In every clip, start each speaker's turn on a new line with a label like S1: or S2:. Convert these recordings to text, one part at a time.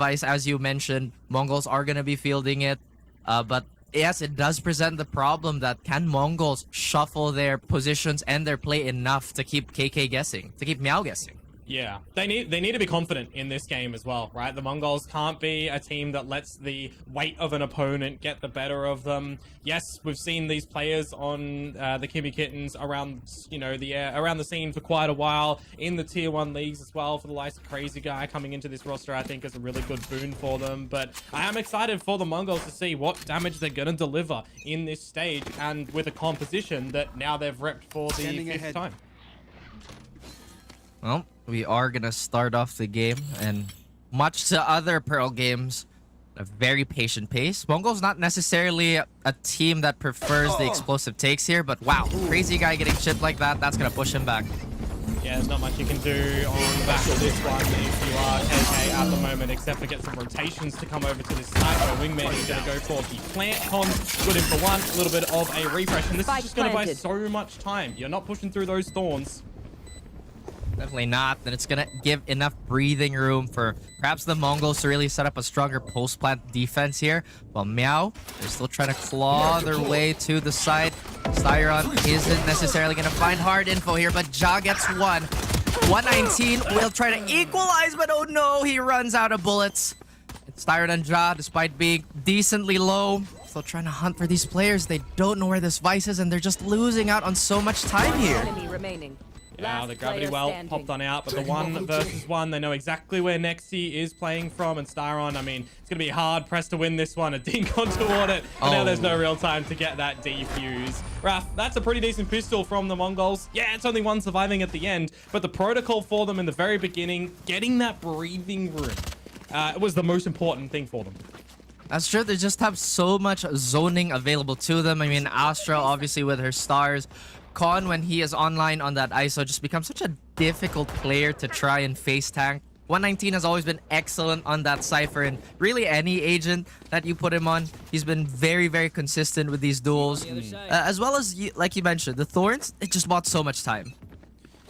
S1: device, as you mentioned, Mongols are going to be fielding it. But yes, it does present the problem that can Mongols shuffle their positions and their play enough to keep KK guessing, to keep Meow guessing.
S2: Yeah, they need to be confident in this game as well, right? The Mongols can't be a team that lets the weight of an opponent get the better of them. Yes, we've seen these players on the Kimmy Kittens around, around the scene for quite a while in the tier 1 leagues as well. For the likes of Crazy Guy coming into this roster, I think is a really good boon for them. But I am excited for the Mongols to see what damage they're going to deliver in this stage, and with a composition that now they've repped for the 5th time.
S1: Well, we are going to start off the game, and much to other Pearl games, a very patient pace. Mongols not necessarily a team that prefers the explosive takes here, but wow, Crazy Guy getting chipped like that, that's going to push him back.
S2: Yeah, there's not much you can do on the back of this one if you are KK at the moment, except for get some rotations to come over to this side where Wingman is going to go for the plant comms. Good in for one, a little bit of a refresh, and this is just going to buy so much time. You're not pushing through those thorns.
S1: Definitely not. Then it's going to give enough breathing room for perhaps the Mongols to really set up a stronger post-plant defense here. While Meow, they're still trying to claw their way to the side. Styron isn't necessarily going to find hard info here, but Ja gets one. 119 will try to equalize, but oh no, he runs out of bullets. Styron and Ja, despite being decently low, still trying to hunt for these players. They don't know where this Vice is, and they're just losing out on so much time here.
S3: Enemy remaining.
S2: Yeah, the gravity well popped on out, but the 1 versus 1, they know exactly where Nexi is playing from, and Styron, I mean, it's going to be hard pressed to win this one. A dink on toward it, but now there's no real time to get that defuse. Raf, that's a pretty decent pistol from the Mongols. Yeah, it's only one surviving at the end, but the protocol for them in the very beginning, getting that breathing room, was the most important thing for them.
S1: That's true. They just have so much zoning available to them. I mean, Astra, obviously, with her stars. Con, when he is online on that ISO, just becomes such a difficult player to try and face tank. 119 has always been excellent on that Cypher, and really any agent that you put him on, he's been very, very consistent with these duels. As well as, like you mentioned, the Thorns, it just bought so much time.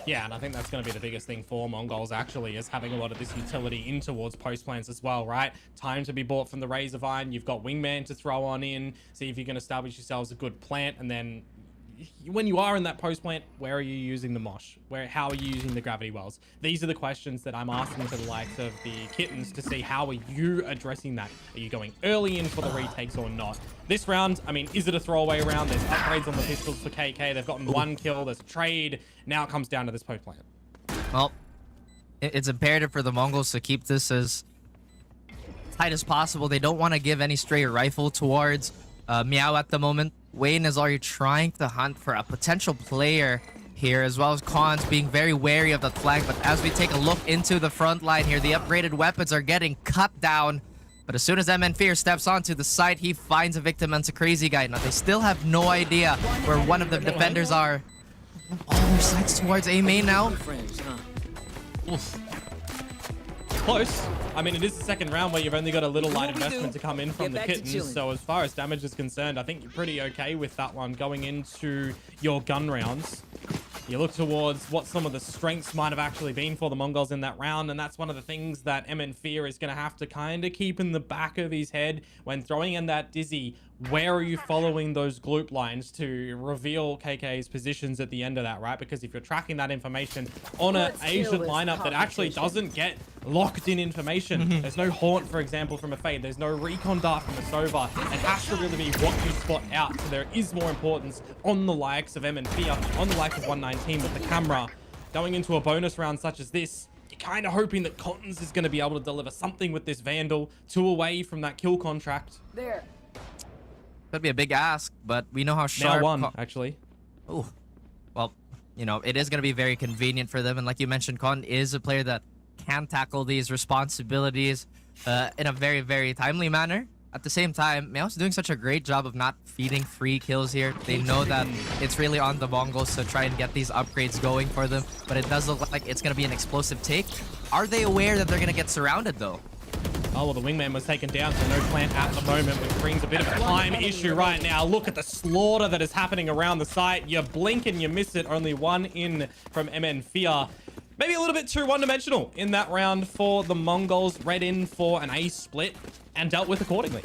S2: Yeah, and I think that's going to be the biggest thing for Mongols, actually, is having a lot of this utility in towards post plants as well, right? Time to be bought from the Razorvine. You've got Wingman to throw on in, see if you can establish yourselves a good plant, and then when you are in that post plant, where are you using the mosh? How are you using the gravity wells? These are the questions that I'm asking to the likes of the Kittens to see how are you addressing that. Are you going early in for the retakes or not? This round, I mean, is it a throwaway round? There's upgrades on the pistols for KK. They've gotten 1 kill. There's a trade. Now it comes down to this post plant.
S1: Well, it's imperative for the Mongols to keep this as tight as possible. They don't want to give any stray rifle towards Meow at the moment. Wayne is already trying to hunt for a potential player here, as well as Cons being very wary of the flank. But as we take a look into the front line here, the upgraded weapons are getting cut down. But as soon as MN Fear steps onto the site, he finds a victim, and it's a Crazy Guy. Now, they still have no idea where one of the defenders are. All their sights towards A main now.
S2: Close. I mean, it is the second round where you've only got a little light investment to come in from the Kittens. So as far as damage is concerned, I think you're pretty okay with that one going into your gun rounds. You look towards what some of the strengths might have actually been for the Mongols in that round, and that's one of the things that MN Fear is going to have to kind of keep in the back of his head when throwing in that Dizzy. Where are you following those gloop lines to reveal KK's positions at the end of that, right? Because if you're tracking that information on an Asian lineup that actually doesn't get locked in information, there's no Haunt, for example, from a Fade, there's no Recon Dart from a Sova, it has to really be what you spot out. So there is more importance on the likes of MN Fear, on the likes of 119 with the camera. Going into a bonus round such as this, you're kind of hoping that Cottons is going to be able to deliver something with this Vandal, 2 away from that kill contract.
S3: There.
S1: Could be a big ask, but we know how sharp...
S2: Now 1, actually.
S1: Oh, well, you know, it is going to be very convenient for them. And like you mentioned, Con is a player that can tackle these responsibilities in a very, very timely manner. At the same time, Meow's doing such a great job of not feeding free kills here. They know that it's really on the Mongols to try and get these upgrades going for them, but it does look like it's going to be an explosive take. Are they aware that they're going to get surrounded, though?
S2: Oh, well, the Wingman was taken down, so no plant at the moment, which brings a bit of a time issue right now. Look at the slaughter that is happening around the site. You blink and you miss it. Only 1 in from MN Fear. maybe a little bit too one-dimensional in that round for the Mongols. Read in for an A split and dealt with accordingly.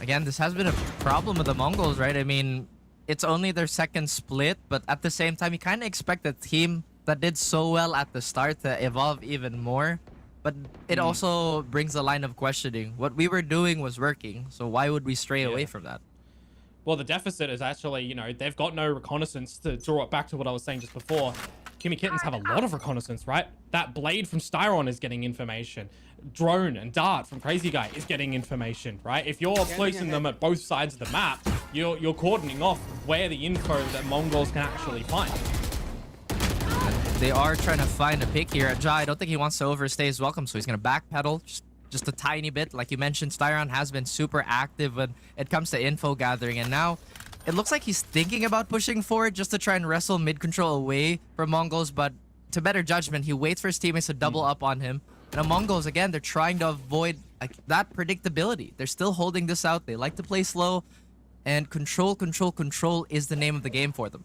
S1: Again, this has been a problem with the Mongols, right? I mean, it's only their second split, but at the same time, you kind of expect a team that did so well at the start to evolve even more. But it also brings a line of questioning. What we were doing was working, so why would we stray away from that?
S2: Well, the deficit is actually, you know, they've got no reconnaissance. To draw it back to what I was saying just before, Kimmy Kittens have a lot of reconnaissance, right? That blade from Styron is getting information. Drone and Dart from Crazy Guy is getting information, right? If you're placing them at both sides of the map, you're cordoning off where the info that Mongols can actually find.
S1: They are trying to find a pick here. Ja, I don't think he wants to overstay his welcome, so he's going to backpedal just a tiny bit. Like you mentioned, Styron has been super active when it comes to info gathering, and now it looks like he's thinking about pushing forward just to try and wrestle mid-control away from Mongols, but to better judgment, he waits for his teammates to double up on him. And the Mongols, again, they're trying to avoid that predictability. They're still holding this out. They like to play slow, and control is the name of the game for them.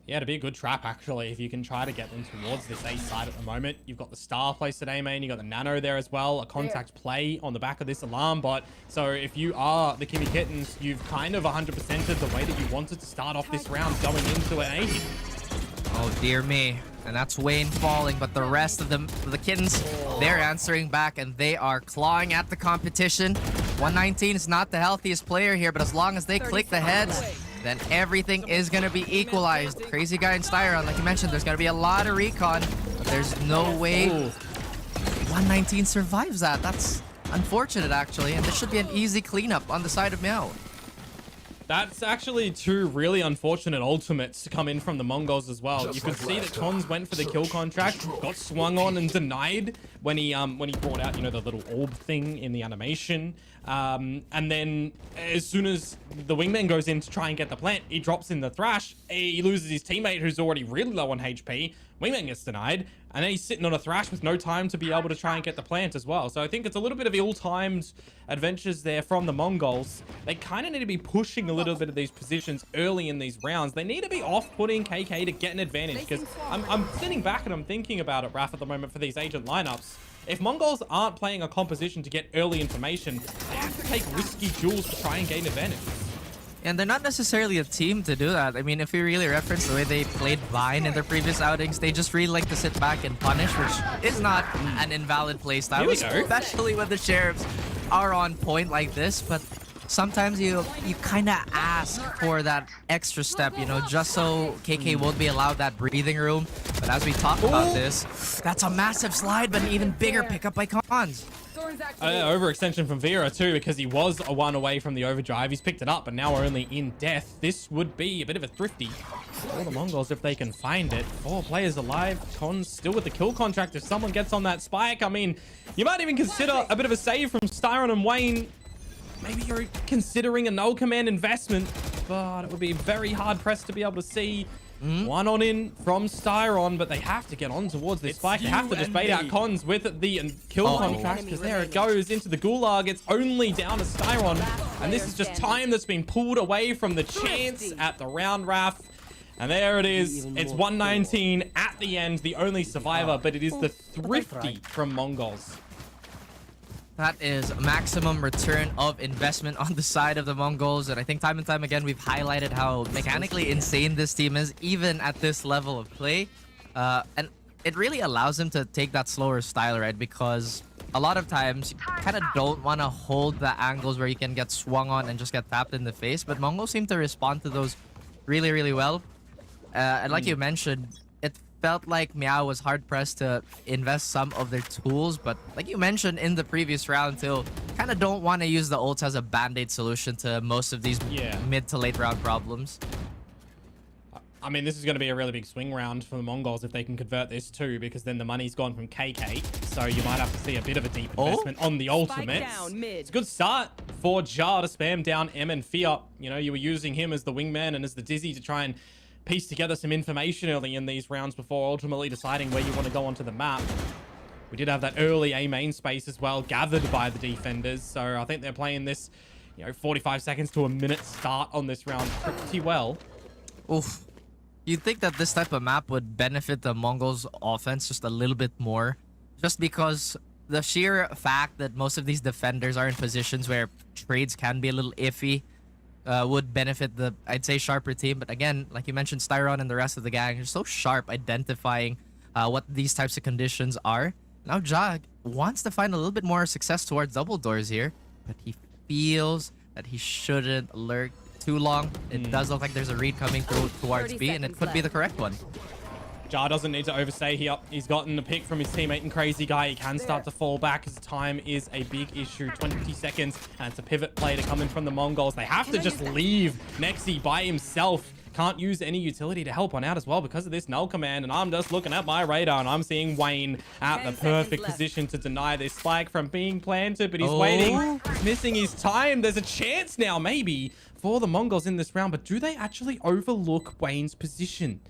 S2: Yeah, it'd be a good trap, actually, if you can try to get them towards this A side at the moment. You've got the Star placed at A main, you've got the Nano there as well, a contact play on the back of this alarm bot. So if you are the Kimmy Kittens, you've kind of 100%ed the way that you wanted to start off this round going into an A here.
S1: Oh, dear me. And that's Wayne falling, but the rest of the Kittens, they're answering back, and they are clawing at the competition. 119 is not the healthiest player here, but as long as they click the heads, then everything is going to be equalized. Crazy Guy and Styron, like you mentioned, there's going to be a lot of recon, but there's no way 119 survives that. That's unfortunate, actually, and this should be an easy cleanup on the side of Meow.
S2: That's actually two really unfortunate ultimates to come in from the Mongols as well. You could see that Cons went for the kill contract, got swung on and denied when he brought out, you know, the little orb thing in the animation. And then as soon as the wingman goes in to try and get the plant, he drops in the thrash. He loses his teammate who's already really low on HP. Wingman gets denied, and then he's sitting on a thrash with no time to be able to try and get the plant as well. So I think it's a little bit of ill-timed adventures there from the Mongols. They kind of need to be pushing a little bit of these positions early in these rounds. They need to be off-putting KK to get an advantage, because I'm sitting back and I'm thinking about it, Raph, at the moment for these agent lineups. If Mongols aren't playing a composition to get early information, they have to take risky duels to try and gain advantage.
S1: And they're not necessarily a team to do that. I mean, if we really reference the way they played Vine in their previous outings, they just really like to sit back and punish, which is not an invalid play style, especially when the sheriffs are on point like this. But sometimes you kind of ask for that extra step, you know, just so KK won't be allowed that breathing room. But as we talk about this, that's a massive slide, but an even bigger pickup by Cons.
S2: Overextension from Vera too, because he was a one away from the overdrive. He's picked it up, but now we're only in death. This would be a bit of a thrifty for the Mongols if they can find it. 4 players alive. Cons still with the kill contract. If someone gets on that spike, I mean, you might even consider a bit of a save from Styron and Wayne. Maybe you're considering a null command investment, but it would be very hard pressed to be able to see one on in from Styron, but they have to get on towards this spike. They have to just bait out Cons with the kill contract, because there it goes into the gulag. It's only down to Styron, and this is just time that's been pulled away from the chance at the round, Raph. And there it is. It's 119 at the end, the only survivor, but it is the Thrifty from Mongols.
S1: That is maximum return of investment on the side of the Mongols. And I think time and time again, we've highlighted how mechanically insane this team is, even at this level of play. And it really allows them to take that slower style, right? Because a lot of times, you kind of don't want to hold the angles where you can get swung on and just get tapped in the face. But Mongols seem to respond to those really, really well. And like you mentioned, it felt like Meow was hard-pressed to invest some of their tools, but like you mentioned in the previous round too, kind of don't want to use the ults as a band-aid solution to most of these mid to late round problems.
S2: I mean, this is going to be a really big swing round for the Mongols if they can convert this too, because then the money's gone from KK, so you might have to see a bit of a deep investment on the ultimates. It's a good start for Jar to spam down M and Fear. You know, you were using him as the wingman and as the Dizzy to try and piece together some information early in these rounds before ultimately deciding where you want to go onto the map. We did have that early A main space as well, gathered by the defenders, so I think they're playing this, you know, 45 seconds to a minute start on this round pretty well.
S1: Oof. You'd think that this type of map would benefit the Mongols offense just a little bit more, just because the sheer fact that most of these defenders are in positions where trades can be a little iffy would benefit the, I'd say, sharper team. But again, like you mentioned, Styron and the rest of the gang are so sharp identifying what these types of conditions are. Now Jag wants to find a little bit more success towards double doors here, but he feels that he shouldn't lurk too long. It does look like there's a read coming through towards B, and it could be the correct one.
S2: Jar doesn't need to overstay here. He's gotten a pick from his teammate and Crazy Guy. He can start to fall back as time is a big issue. 20 seconds, and it's a pivot play to come in from the Mongols. They have to just leave Nexi by himself. Can't use any utility to help on out as well because of this null command. And I'm just looking at my radar and I'm seeing Wayne at the perfect position to deny this spike from being planted, but he's waiting. He's missing his time. There's a chance now, maybe, for the Mongols in this round, but do they actually overlook Wayne's position?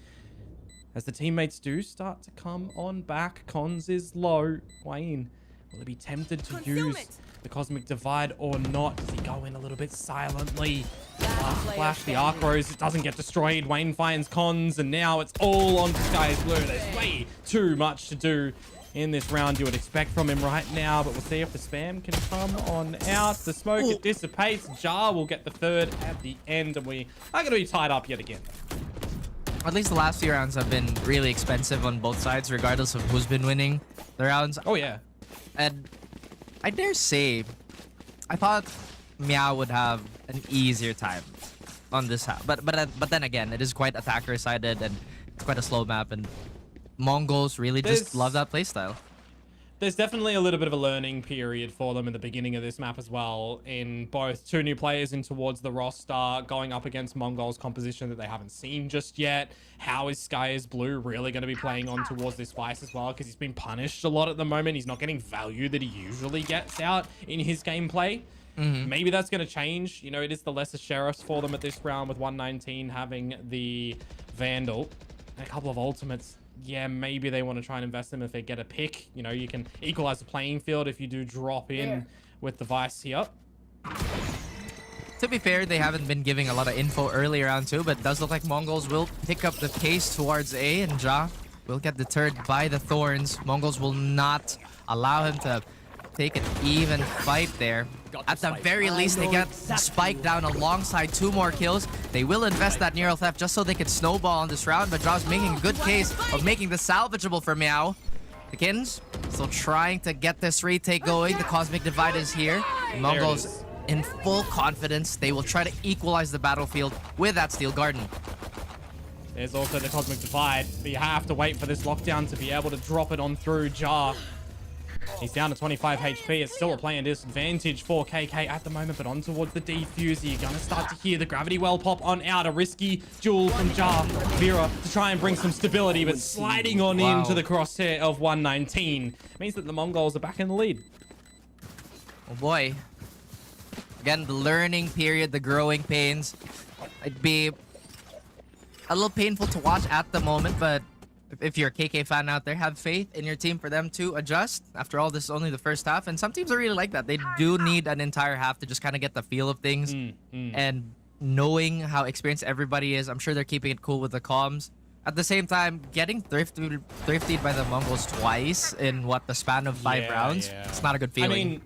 S2: As the teammates do start to come on back, Cons is low. Wayne, will he be tempted to use the Cosmic Divide or not? Does he go in a little bit silently? Last flash, the Arc Rose doesn't get destroyed. Wayne finds Cons, and now it's all on Sky's Blue. There's way too much to do in this round you would expect from him right now, but we'll see if the spam can come on out. The smoke, it dissipates. Jar will get the third at the end, and we are going to be tied up yet again.
S1: At least the last few rounds have been really expensive on both sides, regardless of who's been winning the rounds.
S2: Oh, yeah.
S1: And I dare say, I thought Meow would have an easier time on this half. But then again, it is quite attacker-sided and it's quite a slow map, and Mongols really just love that playstyle.
S2: There's definitely a little bit of a learning period for them in the beginning of this map as well, in both two new players in towards the roster, going up against Mongols composition that they haven't seen just yet. How is Sky's Blue really going to be playing on towards this Vice as well? Because he's been punished a lot at the moment. He's not getting value that he usually gets out in his gameplay. Maybe that's going to change. You know, it is the lesser sheriffs for them at this round, with 119 having the Vandal and a couple of ultimates. Yeah, maybe they want to try and invest them if they get a pick. You know, you can equalize the playing field if you do drop in with the Vice here.
S1: To be fair, they haven't been giving a lot of info early round too, but it does look like Mongols will pick up the pace towards A, and Ja will get deterred by the Thorns. Mongols will not allow him to take an even fight there. At the very least, they get Spike down alongside 2 more kills. They will invest that Neural Theft just so they could snowball on this round, but Ja's making a good case of making this salvageable for Meow. The Kittens still trying to get this retake going. The Cosmic Divide is here. Mongols in full confidence. They will try to equalize the battlefield with that Steel Garden.
S2: There's also the Cosmic Divide, but you have to wait for this lockdown to be able to drop it on through Ja. He's down to 25 HP. It's still a playing disadvantage for KK at the moment, but on towards the defuser. You're going to start to hear the Gravity Well pop on out. A risky duel from Ja. Vera to try and bring some stability, but sliding on into the crosshair of 119 means that the Mongols are back in the lead.
S1: Oh boy. Again, the learning period, the growing pains. It'd be a little painful to watch at the moment, but if you're a KK fan out there, have faith in your team for them to adjust. After all, this is only the first half, and some teams are really like that. They do need an entire half to just kind of get the feel of things. And knowing how experienced everybody is, I'm sure they're keeping it cool with the comms. At the same time, getting thrifted by the Mongols twice in, what, the span of 5 rounds? Yeah. It's not a good feeling.
S2: I mean,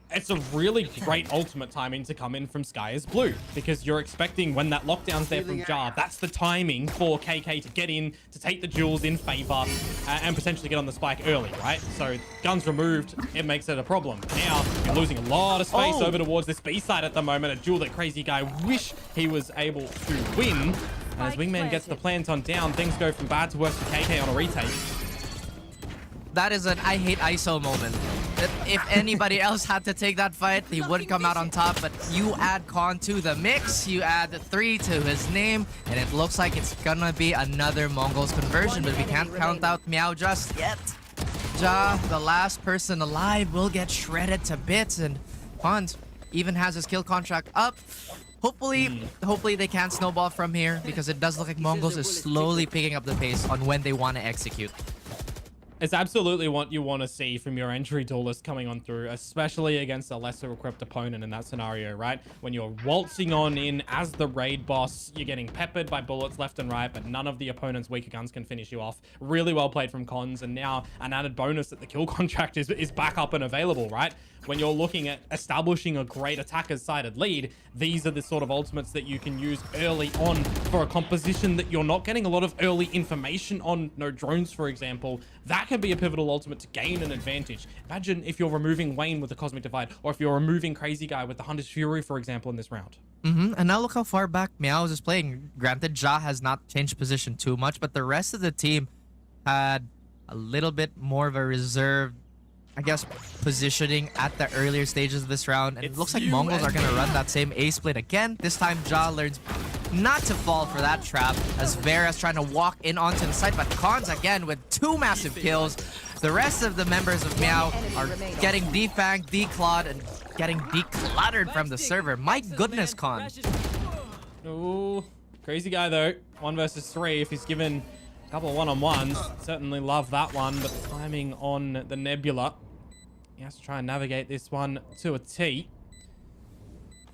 S2: it's a really great ultimate timing to come in from Sky is Blue, because you're expecting when that lockdown's there from Jar, that's the timing for KK to get in, to take the duels in favor, and potentially get on the spike early, right? So guns removed, it makes it a problem. Now you're losing a lot of space over towards this B side at the moment, a duel that Crazy Guy wish he was able to win. And as Wingman gets the plant on down, things go from bad to worse for KK on a retake.
S1: That is an I hate ISO moment. If anybody else had to take that fight, he would come out on top, but you add Con to the mix, you add 3 to his name, and it looks like it's gonna be another Mongols conversion, but we can't count out Meow just yet. Ja, the last person alive, will get shredded to bits, and Con even has his kill contract up. Hopefully they can't snowball from here, because it does look like Mongols is slowly picking up the pace on when they want to execute.
S2: It's absolutely what you want to see from your entry duelist coming on through, especially against a lesser equipped opponent in that scenario, right? When you're waltzing on in as the raid boss, you're getting peppered by bullets left and right, but none of the opponent's weaker guns can finish you off. Really well played from Cons, and now an added bonus that the kill contract is back up and available, right? When you're looking at establishing a great attacker's sided lead, these are the sort of ultimates that you can use early on for a composition that you're not getting a lot of early information on. No drones, for example. That can be a pivotal ultimate to gain an advantage. Imagine if you're removing Wayne with the Cosmic Divide, or if you're removing Crazy Guy with the Hunter's Fury, for example, in this round.
S1: And now look how far back Meows is playing. Granted, Ja has not changed position too much, but the rest of the team had a little bit more of a reserved, I guess, positioning at the earlier stages of this round. And it looks like Mongols are going to run that same A split again. This time, Ja learns not to fall for that trap as Vera's trying to walk in onto the site, but Cons again with 2 massive kills. The rest of the members of Meow are getting defanged, declawed, and getting decluttered from the server. My goodness, Con.
S2: Ooh, Crazy Guy though. 1 versus 3. If he's given a couple of one-on-ones, certainly love that one. But the timing on the Nebula, he has to try and navigate this one to a T.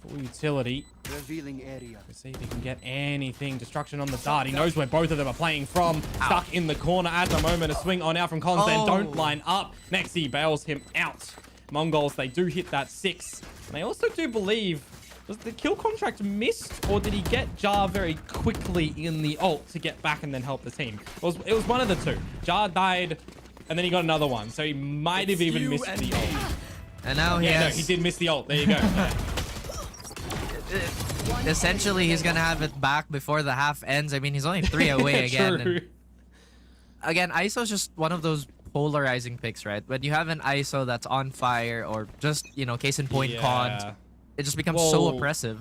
S2: Full utility.
S3: Revealing area.
S2: Let's see if he can get anything. Destruction on the dart. He knows where both of them are playing from. Stuck in the corner at the moment. A swing on out from Cons. They don't line up. Next, he bails him out. Mongols, they do hit that 6. And they also do believe, was the kill contract missed, or did he get Ja very quickly in the ult to get back and then help the team? It was one of the two. Ja died, and then he got another one. So he might have even missed the ult.
S1: And now
S2: No, he did miss the ult. There you go. Yeah.
S1: Essentially, he's going to have it back before the half ends. I mean, he's only 3 away again.
S2: True.
S1: And again, ISO's just one of those polarizing picks, right? When you have an ISO that's on fire, or just, you know, case in point, Cons, it just becomes so oppressive.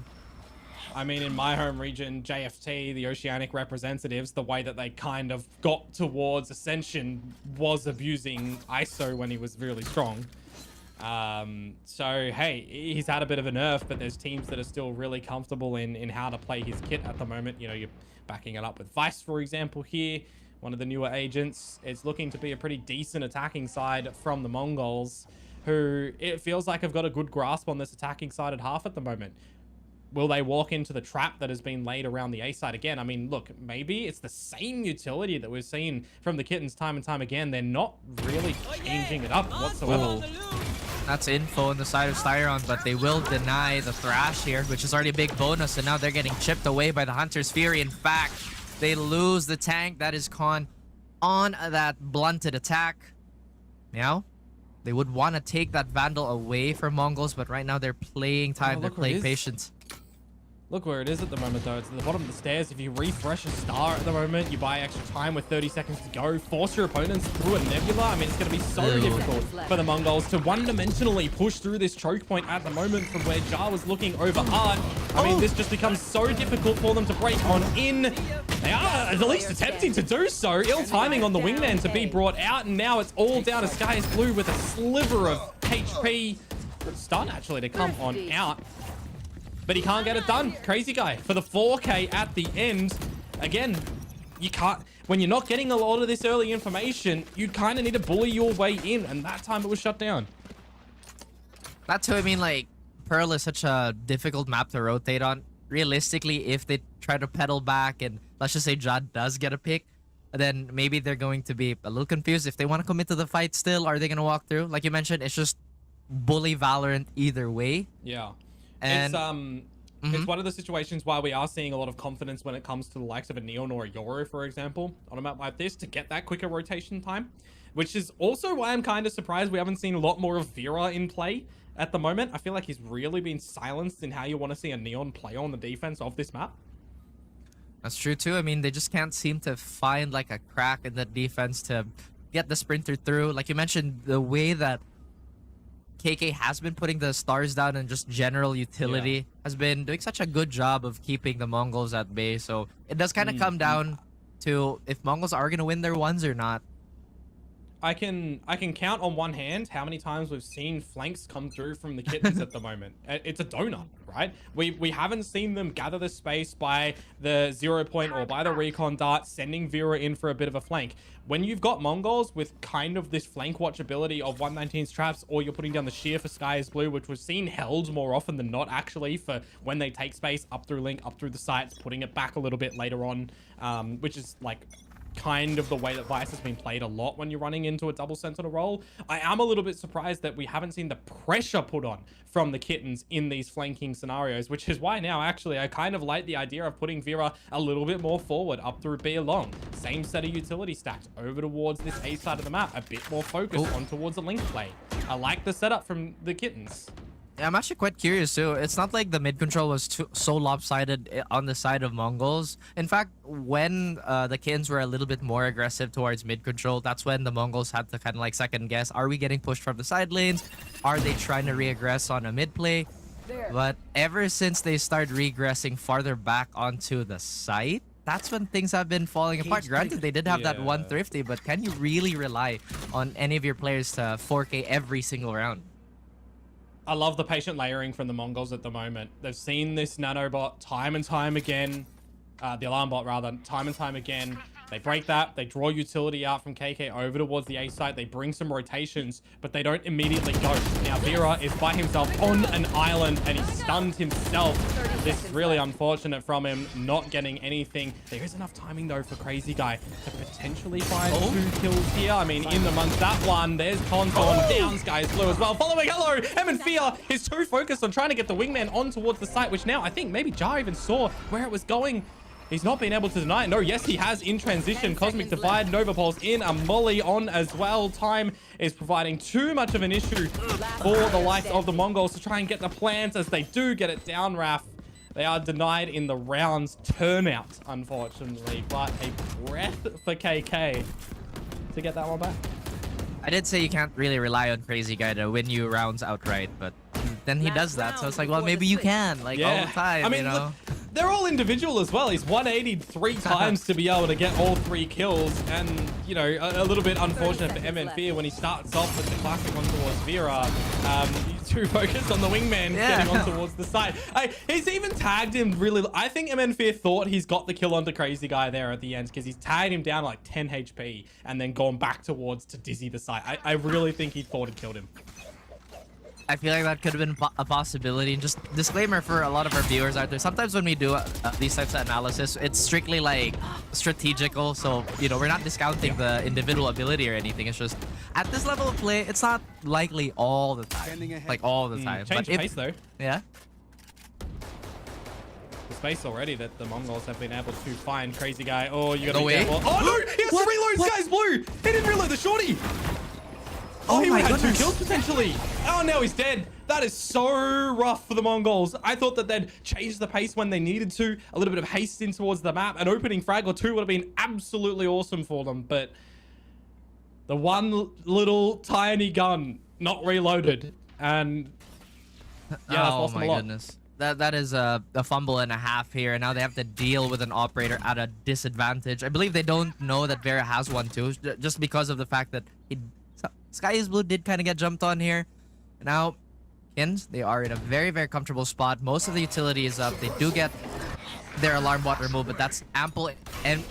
S2: I mean, in my home region, JFT, the Oceanic representatives, the way that they kind of got towards Ascension was abusing ISO when he was really strong. So, hey, he's had a bit of a nerf, but there's teams that are still really comfortable in how to play his kit at the moment. You know, you're backing it up with Vice, for example, here. One of the newer agents. It's looking to be a pretty decent attacking side from the Mongols, who it feels like have got a good grasp on this attacking side at half at the moment. Will they walk into the trap that has been laid around the A side again? I mean, look, maybe it's the same utility that we've seen from the Kittens time and time again. They're not really changing it up whatsoever.
S1: That's info on the side of Styron, but they will deny the Thrash here, which is already a big bonus, and now they're getting chipped away by the Hunter's Fury. In fact, they lose the tank. That is Con on that blunted attack. Now, they would want to take that Vandal away from Mongols, but right now they're playing time. They're playing patience.
S2: Look where it is at the moment, though. It's at the bottom of the stairs. If you refresh a star at the moment, you buy extra time with 30 seconds to go. Force your opponents through a Nebula. I mean, it's going to be so difficult for the Mongols to one-dimensionally push through this choke point at the moment from where Ja was looking over hard. I mean, this just becomes so difficult for them to break on in. They are at least attempting to do so. Ill timing on the wingman to be brought out, and now it's all down to Sky is Blue with a sliver of HP. Good stun, actually, to come on out. But he can't get it done. Crazy Guy for the 4K at the end. Again, you can't, when you're not getting a lot of this early information, you kind of need to bully your way in, and that time it was shut down.
S1: That's who I mean, like, Pearl is such a difficult map to rotate on. Realistically, if they try to pedal back and let's just say Ja does get a pick, then maybe they're going to be a little confused if they want to commit to the fight still. Are they going to walk through? Like you mentioned, it's just bully Valorant either way.
S2: Yeah.
S1: And
S2: it's one of the situations why we are seeing a lot of confidence when it comes to the likes of a Neon or a Yoro, for example, on a map like this to get that quicker rotation time, which is also why I'm kind of surprised we haven't seen a lot more of Vera in play at the moment. I feel like he's really been silenced in how you want to see a Neon play on the defense of this map.
S1: That's true too. I mean, they just can't seem to find like a crack in the defense to get the sprinter through. Like you mentioned, the way that KK has been putting the stars down and just general utility has been doing such a good job of keeping the Mongols at bay. So it does kind of come down to if Mongols are going to win their ones or not.
S2: I can count on one hand how many times we've seen flanks come through from the kittens at the moment. It's a donut, right? We haven't seen them gather the space by the 0 point or by the recon dart, sending Vera in for a bit of a flank. When you've got Mongols with kind of this flank watchability of 119's traps, or you're putting down the shear for Sky is Blue, which we've seen held more often than not, actually, for when they take space up through link, up through the sites, putting it back a little bit later on, which is like kind of the way that Vice has been played a lot when you're running into a double sentinel role. I am a little bit surprised that we haven't seen the pressure put on from the kittens in these flanking scenarios, which is why now actually I kind of like the idea of putting Vera a little bit more forward up through B along. Same set of utility stacks over towards this A side of the map, a bit more focused on towards the link play. I like the setup from the kittens.
S1: Yeah, I'm actually quite curious too. It's not like the mid control was so lopsided on the side of Mongols. In fact, when the Kittens were a little bit more aggressive towards mid control, that's when the Mongols had to kind of like second guess. Are we getting pushed from the side lanes? Are they trying to re-aggress on a mid play? But ever since they started regressing farther back onto the site, that's when things have been falling apart. Granted, they did have that one Thrifty, but can you really rely on any of your players to 4K every single round?
S2: I love the patient layering from the Mongols at the moment. They've seen this nanobot time and time again, the alarm bot rather, time and time again. They break that, they draw utility out from KK over towards the A site, they bring some rotations, but they don't immediately go. Now Vera is by himself on an island and he's stunned himself. This is really unfortunate from him, not getting anything. There is enough timing though for Crazy Guy to potentially find 2 kills here. I mean, in amongst that one, there's Conton, down Sky's Blue as well. Following, hello, Fear is too focused on trying to get the wingman on towards the site, which now I think maybe Jar even saw where it was going. He's not been able to deny it. No, yes, he has in transition. Cosmic Divide, Nova Pulse in, a Molly on as well. Time is providing too much of an issue for the likes of the Mongols to try and get the plans as they do get it down, Raf. They are denied in the round's turnout, unfortunately, but a breath for KK to get that one back.
S1: I did say you can't really rely on Crazy Guy to win you rounds outright, but then he does that. So it's like, well, maybe you can, like, all the time,
S2: I mean,
S1: you know?
S2: Look, they're all individual as well. He's 180 3 times to be able to get all 3 kills. And, you know, a little bit unfortunate for MN Fear when he starts off with the classic on towards Vera. He's too focused on the wingman getting on towards the side. He's even tagged him really. I think MN Fear thought he's got the kill onto Crazy Guy there at the end because he's tagged him down like 10 HP and then gone back towards to Dizzy the side. I really think he thought he killed him.
S1: I feel like that could have been a possibility. And just disclaimer for a lot of our viewers out there, sometimes when we do these types of analysis, it's strictly like strategical. So, you know, we're not discounting the individual ability or anything. It's just at this level of play, it's not likely all the time. Like all the time.
S2: Change
S1: but
S2: pace though.
S1: Yeah.
S2: The space already that the Mongols have been able to find. Crazy Guy. Oh, you gotta
S1: No
S2: be
S1: way.
S2: careful. Oh no! He has to reload Sky's Blue! He didn't reload the shorty! Oh, he
S1: my
S2: had 2
S1: goodness.
S2: kills potentially. Oh, now he's dead. That is so rough for the Mongols. I thought that they'd change the pace when they needed to. A little bit of haste in towards the map. An opening frag or 2 would have been absolutely awesome for them. But the one little tiny gun not reloaded. And yeah, that's lost them a lot.
S1: Goodness. That is a fumble and a half here, and now they have to deal with an operator at a disadvantage. I believe they don't know that Vera has one too, just because of the fact that Sky is Blue did kind of get jumped on here. Now, Kins, they are in a very, very comfortable spot. Most of the utility is up. They do get their alarm bot removed, but that's ample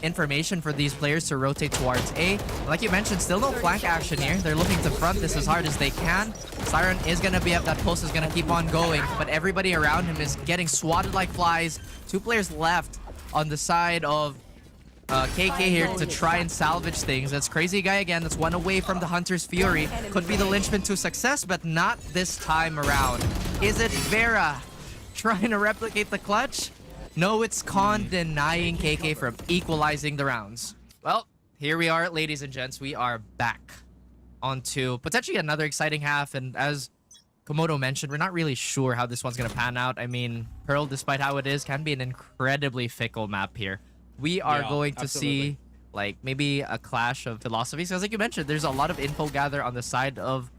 S1: information for these players to rotate towards A. Like you mentioned, still no flank action here. They're looking to front this as hard as they can. Siren is going to be up. That pulse is going to keep on going, but everybody around him is getting swatted like flies. 2 players left on the side of KK here to try and salvage things. That's Crazy Guy again. That's one away from the Hunter's Fury. Could be the linchpin to success, but not this time around. Is it Vera trying to replicate the clutch? No, it's Con denying KK from equalizing the rounds. Well, here we are, ladies and gents. We are back onto potentially another exciting half. And as Komodo mentioned, we're not really sure how this one's going to pan out. I mean, Pearl, despite how it is, can be an incredibly fickle map here. We are going to see like maybe a clash of philosophies. Because like you mentioned, there's a lot of info gather on the side of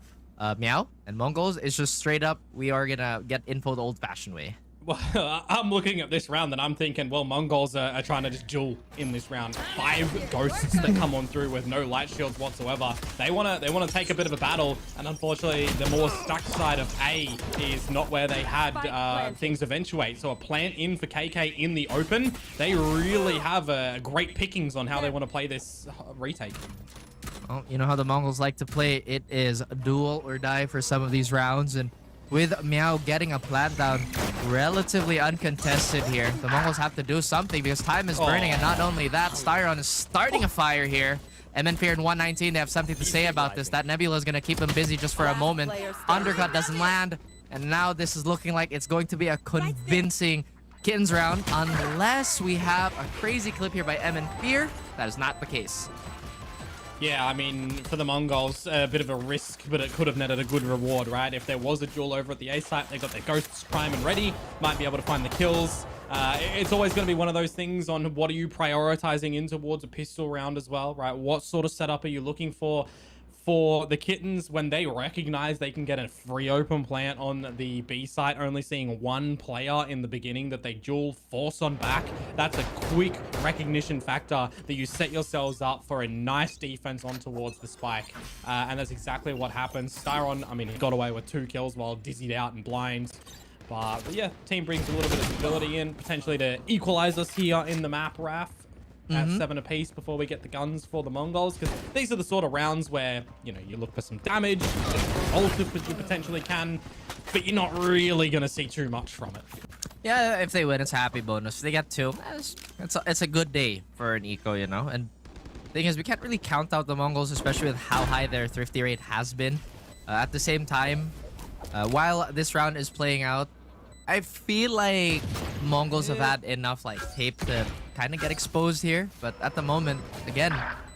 S1: Meow and Mongols. It's just straight up, we are going to get info the old-fashioned way.
S2: Well, I'm looking at this round and I'm thinking, well, Mongols are trying to just duel in this round. 5 ghosts that come on through with no light shields whatsoever. They wanna take a bit of a battle, and unfortunately, the more stuck side of A is not where they had things eventuate. So a plant in for KK in the open. They really have great pickings on how they want to play this retake.
S1: Well, you know how the Mongols like to play. It is duel or die for some of these rounds, and with Meow getting a plant down relatively uncontested here, the Mongols have to do something because time is burning. And not only that, Styron is starting a fire here. MN Fear in 119, they have something to say about this. That Nebula is going to keep him busy just for a moment. Undercut doesn't land, and now this is looking like it's going to be a convincing Kittens round, unless we have a crazy clip here by MN Fear. That is not the case.
S2: Yeah, I mean, for the Mongols, a bit of a risk, but it could have netted a good reward, right? If there was a duel over at the A site, they got their ghosts prime and ready, might be able to find the kills. It's always going to be one of those things on what are you prioritizing in towards a pistol round as well, right? What sort of setup are you looking for? For the Kittens, when they recognize they can get a free open plant on the B site, only seeing 1 player in the beginning that they dual force on back, that's a quick recognition factor that you set yourselves up for a nice defense on towards the spike. And that's exactly what happens. Styron, I mean, he got away with 2 kills while dizzied out and blind. But yeah, team brings a little bit of stability in, potentially to equalize us here in the map, Raph. At 7 apiece before we get the guns for the Mongols, because these are the sort of rounds where, you know, you look for some damage, ult if you potentially can, but you're not really going to see too much from it.
S1: Yeah, if they win, it's a happy bonus. If they get 2, it's a good day for an eco, you know? And the thing is, we can't really count out the Mongols, especially with how high their thrifty rate has been. At the same time, while this round is playing out, I feel like Mongols have had enough like tape to kind of get exposed here, but at the moment, again,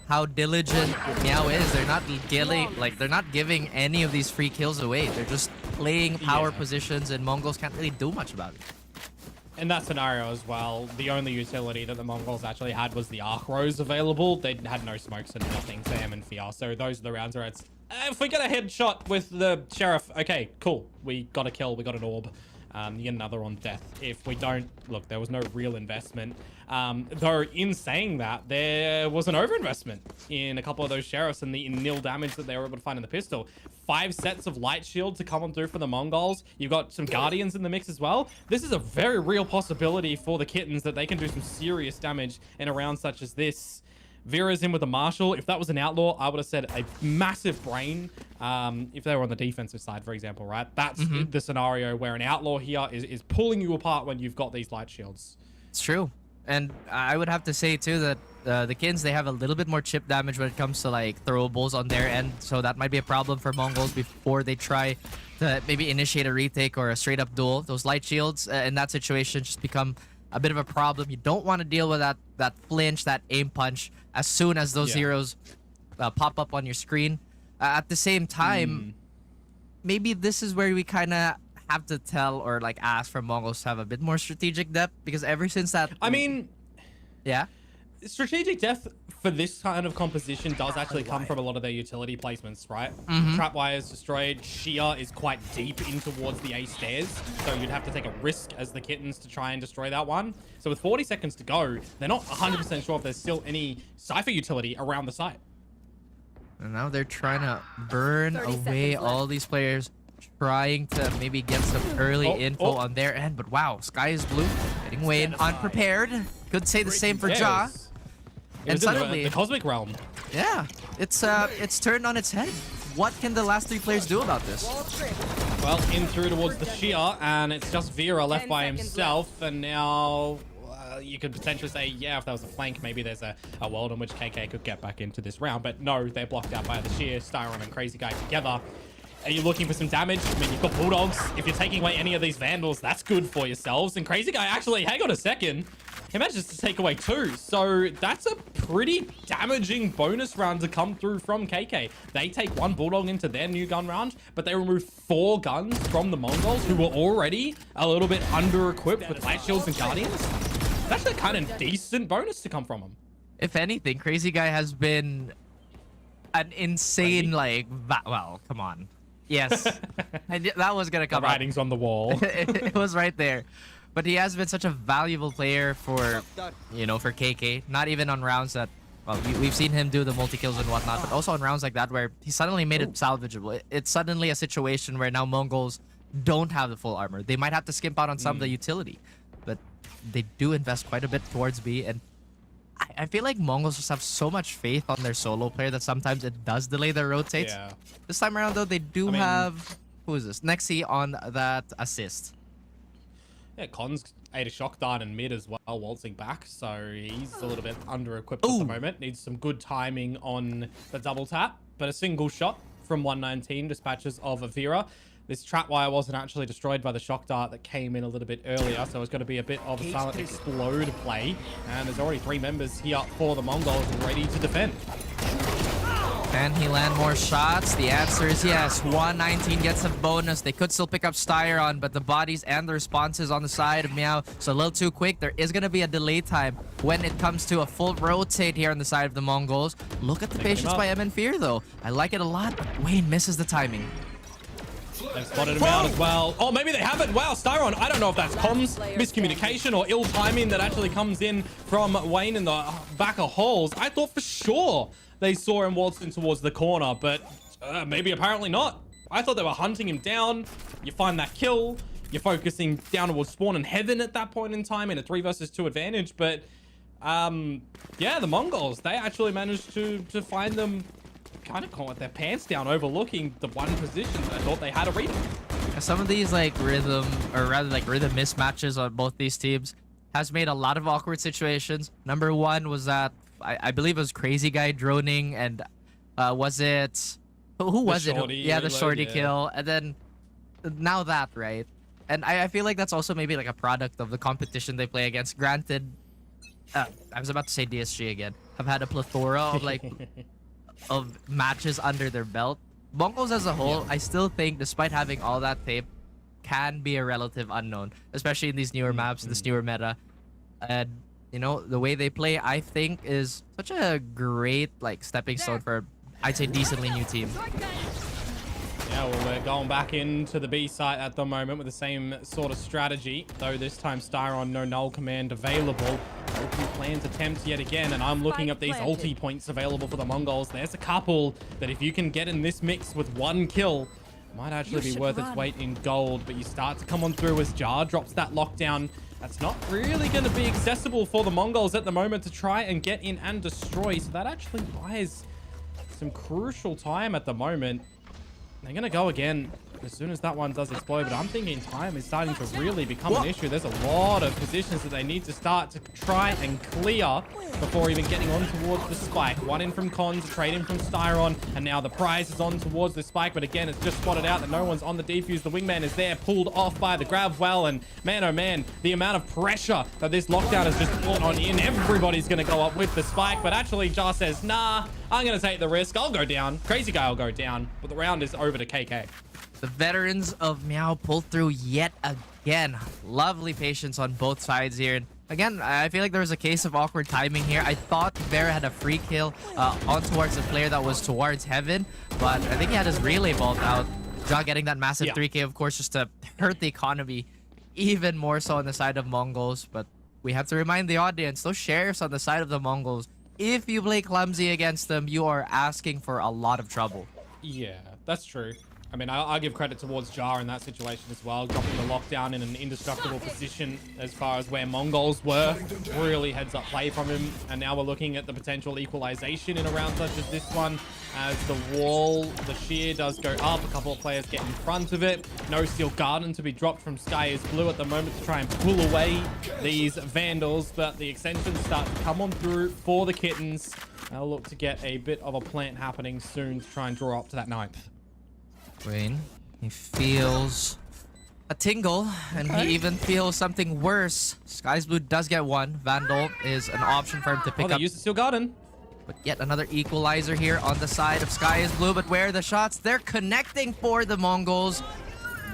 S1: how diligent Meow is, they're not giving any of these free kills away. They're just playing power positions, and Mongols can't really do much about it.
S2: In that scenario as well, the only utility that the Mongols actually had was the arc rows available. They had no smokes and nothing for M and Fear. So those are the rounds where it's, if we get a headshot with the Sheriff, okay, cool. We got a kill, we got an orb. You get another on death. If we don't, look, there was no real investment. Though in saying that, there was an overinvestment in a couple of those sheriffs and the nil damage that they were able to find in the pistol. 5 sets of light shield to come on through for the Mongols. You've got some guardians in the mix as well. This is a very real possibility for the Kittens that they can do some serious damage in a round such as this. Vera's in with a Marshal. If that was an Outlaw, I would have said a massive brain. If they were on the defensive side, for example, right? That's the scenario where an Outlaw here is pulling you apart when you've got these light shields.
S1: It's true. And I would have to say, too, that the Kittens, they have a little bit more chip damage when it comes to, like, throwables on their end. So that might be a problem for Mongols before they try to maybe initiate a retake or a straight-up duel. Those light shields in that situation just become a bit of a problem. You don't want to deal with that flinch, that aim punch as soon as those zeros pop up on your screen. At the same time, maybe this is where we kind of have to tell or like ask for Mongols to have a bit more strategic depth, because ever since that,
S2: I mean,
S1: yeah,
S2: strategic depth for this kind of composition does actually come from a lot of their utility placements, right? Trapwire is destroyed. Sheer is quite deep in towards the A stairs, so you'd have to take a risk as the Kittens to try and destroy that one. So with 40 seconds to go, they're not 100% sure if there's still any Cypher utility around the site.
S1: And now they're trying to burn away all these players, trying to maybe get some early info on their end. But wow, Sky is blue, getting Wayne unprepared. Could say the same for Ja. And suddenly,
S2: the Cosmic Realm.
S1: Yeah, it's turned on its head. What can the last 3 players do about this?
S2: Well, in through towards the Sheer, and it's just Vera left by himself, and now you could potentially say, yeah, if that was a flank, maybe there's a world in which KK could get back into this round, but no, they're blocked out by the Sheer, Styron and Crazy Guy together. Are you looking for some damage? I mean, you've got Bulldogs. If you're taking away any of these Vandals, that's good for yourselves. And Crazy Guy actually, hang on a second, he manages to take away 2. So that's a pretty damaging bonus round to come through from KK. They take 1 Bulldog into their new gun round, but they remove 4 guns from the Mongols, who were already a little bit under-equipped with light shields and guardians. That's a kind of decent bonus to come from them.
S1: If anything, Crazy Guy has been an insane, well, come on. Yes, that was gonna come.
S2: The writing's on the wall.
S1: It was right there. But he has been such a valuable player for, you know, for KK. Not even on rounds that, well, we've seen him do the multi-kills and whatnot, but also on rounds like that where he suddenly made it salvageable. It's suddenly a situation where now Mongols don't have the full armor. They might have to skimp out on some of the utility, but they do invest quite a bit towards B. And I feel like Mongols just have so much faith on their solo player that sometimes it does delay their rotates.
S2: Yeah.
S1: This time around, though, they do have... Who is this? Nexi on that assist.
S2: Yeah, Cons ate a shock dart in mid as well, waltzing back. So he's a little bit under-equipped at the moment. Needs some good timing on the double tap. But a single shot from 119 dispatches of Avira. This trap wire wasn't actually destroyed by the shock dart that came in a little bit earlier, so it's going to be a bit of a silent explode play. And there's already 3 members here for the Mongols ready to defend.
S1: Can he land more shots? The answer is yes. 119 gets a bonus. They could still pick up Styron, but the bodies and the responses on the side of Meow, so a little too quick. There is going to be a delay time when it comes to a full rotate here on the side of the Mongols. Look at the patience by MN Fear, though. I like it a lot, but Wayne misses the timing.
S2: They've spotted him out as well. Oh, maybe they haven't. Wow, Styron. I don't know if that's comms, miscommunication, or ill timing that actually comes in from Wayne in the back of holes. I thought for sure they saw him waltzing towards the corner, but maybe apparently not. I thought they were hunting him down. You find that kill. You're focusing down towards spawn and heaven at that point in time in a 3 versus 2 advantage. But yeah, the Mongols, they actually managed to find them kind of caught with their pants down, overlooking the one position that I thought they had a read.
S1: Some of these like rhythm, or rather like rhythm mismatches on both these teams has made a lot of awkward situations. Number one was that I believe it was Crazy Guy droning, and was it who was it? Yeah, the shorty kill, and then now that, right? And I feel like that's also maybe like a product of the competition they play against. Granted, I was about to say DSG again. Have had a plethora of like of matches under their belt. Mongols as a whole, I still think, despite having all that tape, can be a relative unknown, especially in these newer maps, this newer meta. And you know, the way they play, I think, is such a great like stepping stone for, I'd say, decently new team.
S2: Yeah, well, we're going back into the B site at the moment with the same sort of strategy, though this time Styron, no null command available. Ulti plans attempt yet again, and I'm looking at these ulti points available for the Mongols. There's a couple that if you can get in this mix with 1 kill, might actually be worth its weight in gold. But you start to come on through as Jar drops that lockdown. That's not really going to be accessible for the Mongols at the moment to try and get in and destroy. So that actually buys some crucial time at the moment. They're going to go again as soon as that one does explode, but I'm thinking time is starting to really become an issue. There's a lot of positions that they need to start to try and clear before even getting on towards the spike. One in from Cons, a trade in from Styron, and now the prize is on towards the spike, but again, it's just spotted out that no one's on the defuse. The wingman is there, pulled off by the grab well, and man, oh man, the amount of pressure that this lockdown has just brought on in. Everybody's going to go up with the spike, but actually Jar says, nah, I'm going to take the risk. I'll go down. Crazy Guy will go down, but the round is over to KK.
S1: The veterans of Meow pulled through yet again. Lovely patience on both sides here. And again, I feel like there was a case of awkward timing here. I thought Vera had a free kill on towards the player that was towards heaven, but I think he had his relay vault out. Ja getting that massive 3K, of course, just to hurt the economy even more so on the side of Mongols. But we have to remind the audience, those sheriffs on the side of the Mongols, if you play clumsy against them, you are asking for a lot of trouble.
S2: Yeah, that's true. I mean, I'll give credit towards Jar in that situation as well. Dropping the lockdown in an indestructible position as far as where Mongols were. Really heads up play from him. And now we're looking at the potential equalization in a round such as this one. As the wall, the shear does go up. A couple of players get in front of it. No Steel Garden to be dropped from Sky is Blue at the moment to try and pull away these Vandals. But the extensions start to come on through for the Kittens. They'll look to get a bit of a plant happening soon to try and draw up to that 9th.
S1: Wayne, he feels a tingle, and he even feels something worse. Sky's Blue does get one. Vandal is an option for him to pick up.
S2: They use the Steel Garden.
S1: But yet another equalizer here on the side of Sky is Blue. But where are the shots? They're connecting for the Mongols.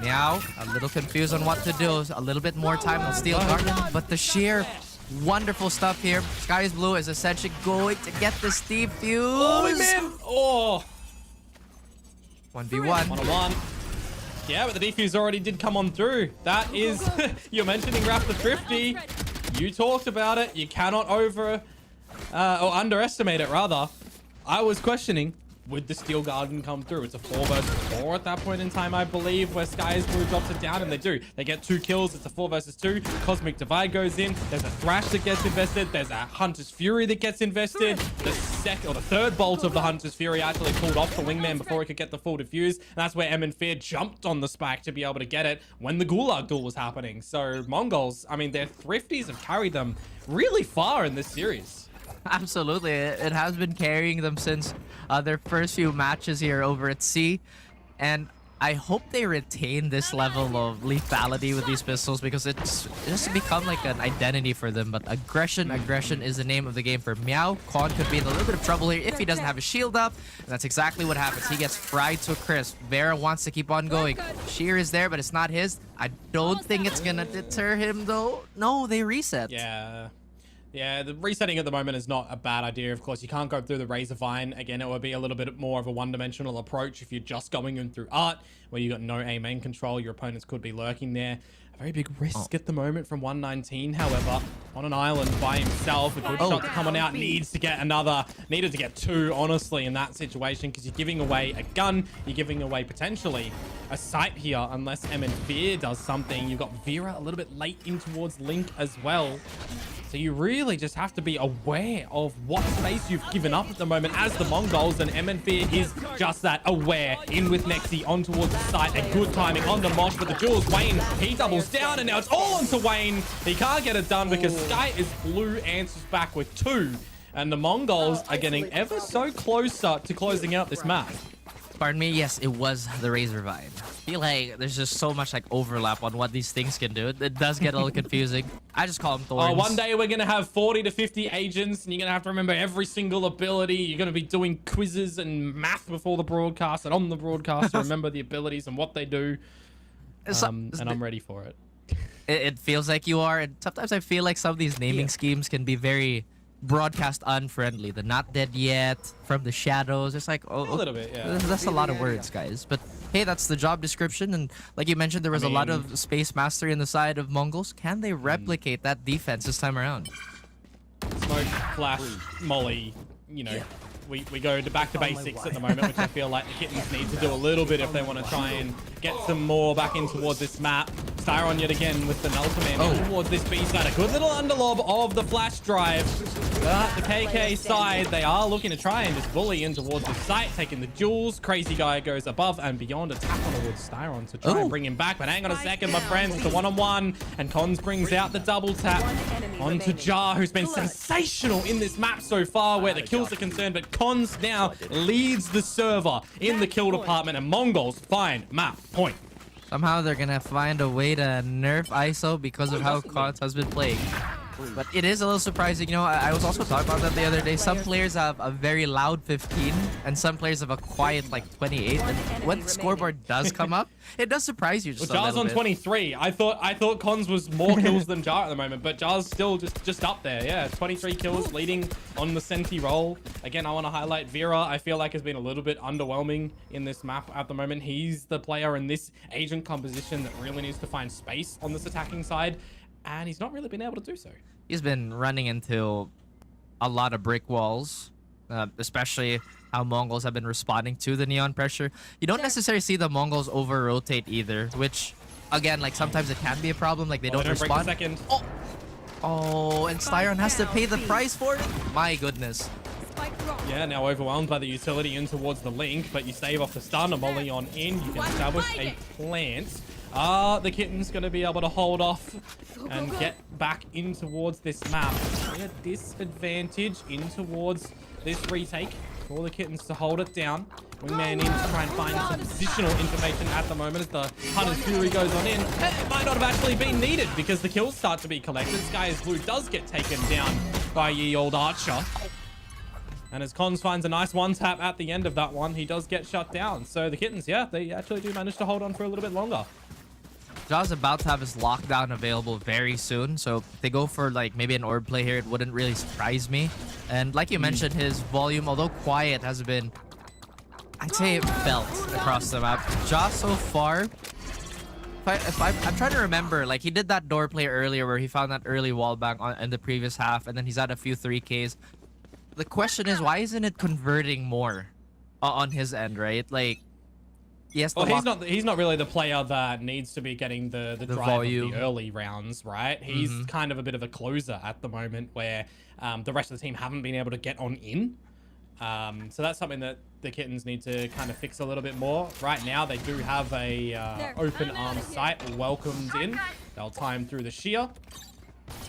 S1: Meow, a little confused on what to do. A little bit more time on Steel Garden. But the sheer wonderful stuff here. Sky is Blue is essentially going to get the Steve Fuse.
S2: Oh, man. Oh.
S1: 1v1.
S2: 1-on-1. Yeah, but the defuse already did come on through. That is, you're mentioning Raptor Thrifty. You talked about it. You cannot or underestimate it, rather. I was questioning, would the Steel Garden come through? It's a 4 versus 4 at that point in time, I believe, where Sky's Blue drops it down, and they do. They get 2 kills. It's a 4 versus 2. Cosmic Divide goes in. There's a Thrash that gets invested. There's a Hunter's Fury that gets invested. The third bolt of the Hunter's Fury actually pulled off the Wingman before it could get the full defuse. And that's where M and Fear jumped on the spike to be able to get it when the Gulag duel was happening. So Mongols, I mean, their Thrifties have carried them really far in this series.
S1: Absolutely. It has been carrying them since their first few matches here over at sea. And I hope they retain this level of lethality with these pistols, because it's just become like an identity for them. But aggression is the name of the game for Meow. Con could be in a little bit of trouble here if he doesn't have his shield up. And that's exactly what happens. He gets fried to a crisp. Vera wants to keep on going. Sheer is there, but it's not his. I don't think it's going to deter him, though. No, they reset.
S2: Yeah, the resetting at the moment is not a bad idea. Of course, you can't go through the Razor Vine. Again, it would be a little bit more of a one-dimensional approach if you're just going in through art, where you got no aim and control. Your opponents could be lurking there. A very big risk at the moment from 119, however, on an island by himself. A good shot coming out. Needed to get 2, honestly, in that situation, because you're giving away a gun. You're giving away potentially a sight here, unless M and Fear does something. You've got Vera a little bit late in towards Link as well. So you really just have to be aware of what space you've given up at the moment as the Mongols, and M and Fear is just that, aware. In with Nexi on towards the site. A good timing on the Mosh, but the duels. Wayne, he doubles down, and now it's all onto Wayne. He can't get it done because Sky is Blue answers back with 2. And the Mongols are getting ever so closer to closing out this map.
S1: Pardon me, yes, it was the Razor Vine. I feel like there's just so much like overlap on what these things can do. It does get a little confusing. I just call them thorns.
S2: One day we're going to have 40 to 50 agents, and you're going to have to remember every single ability. You're going to be doing quizzes and math before the broadcast and on the broadcast to remember the abilities and what they do. And I'm ready for it.
S1: It feels like you are, and sometimes I feel like some of these naming schemes can be very broadcast unfriendly. The Not Dead Yet, From the Shadows. It's like, oh,
S2: a little bit, yeah.
S1: That's a lot of words, guys. But hey, that's the job description, and like you mentioned, there was a lot of space mastery in the side of Mongols. Can they replicate that defense this time around?
S2: Smoke, flash, molly, you know. We go back to basics at the moment, which I feel like the Kittens need to do a little bit if they want to try and get some more back in towards this map. Styron yet again with the Nultaman towards this B side. A good little underlob of the flash drive. But the KK side, they are looking to try and just bully in towards the site, taking the jewels. Crazy Guy goes above and beyond, a tap on towards Styron to try and bring him back. But hang on a second, my friends, it's a one-on-one. And Cons brings out the double tap onto Jar, who's been sensational in this map so far where the kills are concerned. But Cons now leads the server in the kill department, and Mongols find map point.
S1: Somehow they're gonna find a way to nerf ISO because of how Cons has been playing. But it is a little surprising. You know, I was also talking about that the other day. Some players have a very loud 15 and some players have a quiet like 28. And when the scoreboard does come up, it does surprise you just a
S2: Jar's
S1: little
S2: on
S1: bit.
S2: 23. I thought Cons was more kills than Jar at the moment, but Jar's still just up there. Yeah, 23 kills, leading on the Senti roll. Again, I want to highlight Vera. I feel like has been a little bit underwhelming in this map at the moment. He's the player in this agent composition that really needs to find space on this attacking side, and he's not really been able to do so.
S1: He's been running into a lot of brick walls, especially how Mongols have been responding to the neon pressure. You don't necessarily see the Mongols over rotate either, which again, like sometimes it can be a problem. Like they don't respond.
S2: Break the second.
S1: Oh, and Styron has to pay the price for it. My goodness.
S2: Yeah, now overwhelmed by the utility in towards the Link, but you save off the stun. A molly on in. You can establish a plant. The Kitten's going to be able to hold off and get back in towards this map. A disadvantage in towards this retake for the Kittens to hold it down. Wingman in to try and find some positional information at the moment as the Hunter's Fury goes on in. It might not have actually been needed because the kills start to be collected. Sky's Blue does get taken down by ye old Archer. And as Cons finds a nice one-tap at the end of that one, he does get shut down. So the Kittens, yeah, they actually do manage to hold on for a little bit longer.
S1: Jaw's about to have his lockdown available very soon, so if they go for like maybe an orb play here, it wouldn't really surprise me. And like you mentioned, his volume, although quiet, has been, I'd say, felt across the map. Jaw so far I'm trying to remember, like he did that door play earlier where he found that early wall bang in the previous half, and then he's had a few 3Ks. The question is, why isn't it converting more on his end, right? Like, yes,
S2: well, he's not really the player that needs to be getting the drive volume of the early rounds, right? He's kind of a bit of a closer at the moment where the rest of the team haven't been able to get on in. So that's something that the Kittens need to kind of fix a little bit more. Right now, they do have a open arm sight welcomed in. They'll time through the shear.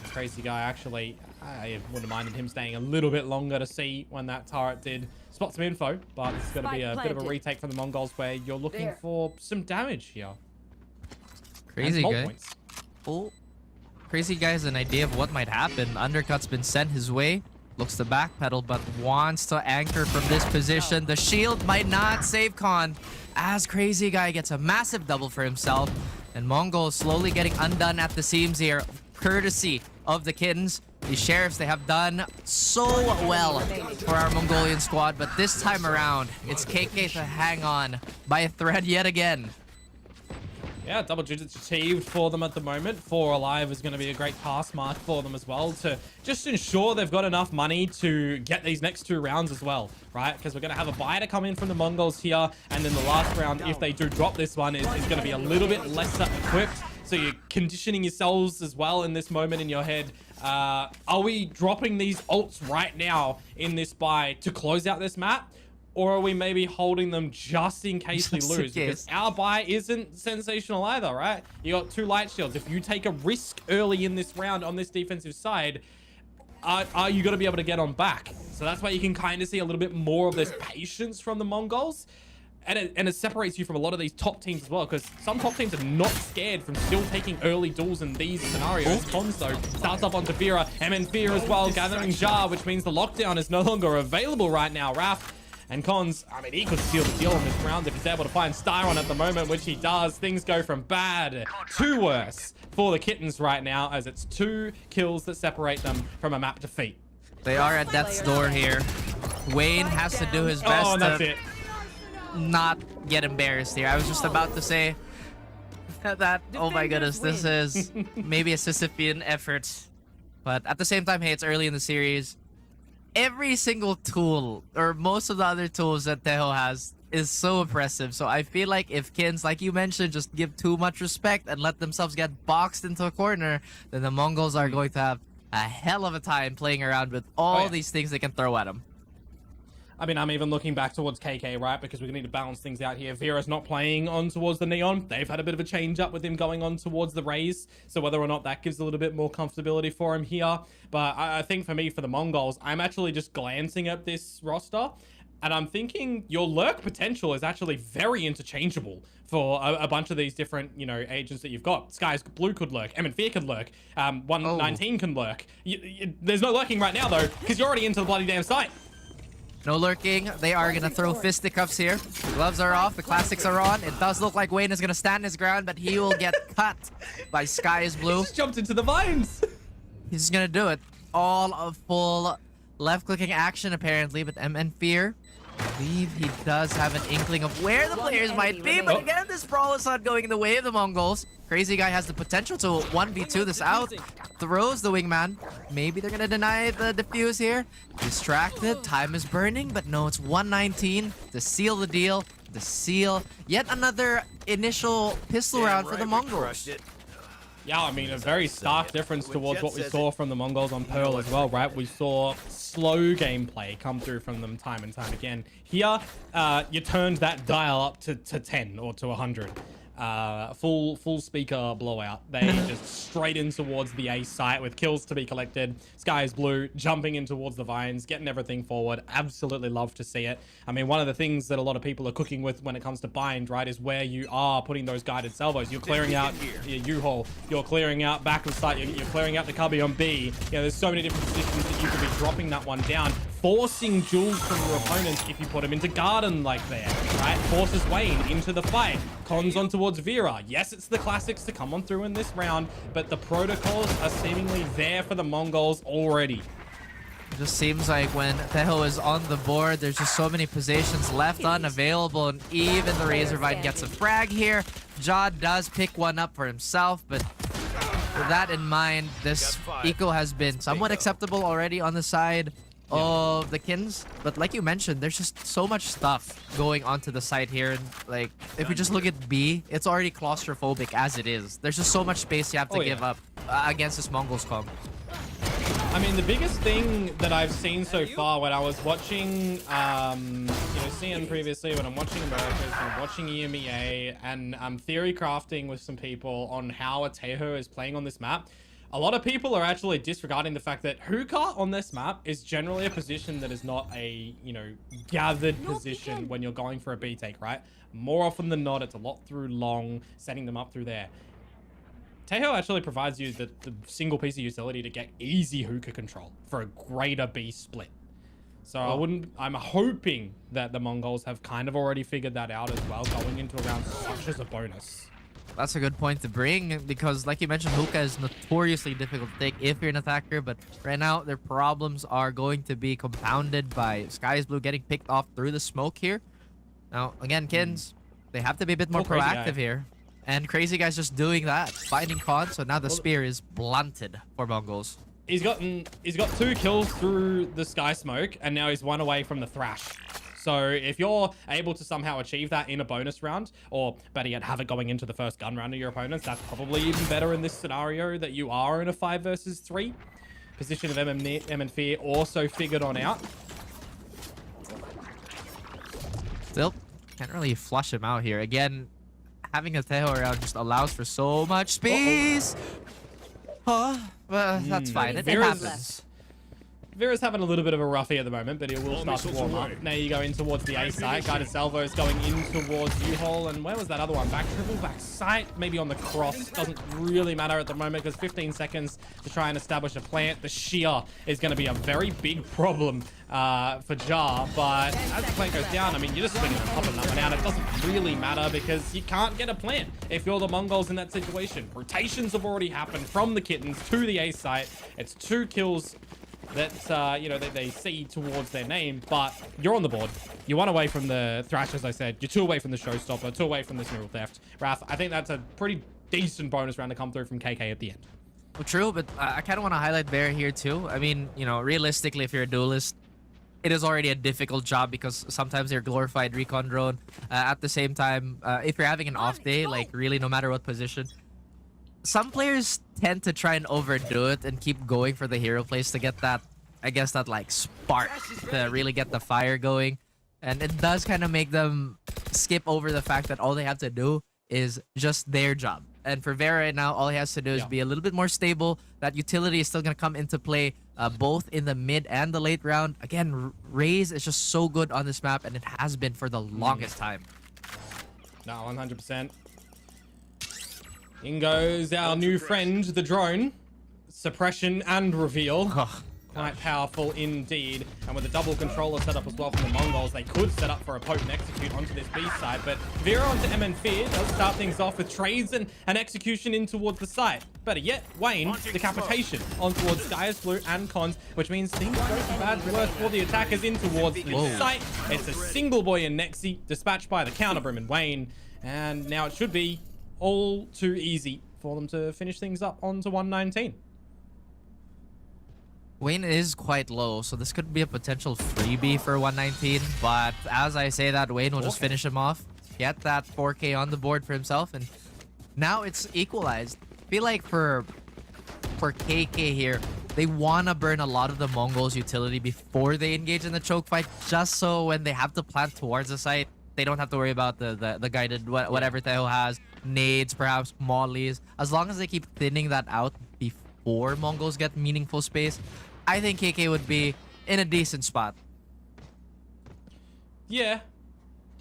S2: Crazy guy, actually, I wouldn't have minded him staying a little bit longer to see when that turret did spot some info, but it's going to be a bit of a retake from the Mongols where you're looking for some damage here.
S1: Crazy guy. Oh, Crazy guy has an idea of what might happen. Undercut's been sent his way. Looks to backpedal, but wants to anchor from this position. The shield might not save Con, as Crazy Guy gets a massive double for himself. And Mongol slowly getting undone at the seams here, courtesy of the Kittens. The Sheriffs, they have done so well for our Mongolian squad, but this time around, it's KK to hang on by a thread yet again.
S2: Yeah, double digits achieved for them at the moment. 4 alive is going to be a great pass mark for them as well to just ensure they've got enough money to get these next 2 rounds as well, right? Because we're going to have a buy to come in from the Mongols here, and then the last round, if they do drop this one, is going to be a little bit lesser equipped. So you're conditioning yourselves as well in this moment in your head. Are we dropping these ults right now in this buy to close out this map? Or are we maybe holding them just in case we lose? Because our buy isn't sensational either, right? You got 2 light shields. If you take a risk early in this round on this defensive side, are you going to be able to get on back? So that's why you can kind of see a little bit more of this patience from the Mongols. And it separates you from a lot of these top teams as well, because some top teams are not scared from still taking early duels in these scenarios. Konzo starts up onto Vera, MN Fear as well, gathering Jar, which means the lockdown is no longer available right now. Raph and Cons, I mean, he could seal the deal in this round if he's able to find Styron at the moment, which he does. Things go from bad to worse for the Kittens right now, as it's 2 kills that separate them from a map defeat.
S1: They are at death's door here. Wayne has to do his best to not get embarrassed here. I was just about to say that, oh my goodness, this is maybe a Sisyphean effort. But at the same time, hey, it's early in the series. Every single tool, or most of the other tools that Tejo has, is so impressive. So I feel like if Kins, like you mentioned, just give too much respect and let themselves get boxed into a corner, then the Mongols are going to have a hell of a time playing around with all these things they can throw at them.
S2: I mean, I'm even looking back towards KK, right? Because we need to balance things out here. Vera's not playing on towards the Neon. They've had a bit of a change up with him going on towards the Rays. So whether or not that gives a little bit more comfortability for him here. But I think for me, for the Mongols, I'm actually just glancing at this roster, and I'm thinking your lurk potential is actually very interchangeable for a bunch of these different, you know, agents that you've got. Skies Blue could lurk. MN Fear could lurk. 119 can lurk. There's no lurking right now, though, because you're already into the bloody damn site.
S1: No lurking. They are going to throw fisticuffs here. Gloves are off. The classics are on. It does look like Wayne is going to stand his ground, but he will get cut by Sky is Blue.
S2: He just jumped into the vines.
S1: He's going to do it. All of full left-clicking action, apparently, but MN Fear, I believe he does have an inkling of where the players might be, but again, this brawl is not going the way of the Mongols. Crazy Guy has the potential to 1v2 this out. Throws the wingman. Maybe they're going to deny the defuse here. Distracted. Time is burning, but no, it's 119 to seal the deal. To seal yet another initial pistol round for the Mongols.
S2: Yeah, I mean, a very stark difference towards what we saw from the Mongols on Pearl as well, right? We saw slow gameplay come through from them time and time again. Here, you turned that dial up to 10 or to 100. Full speaker blowout. They just straight in towards the A site with kills to be collected. Sky is Blue jumping in towards the vines, getting everything forward. Absolutely love to see it. I mean, one of the things that a lot of people are cooking with when it comes to bind, right, is where you are putting those guided salvos. You're clearing out your U-haul. You're clearing out back of site. You're clearing out the cubby on B. You know, there's so many different positions that you could be dropping that one down, forcing jewels from your opponents if you put them into garden like there, right? Forces Wayne into the fight. Cons on towards Vera. Yes, it's the classics to come on through in this round, but the protocols are seemingly there for the Mongols already.
S1: It just seems like when Teho is on the board, there's just so many positions left unavailable, and even the Razorvine gets a frag here. Ja does pick one up for himself, but with that in mind, this eco has been somewhat acceptable already on the side of the Kins. But like you mentioned, there's just so much stuff going onto the side here. And like, if we just look at B, it's already claustrophobic as it is. There's just so much space you have to give up against this Mongols comp.
S2: I mean, the biggest thing that I've seen so far when I was watching, you know, CN previously, when I'm watching Americas, I'm watching EMEA, and I'm theory crafting with some people on how a Teho is playing on this map, a lot of people are actually disregarding the fact that hookah on this map is generally a position that is not a, you know, gathered position when you're going for a B take, right? More often than not, it's a lot through long, setting them up through there. Teho actually provides you the single piece of utility to get easy hookah control for a greater B split. So I'm hoping that the Mongols have kind of already figured that out as well, going into a round such as a bonus.
S1: That's a good point to bring, because like you mentioned, hookah is notoriously difficult to take if you're an attacker, but right now their problems are going to be compounded by Sky's Blue getting picked off through the smoke here. Now, again, Kins, they have to be a bit more proactive here. And Crazy Guy's just doing that, finding Con, so now the spear is blunted for Mongols.
S2: He's got 2 kills through the sky smoke, and now he's 1 away from the thrash. So if you're able to somehow achieve that in a bonus round, or better yet, have it going into the first gun round of your opponents, that's probably even better in this scenario that you are in a 5 versus 3. Position of M Fear also figured on out.
S1: Still, can't really flush him out here. Again, having a Teho around just allows for so much space. Well, that's fine. It happens.
S2: Vera's having a little bit of a roughie at the moment, but he will start to warm up. Now you go in towards the A site. Guided Salvo is going in towards U-Hole. And where was that other one? Back triple, back sight. Maybe on the cross. Doesn't really matter at the moment because 15 seconds to try and establish a plant. The shear is going to be a very big problem for Jar. But as the plant goes down, I mean, you're just swinging on top of that one out. It doesn't really matter because you can't get a plant if you're the Mongols in that situation. Rotations have already happened from the Kittens to the A site. It's 2 kills that you know, they see towards their name, but you're on the board. You're 1 away from the thrash, as I said. You're 2 away from the showstopper, 2 away from the Snurl theft. Raph, I think that's a pretty decent bonus round to come through from KK at the end.
S1: Well, true, but I kind of want to highlight Bear here too. I mean, you know, realistically, if you're a duelist, it is already a difficult job because sometimes you're glorified recon drone. At the same time, if you're having an off day, like really no matter what position, some players tend to try and overdo it and keep going for the hero plays to get that, I guess, that like spark to really get the fire going. And it does kind of make them skip over the fact that all they have to do is just their job. And for Vera right now, all he has to do is be a little bit more stable. That utility is still going to come into play both in the mid and the late round. Again, Raze is just so good on this map, and it has been for the longest time.
S2: No, 100%. In goes our new friend, the drone. Suppression and reveal. Quite powerful indeed. And with a double controller set up as well from the Mongols, they could set up for a potent execute onto this B side. But Vera onto MN Fear does start things off with trades and an execution in towards the site. Better yet, Wayne, decapitation on towards Sky's Blue and Cons, which means things go from bad to worse for the attackers in towards the site. It's a single boy in Nexi, dispatched by the counterbrim and Wayne. And now it should be all too easy for them to finish things up onto 119.
S1: Wayne is quite low, so this could be a potential freebie for 119. But as I say that, Wayne will just finish him off, get that 4K on the board for himself, and now it's equalized. I feel like for KK here, they want to burn a lot of the Mongols' utility before they engage in the choke fight, just so when they have to plant towards the site, they don't have to worry about the guided whatever Teho has, nades, perhaps mollies. As long as they keep thinning that out before Mongols get meaningful space, I think KK would be in a decent spot. Yeah,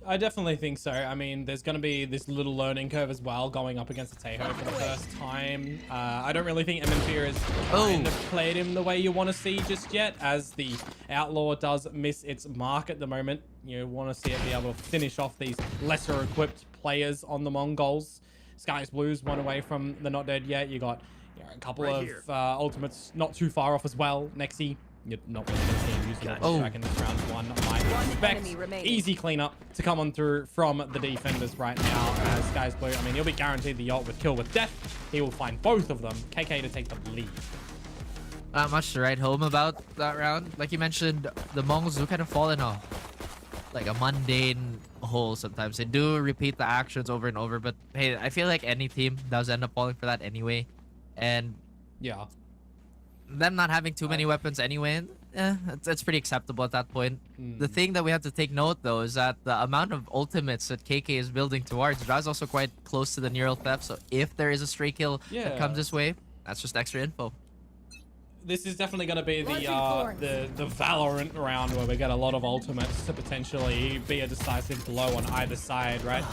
S2: I definitely think so. I mean, there's going to be this little learning curve as well going up against the Teho for the first time. I don't really think MN has kind of played him the way you want to see just yet, as the Outlaw does miss its mark at the moment. You want to see it be able to finish off these lesser equipped players on the Mongols. Sky's Blues 1 away from the not dead yet. You got a couple of ultimates not too far off as well. Nexi You're not really going to see him use the strike in this round one. Expect easy cleanup to come on through from the defenders right now. As Skies Blue, I mean, he'll be guaranteed the ult with kill with death. He will find both of them. KK to take the lead.
S1: Not much to write home about that round. Like you mentioned, the Mongols do kind of fall in a mundane hole sometimes. They do repeat the actions over and over, but hey, I feel like any team does end up falling for that anyway. And
S2: yeah,
S1: them not having too many weapons anyway, it's pretty acceptable at that point. The thing that we have to take note though is that the amount of ultimates that KK is building towards is also quite close to the neural theft. So if there is a stray kill that comes this way, that's just extra info.
S2: This is definitely going to be the Valorant round where we get a lot of ultimates to potentially be a decisive blow on either side, right?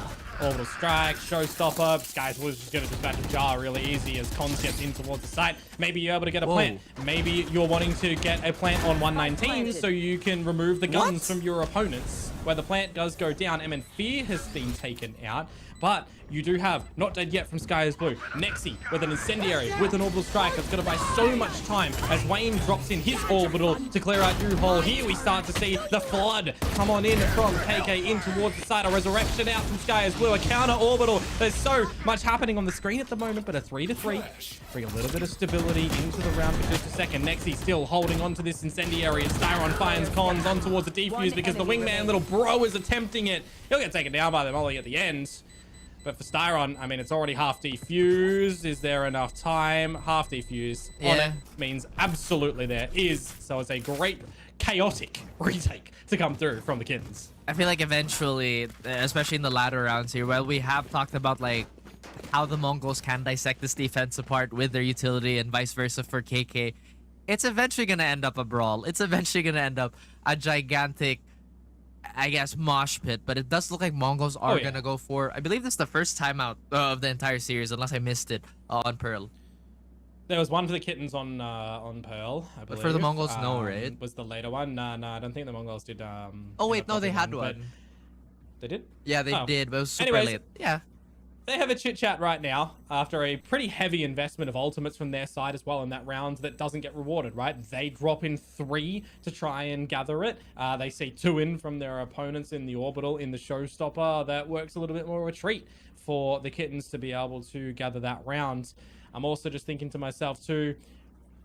S2: Orbital strike, showstopper. Skies was just going to dispatch a jar really easy as Cons gets in towards the site. Maybe you're able to get a plant. Maybe you're wanting to get a plant on 119 so you can remove the guns from your opponents. Where the plant does go down, MN Fear has been taken out. But you do have Not Dead Yet from Sky is Blue. Nexi with an incendiary, with an orbital strike. That's going to buy so much time as Wayne drops in his orbital to clear out U-Hole. Here we start to see the flood come on in from KK in towards the side. A resurrection out from Sky is Blue. A counter orbital. There's so much happening on the screen at the moment, but a 3-3. Bring a little bit of stability into the round for just a second. Nexi still holding on to this incendiary, and Styron finds Cons on towards the defuse because the wingman little bro is attempting it. He'll get taken down by the molly at the end. But for Styron, I mean, it's already half defused. Is there enough time? Half defused on it means absolutely there is. So it's a great chaotic retake to come through from the Kittens.
S1: I feel like eventually, especially in the latter rounds here, where we have talked about like how the Mongols can dissect this defense apart with their utility and vice versa for KK, it's eventually going to end up a brawl. It's eventually going to end up a gigantic, I guess, mosh pit, but it does look like Mongols are gonna go for, I believe this is the first timeout of the entire series, unless I missed it on Pearl.
S2: There was one for the Kittens on Pearl, I believe.
S1: But for the Mongols, no, right?
S2: Was the later one? No, I don't think the Mongols did.
S1: Oh wait, no, they had one.
S2: They did?
S1: Yeah, they did, but it was super late. Yeah.
S2: They have a chit chat right now after a pretty heavy investment of ultimates from their side as well in that round that doesn't get rewarded, right? They drop in 3 to try and gather it. They see 2 in from their opponents in the orbital, in the showstopper. That works a little bit more of a treat for the Kittens to be able to gather that round. I'm also just thinking to myself too,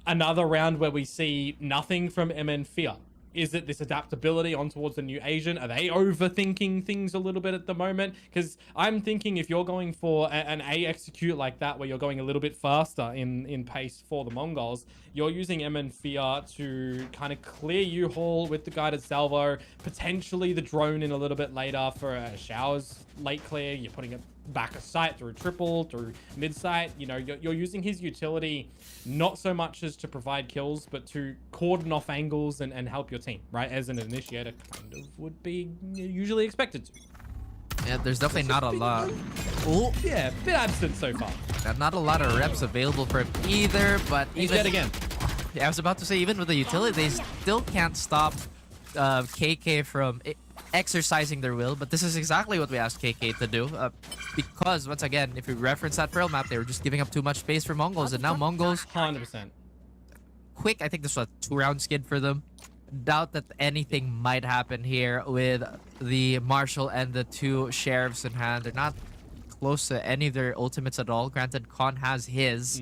S2: another round where we see nothing from MN Fear. Is it this adaptability on towards the new Asian? Are they overthinking things a little bit at the moment? Because I'm thinking if you're going for an A execute like that, where you're going a little bit faster in pace for the Mongols, you're using MN Fear to kind of clear U-Haul with the guided salvo, potentially the drone in a little bit later for a showers late clear. You're putting it back a sight through triple, through mid sight. You know, you're using his utility not so much as to provide kills, but to cordon off angles and help your team, right? As an initiator kind of would be usually expected to.
S1: Yeah, there's definitely not a lot.
S2: Oh, yeah, bit absent so far.
S1: Not a lot of reps available for him either, but
S2: he's dead again.
S1: Yeah, I was about to say, even with the utility, they still can't stop KK from exercising their will, but this is exactly what we asked KK to do, because once again, if you reference that Pearl map, they were just giving up too much space for Mongols, and now Mongols
S2: 100%
S1: quick. I think this was a 2-round skid for them. Doubt that anything might happen here with the Marshal and the 2 sheriffs in hand. They're not close to any of their ultimates at all. Granted, Khan has his.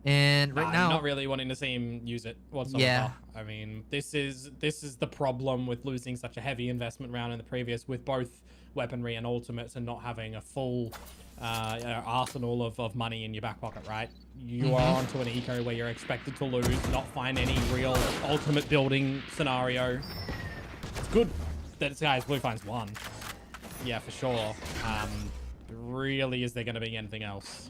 S1: And right now,
S2: I'm not really wanting to see him use it whatsoever.
S1: Yeah.
S2: I mean, this is the problem with losing such a heavy investment round in the previous, with both weaponry and ultimates, and not having a full arsenal of money in your back pocket, right? You are onto an eco where you're expected to lose, not find any real ultimate building scenario. It's good that this guy's Blue finds 1. Yeah, for sure. Really, is there going to be anything else?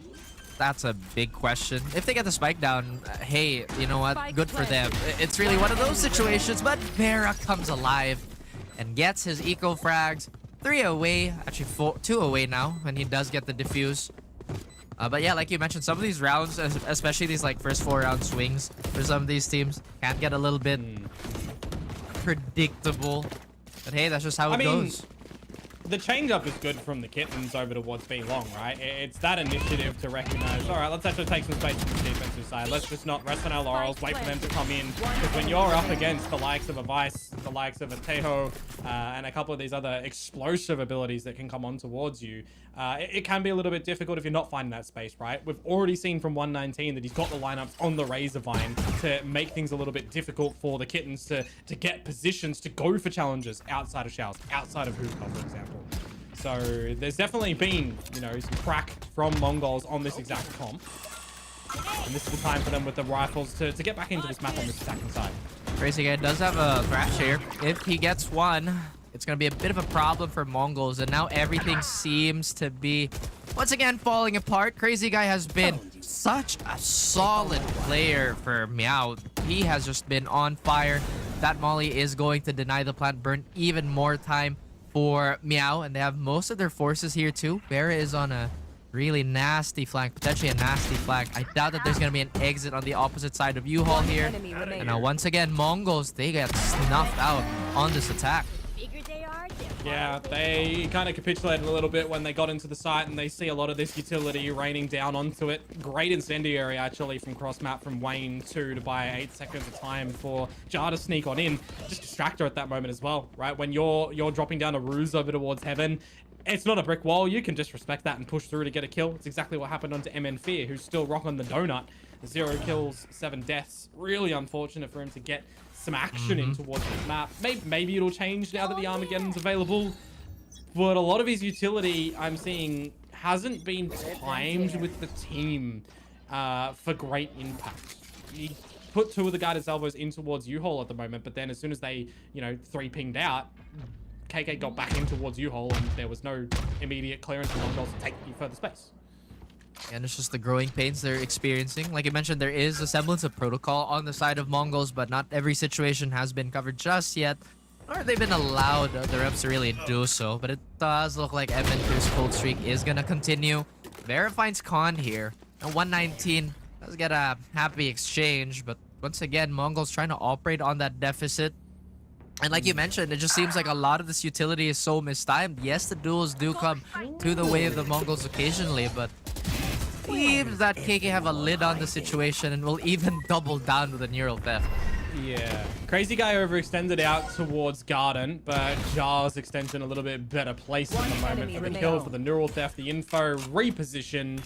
S1: That's a big question. If they get the spike down, hey, you know what? Good for them. It's really one of those situations, but Vera comes alive and gets his eco frags. 3 away, actually 2 away now when he does get the diffuse. But yeah, like you mentioned, some of these rounds, especially these like first 4-round swings for some of these teams, can get a little bit predictable. But hey, that's just how it goes.
S2: the change-up is good from the Kittens over towards B long, right? It's that initiative to recognize, all right, let's actually take some space from the defensive side. Let's just not rest on our laurels, wait for them to come in. Because when you're up against the likes of a Vice, the likes of a Teho, and a couple of these other explosive abilities that can come on towards you, it can be a little bit difficult if you're not finding that space, right? We've already seen from 119 that he's got the lineups on the Razor Vine to make things a little bit difficult for the Kittens to get positions to go for challenges outside of Showers, outside of Hookah, for example. So there's definitely been, you know, some crack from Mongols on this exact comp. And this is the time for them with the rifles to get back into this map on this attacking side.
S1: Crazy Guy does have a thrash here. If he gets one, it's going to be a bit of a problem for Mongols. And now everything seems to be, once again, falling apart. Crazy Guy has been such a solid player for Meow. He has just been on fire. That Molly is going to deny the plant burn even more time for Meow. And they have most of their forces here too. Vera is on a really nasty flank, potentially a nasty flank. I doubt that there's going to be an exit on the opposite side of U-Haul here. And now once again, Mongols, they get snuffed out on this attack.
S2: Yeah, they kind of capitulated a little bit when they got into the site and they see a lot of this utility raining down onto it. Great incendiary actually from cross map from Wayne too to buy 8 seconds of time for Jar to sneak on in. Just distract her at that moment as well, right? When you're dropping down a ruse over towards heaven, it's not a brick wall. You can just respect that and push through to get a kill. It's exactly what happened onto MN Fear, who's still rocking the donut. 0 kills, 7 deaths. Really unfortunate for him to get some action in towards this map. Maybe it'll change now that the Armageddon's available. But a lot of his utility I'm seeing hasn't been timed with the team for great impact. He put 2 of the guided salvos in towards U-Haul at the moment, but then as soon as they, you know, 3 pinged out, KK got back in towards U-Haul and there was no immediate clearance for Mongols to take any further space.
S1: And it's just the growing pains they're experiencing. Like you mentioned, there is a semblance of protocol on the side of Mongols, but not every situation has been covered just yet. Or they've been allowed the reps to really do so. But it does look like MN2's cold streak is going to continue. Vera finds Con here. And 119 does get a happy exchange. But once again, Mongols trying to operate on that deficit. And like you mentioned, it just seems like a lot of this utility is so mistimed. Yes, the duels do come to the way of the Mongols occasionally, but seems that KK have a lid on the situation and will even double down with a neural theft.
S2: Yeah. Crazy Guy overextended out towards Garden, but Jar's extension a little bit better placed at the moment for the kill, for the neural theft, the info, reposition.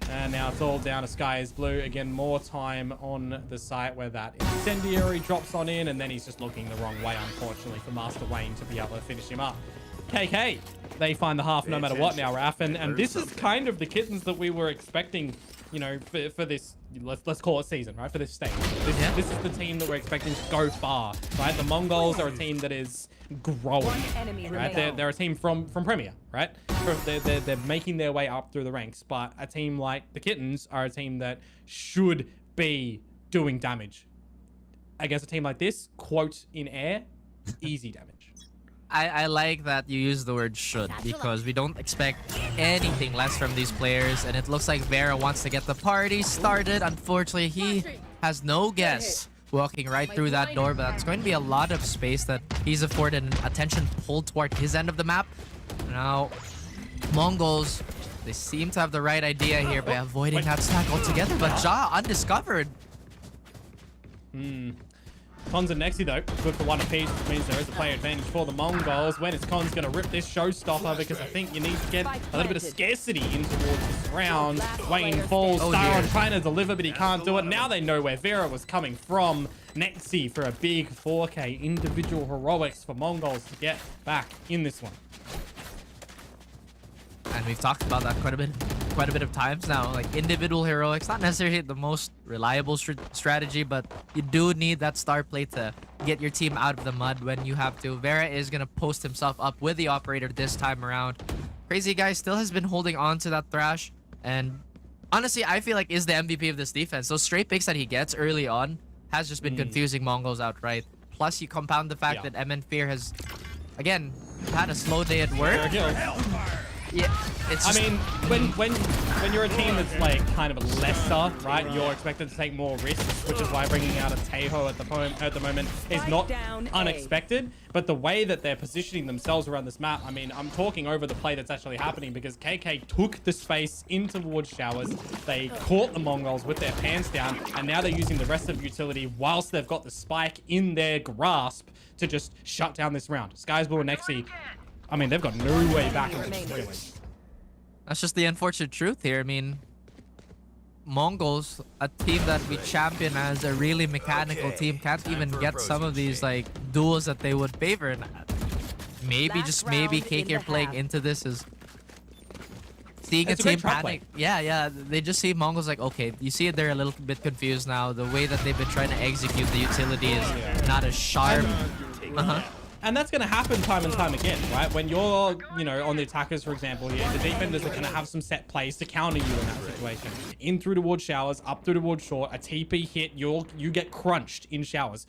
S2: And now it's all down to Sky is Blue. Again, more time on the site where that incendiary drops on in, and then he's just looking the wrong way, unfortunately, for Master Wayne to be able to finish him up. KK, they find the half no matter what now, Raf, and this is kind of the Kittens that we were expecting, you know, for this, let's call it season, right, for this stage. This is the team that we're expecting to go far, right? The Mongols are a team that is growing, right? They're a team from Premier, right? They're making their way up through the ranks, but a team like the Kittens are a team that should be doing damage. Against a team like this, quote in air, easy damage.
S1: I like that you use the word should, because we don't expect anything less from these players, and it looks like Vera wants to get the party started. Unfortunately, he has no guess walking right through that door, but that's going to be a lot of space that he's afforded and attention pulled toward his end of the map. Now, Mongols, they seem to have the right idea here by avoiding that stack altogether, but Ja undiscovered.
S2: Cons and Nexi though, good for 1 apiece, which means there is a player advantage for the Mongols. When is Cons going to rip this showstopper? Because I think you need to get a little bit of scarcity in towards this round. Wayne falls, Staron trying to deliver, but he can't do it. Now they know where Vera was coming from. Nexi for a big 4K individual heroics for Mongols to get back in this one.
S1: And we've talked about that quite a bit of times now. Like, individual heroics, not necessarily the most reliable strategy, but you do need that star play to get your team out of the mud when you have to. Vera is gonna post himself up with the operator this time around. Crazy Guy still has been holding on to that thrash, and honestly, I feel like is the MVP of this defense. Those straight picks that he gets early on has just been confusing Mongols outright. Plus, you compound the fact that MN Fear has, again, had a slow day at work. Yeah, it's
S2: I
S1: just,
S2: mean, when you're a team that's like kind of lesser, right? You're expected to take more risks, which is why bringing out a Taeho at the moment is not unexpected. But the way that they're positioning themselves around this map, I mean, I'm talking over the play that's actually happening because KK took the space in towards showers. They caught the Mongols with their pants down, and now they're using the rest of utility whilst they've got the spike in their grasp to just shut down this round. Skies Blue and Nexi, I mean, they've got no way back into this, really.
S1: that's just the unfortunate truth here. I mean, Mongols, a team that we champion as a really mechanical team, can't even get some of these like duels that they would favor. And maybe, just maybe, KK playing into this is seeing a team panic. Yeah, they just see Mongols like, okay, you see it, they're a little bit confused now. The way that they've been trying to execute the utility is not as sharp.
S2: And that's going to happen time and time again, right? When you're, you know, on the attackers, for example, here, the defenders are going to have some set plays to counter you in that situation. In through towards showers, up through towards short, a TP hit, you get crunched in showers.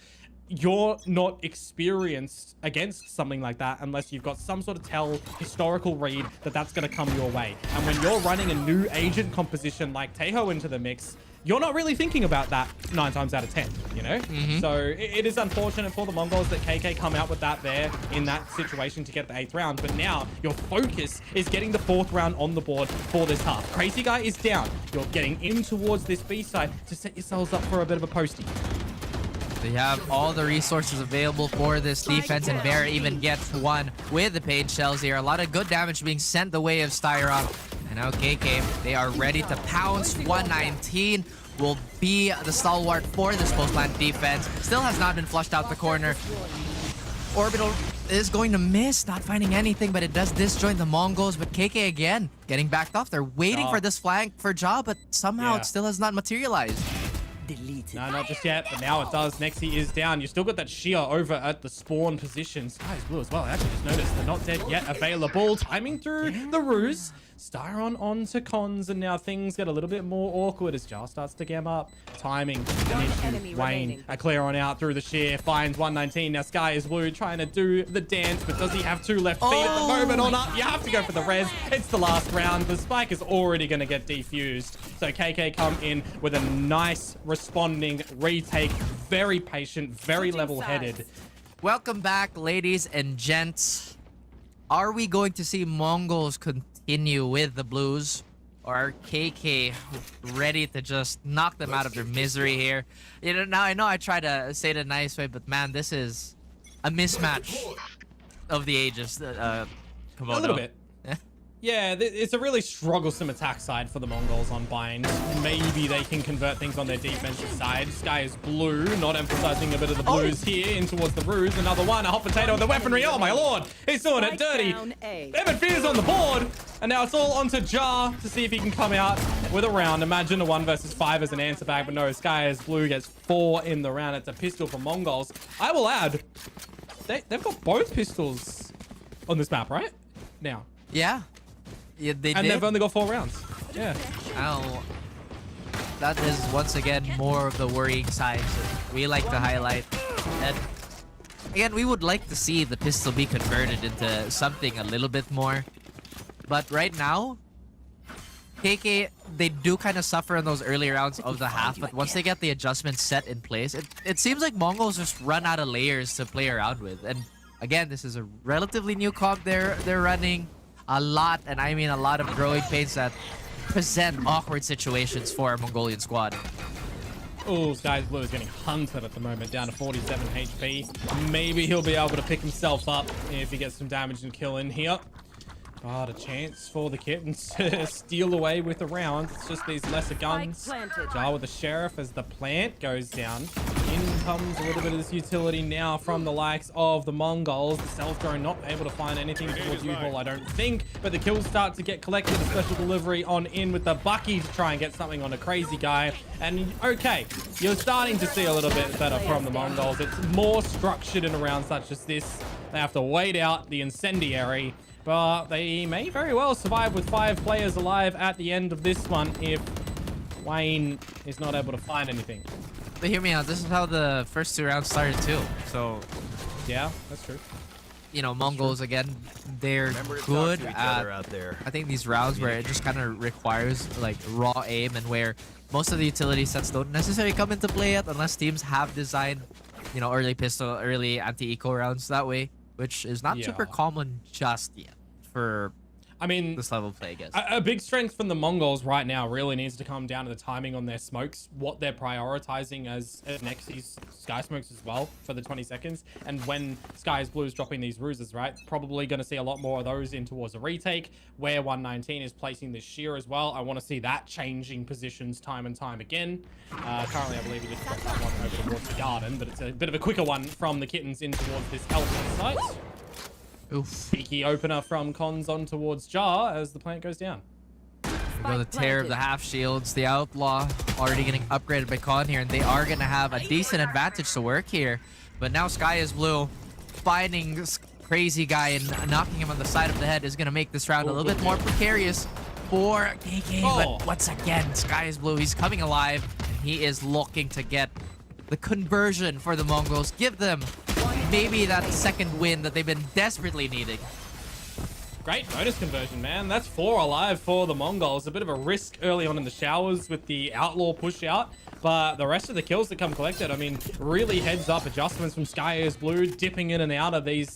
S2: You're not experienced against something like that unless you've got some sort of historical read that that's going to come your way. And when you're running a new agent composition like Taeho into the mix, you're not really thinking about that 9 times out of 10, you know? So it is unfortunate for the Mongols that KK come out with that there in that situation to get the 8th round. But now your focus is getting the 4th round on the board for this half. Crazy Guy is down. You're getting in towards this B side to set yourselves up for a bit of a postie.
S1: They have all the resources available for this defense, and Bear even gets one with the pain shells here. A lot of good damage being sent the way of Styron. And now KK, they are ready to pounce. 119 will be the stalwart for this coastline defense. Still has not been flushed out the corner. Orbital is going to miss, not finding anything, but it does disjoint the Mongols. But KK again, getting backed off. They're waiting for this flank for Ja, but somehow it still has not materialized.
S3: Deleted.
S2: No, not just yet, but now it does. Nexi is down. You still got that shear over at the spawn position. Skies Blue as well. I actually just noticed they're not dead yet available. Timing through the ruse. Styron onto cons, and now things get a little bit more awkward as Jar starts to gam up. Timing an issue. Wayne, a clear on out through the shear, finds 119. Now Sky is Blue trying to do the dance, but does he have 2 left feet at the moment or not? You have to go for the res. It's the last round. The spike is already going to get defused. So KK come in with a nice responding retake. Very patient, very level-headed.
S1: Welcome back, ladies and gents. Are we going to see Mongols continue with the Blues, or are KK ready to just knock them out of their misery here? You know, now I know I try to say it a nice way, but man, this is a mismatch of the ages.
S2: A little bit. Yeah, it's a really strugglesome attack side for the Mongols on bind. Maybe they can convert things on their defensive side. Sky is Blue, not emphasizing a bit of the blues here in towards the ruse. Another one, a hot potato, and the weaponry. Oh my lord, he's doing it dirty. Evan Fear's on the board, and now it's all onto Jar to see if he can come out with a round. Imagine a 1 versus 5 as an answer bag, but no, Sky is Blue gets 4 in the round. It's a pistol for Mongols. I will add, they've got both pistols on this map, right? Now.
S1: Yeah. Yeah,
S2: they've only got 4 rounds. Yeah.
S1: Oh, that is once again more of the worrying signs that we like to highlight. And again, we would like to see the pistol be converted into something a little bit more. But right now, KK, they do kind of suffer in those early rounds of the half, but once they get the adjustments set in place, it seems like Mongols just run out of layers to play around with. And again, this is a relatively new cog they're running. A lot, and I mean a lot of growing pains that present awkward situations for our Mongolian squad.
S2: Oh, Sky's Blue is getting hunted at the moment, down to 47 HP. Maybe he'll be able to pick himself up if he gets some damage and kill in here. But a chance for the kittens to steal away with the rounds. It's just these lesser guns. Jar with the sheriff as the plant goes down. In comes a little bit of this utility now from the likes of the Mongols. The self-drone not able to find anything towards U-Haul, I don't think. But the kills start to get collected. A special delivery on in with the Bucky to try and get something on a Crazy Guy. And okay, you're starting to see a little bit better from the Mongols. It's more structured in a round such as this. They have to wait out the incendiary. But they may very well survive with 5 players alive at the end of this one if Wayne is not able to find anything.
S1: But hear me out, this is how the first 2 rounds started too. So
S2: yeah, that's true.
S1: you know, Mongols again, they're
S3: Remember to talk
S1: good
S3: to each
S1: at,
S3: other out there.
S1: I think, these rounds where it just kind of requires like raw aim, and where most of the utility sets don't necessarily come into play yet unless teams have designed, you know, early pistol, early anti-eco rounds that way, which is not super common just yet for
S2: I mean,
S1: this level of play, I guess.
S2: A big strength from the Mongols right now really needs to come down to the timing on their smokes, what they're prioritizing as next these Sky Smokes as well for the 20 seconds. And when Sky is Blue is dropping these ruses, right? Probably going to see a lot more of those in towards a retake, where 119 is placing this shear as well. I want to see that changing positions time and time again. Currently, I believe he just dropped that one over towards the garden, but it's a bit of a quicker one from the kittens in towards this health site.
S1: Oof.
S2: Cheeky opener from Cons on towards Jar as the plant goes down.
S1: Go the tear of the half shields. The Outlaw already getting upgraded by Con here, and they are going to have a decent advantage to work here. But now Sky is Blue, finding this crazy guy and knocking him on the side of the head is going to make this round a little bit more precarious for KK. But once again, Sky is Blue, he's coming alive, and he is looking to get the conversion for the Mongols. Give them maybe that second win that they've been desperately needing.
S2: Great bonus conversion, man. That's 4 alive for the Mongols. A bit of a risk early on in the showers with the Outlaw push out, but the rest of the kills that come collected, I mean, really heads up adjustments from Sky is Blue, dipping in and out of these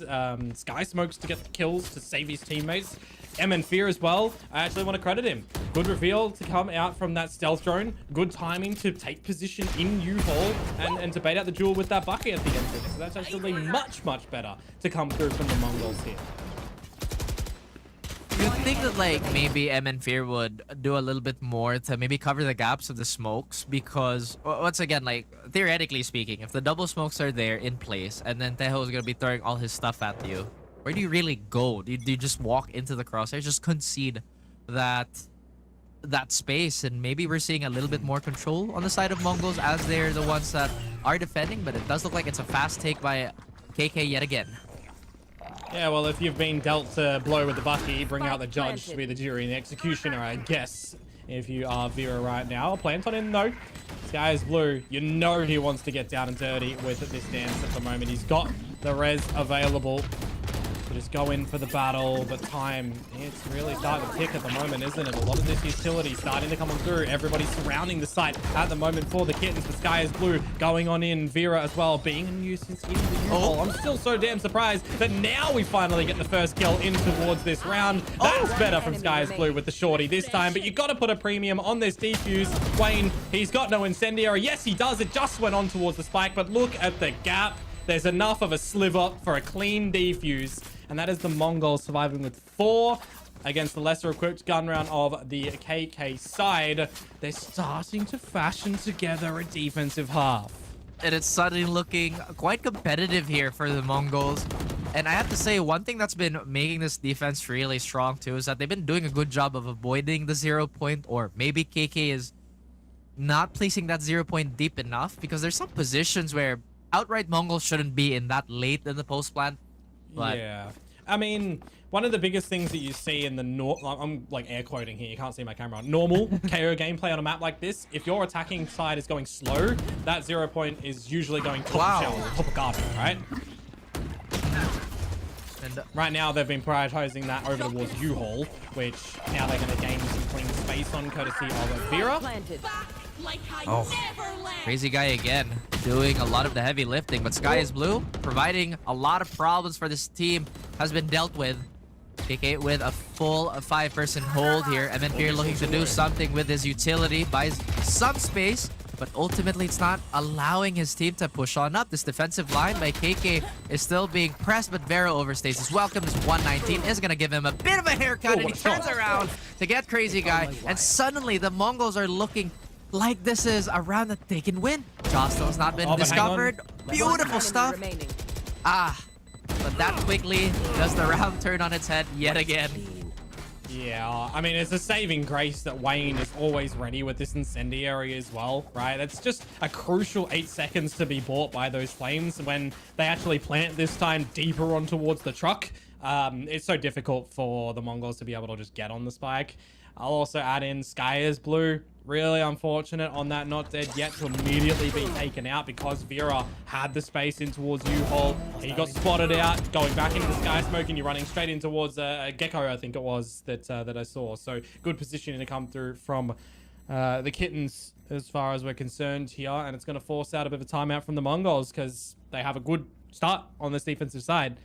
S2: Sky Smokes to get the kills to save his teammates. MN Fear as well. I actually want to credit him. Good reveal to come out from that stealth drone. Good timing to take position in U-Haul and to bait out the duel with that bucket at the end of it. So that's actually much, much better to come through from the Mongols here.
S1: You'd think that like maybe MN Fear would do a little bit more to maybe cover the gaps of the smokes, because once again, like theoretically speaking, if the double smokes are there in place and then Teho is going to be throwing all his stuff at you, where do you really go? Do you just walk into the crosshairs, just concede that space? And maybe we're seeing a little bit more control on the side of Mongols as they're the ones that are defending, but it does look like it's a fast take by KK yet again.
S2: Yeah, well, if you've been dealt to blow with the bucky, bring out the judge to be the jury and the executioner, I guess, if you are Vera right now. Plant on him, though. Sky is Blue. You know he wants to get down and dirty with this dance at the moment. He's got the res available. Just go in for the battle, but time, it's really starting to tick at the moment, isn't it? A lot of this utility starting to come on through. Everybody's surrounding the site at the moment for the kittens. The Sky is Blue going on in. Vera as well, being a nuisance in the U-Haul. I'm still so damn surprised that now we finally get the first kill in towards this round. That's better from Sky is Blue with the shorty this time, but you got to put a premium on this defuse. Wayne, he's got no incendiary. Yes, he does. It just went on towards the spike, but look at the gap. There's enough of a sliver for a clean defuse. And that is the Mongols surviving with 4 against the lesser equipped gun round of the KK side. They're starting to fashion together a defensive half.
S1: And it's suddenly looking quite competitive here for the Mongols. And I have to say, one thing that's been making this defense really strong too is that they've been doing a good job of avoiding the 0 point, or maybe KK is not placing that 0 point deep enough, because there's some positions where outright Mongols shouldn't be in that late in the post plant. But
S2: yeah, I mean, one of the biggest things that you see in the I'm like air quoting here, you can't see my camera, normal KO gameplay on a map like this, if your attacking side is going slow, that 0 point is usually going top of shell, top of garden, right? And right now they've been prioritizing that over towards U-Haul, which now they're going to gain some clean space on courtesy of Vera.
S1: Crazy guy again, doing a lot of the heavy lifting, but Sky is Blue providing a lot of problems for this team, has been dealt with. KK with a full 5-person hold here. MN Fear looking to do something with his utility, buys some space, but ultimately it's not allowing his team to push on up. This defensive line by KK is still being pressed, but Vera overstays his welcome. This 119 is going to give him a bit of a haircut, and he turns around to get Crazy Guy, and suddenly the Mongols are looking like this is a round that they can win. Jostle has not been discovered. Beautiful stuff. But that quickly does the round turn on its head yet again.
S2: Yeah, I mean, it's a saving grace that Wayne is always ready with this incendiary as well, right? It's just a crucial 8 seconds to be bought by those flames when they actually plant this time deeper on towards the truck. It's so difficult for the Mongols to be able to just get on the spike. I'll also add in Sky is Blue. Really unfortunate on that not dead yet to immediately be taken out because Vera had the space in towards U-Haul. He got spotted out, going back into the sky smoke, and you're running straight in towards a Gecko, I think it was, that I saw. So good positioning to come through from the Kittens as far as we're concerned here. And it's going to force out a bit of a timeout from the Mongols because they have a good start on this defensive side.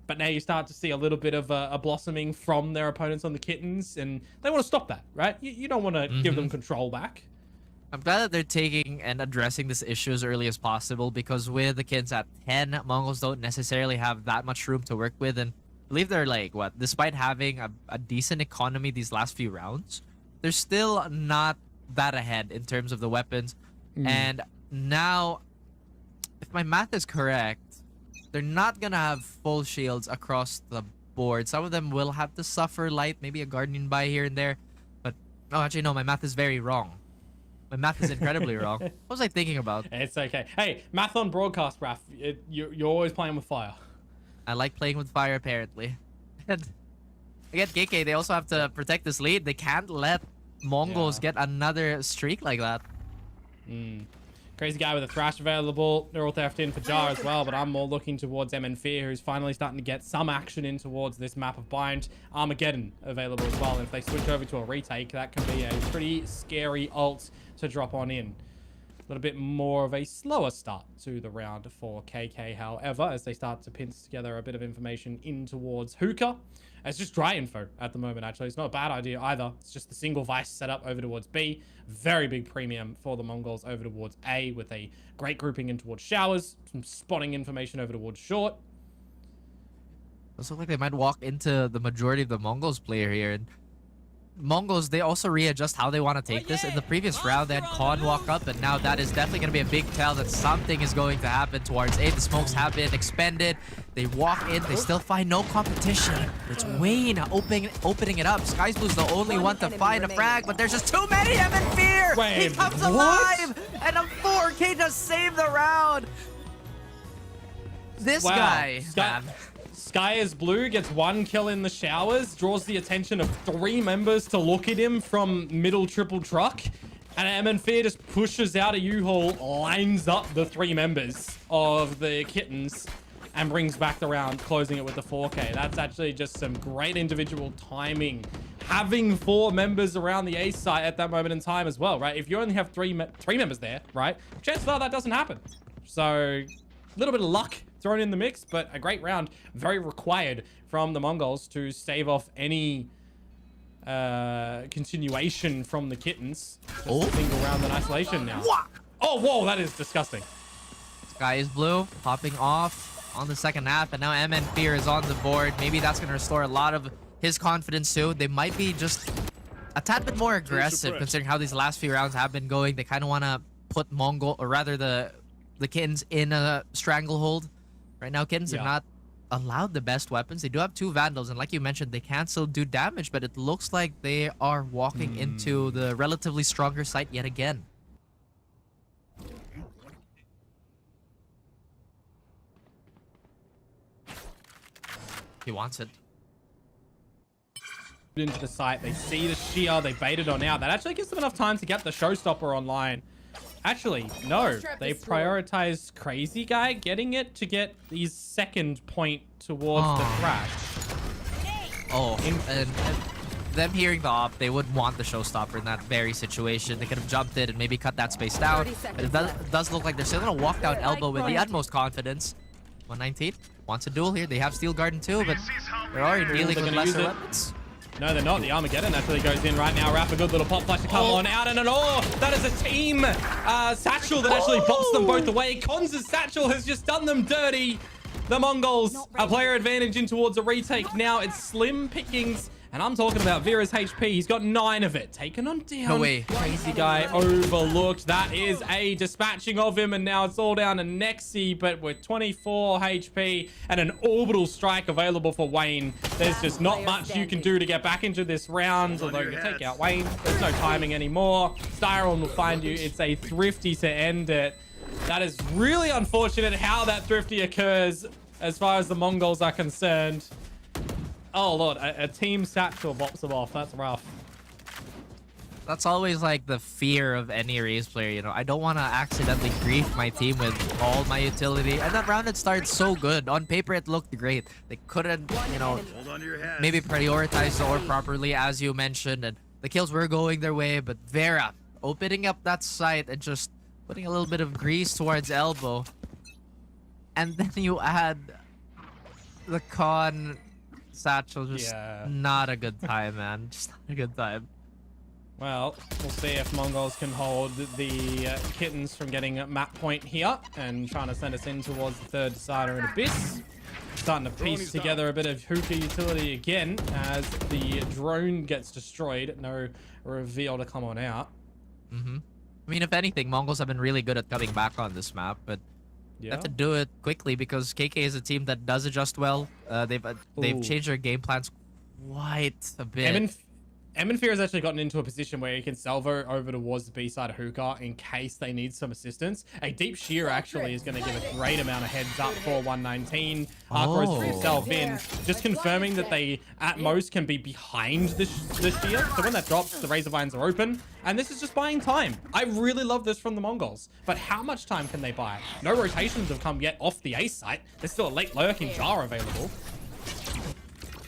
S2: But now you start to see a little bit of a blossoming from their opponents on the Kittens, and they want to stop that, right? You don't want to give them control back.
S1: I'm glad that they're taking and addressing this issue as early as possible, because with the Kittens at 10, Mongols don't necessarily have that much room to work with. And I believe they're like, what, despite having a decent economy these last few rounds, they're still not that ahead in terms of the weapons. And now, if my math is correct, they're not gonna have full shields across the board. Some of them will have to suffer light, maybe a guardian buy here and there. But no, actually no, my math is very wrong. My math is incredibly wrong. What was I thinking about?
S2: It's okay. Hey, math on broadcast, Raph. You're always playing with fire.
S1: I like playing with fire, apparently. And again, KK, they also have to protect this lead. They can't let Mongols get another streak like that.
S2: Crazy guy with a thrash available. Neural theft in for Jar as well, but I'm more looking towards MN Fear, who's finally starting to get some action in towards this map of Bind. Armageddon available as well. And if they switch over to a retake, that can be a pretty scary ult to drop on in. A little bit more of a slower start to the round for KK, however, as they start to pinch together a bit of information in towards Hookah. It's just dry info at the moment, actually. It's not a bad idea either. It's just the single Vice setup over towards B. Very big premium for the Mongols over towards A, with a great grouping in towards Showers. Some spotting information over towards Short.
S1: Looks like they might walk into the majority of the Mongols player here. And Mongols, they also readjust how they want to take this. In the previous round, they had Khan walk up, and now that is definitely going to be a big tell that something is going to happen towards A. The smokes have been expended. They walk in, they still find no competition. It's Wayne opening it up. Sky's Blue's the only one to find a frag, but there's just too many of in Fear. He comes alive, and a 4K just saved the round. This guy, man.
S2: Sky is Blue, gets 1 kill in the Showers, draws the attention of 3 members to look at him from middle triple truck. And MN Fear just pushes out a U-Haul, lines up the 3 members of the Kittens, and brings back the round, closing it with the 4K. That's actually just some great individual timing. Having 4 members around the A site at that moment in time as well, right? If you only have 3 members there, right? Chances are that doesn't happen. So, a little bit of luck thrown in the mix, but a great round, very required from the Mongols to stave off any continuation from the Kittens. Just a single round in isolation now. Oh, whoa, that is disgusting.
S1: Sky is Blue, popping off on the second half, and now MN Fear is on the board. Maybe that's going to restore a lot of his confidence too. They might be just a tad bit more aggressive considering how these last few rounds have been going. They kind of want to put Mongol, or rather the Kittens, in a stranglehold. Right now, Kittens are not allowed the best weapons. They do have 2 Vandals, and like you mentioned, they can still do damage, but it looks like they are walking into the relatively stronger site yet again. He wants it.
S2: Into the site, they see the shear, they baited on out. That actually gives them enough time to get the showstopper online. Actually, no. They prioritized Crazy Guy getting it to get his second point towards the thrash.
S1: And them hearing the op, they would want the showstopper in that very situation. They could have jumped it and maybe cut that space down. But it does look like they're still going to walk down elbow with the utmost confidence. 119 wants a duel here. They have Steel Garden too, but they're already dealing with lesser weapons.
S2: No, they're not. The Armageddon actually goes in right now. Raph, a good little pop flash to come on out, and that is a team satchel that actually pops them both away. Cons' satchel has just done them dirty. The Mongols, a player advantage in towards a retake. Now it's slim pickings, and I'm talking about Vera's HP. He's got 9 of it. Taken on down.
S1: No way.
S2: Crazy Guy overlooked. That is a dispatching of him, and now it's all down to Nexi, but with 24 HP and an orbital strike available for Wayne, there's just not much you can do to get back into this round. Although you take out Wayne, there's no timing anymore. Styron will find you. It's a Thrifty to end it. That is really unfortunate how that Thrifty occurs as far as the Mongols are concerned. Oh, Lord, a team satchel bops them off. That's rough.
S1: That's always like the fear of any race player, you know. I don't want to accidentally grief my team with all my utility. And that round it started so good. On paper, it looked great. They couldn't, you know, maybe prioritize the orb properly, as you mentioned. And the kills were going their way. But Vera opening up that site and just putting a little bit of grease towards elbow. And then you add the con satchel. Just not a good time, man. Just not a good time.
S2: Well, we'll see if Mongols can hold the kittens from getting a map point here and trying to send us in towards the third decider in Abyss. Starting to piece together a bit of hookah utility again as the drone gets destroyed. No reveal to come on out.
S1: I mean, if anything, Mongols have been really good at coming back on this map, but they have to do it quickly because KK is a team that does adjust well. They've changed their game plans quite a bit.
S2: Fear has actually gotten into a position where he can salvo over towards the B side of hookah in case they need some assistance. A deep shear actually is going to give a great amount of heads up for 119. Arc for himself in, just confirming that they at most can be behind the shear. So when that drops, the razor vines are open, and this is just buying time. I really love this from the Mongols, but how much time can they buy? No rotations have come yet off the A site. There's still a late lurking jar available.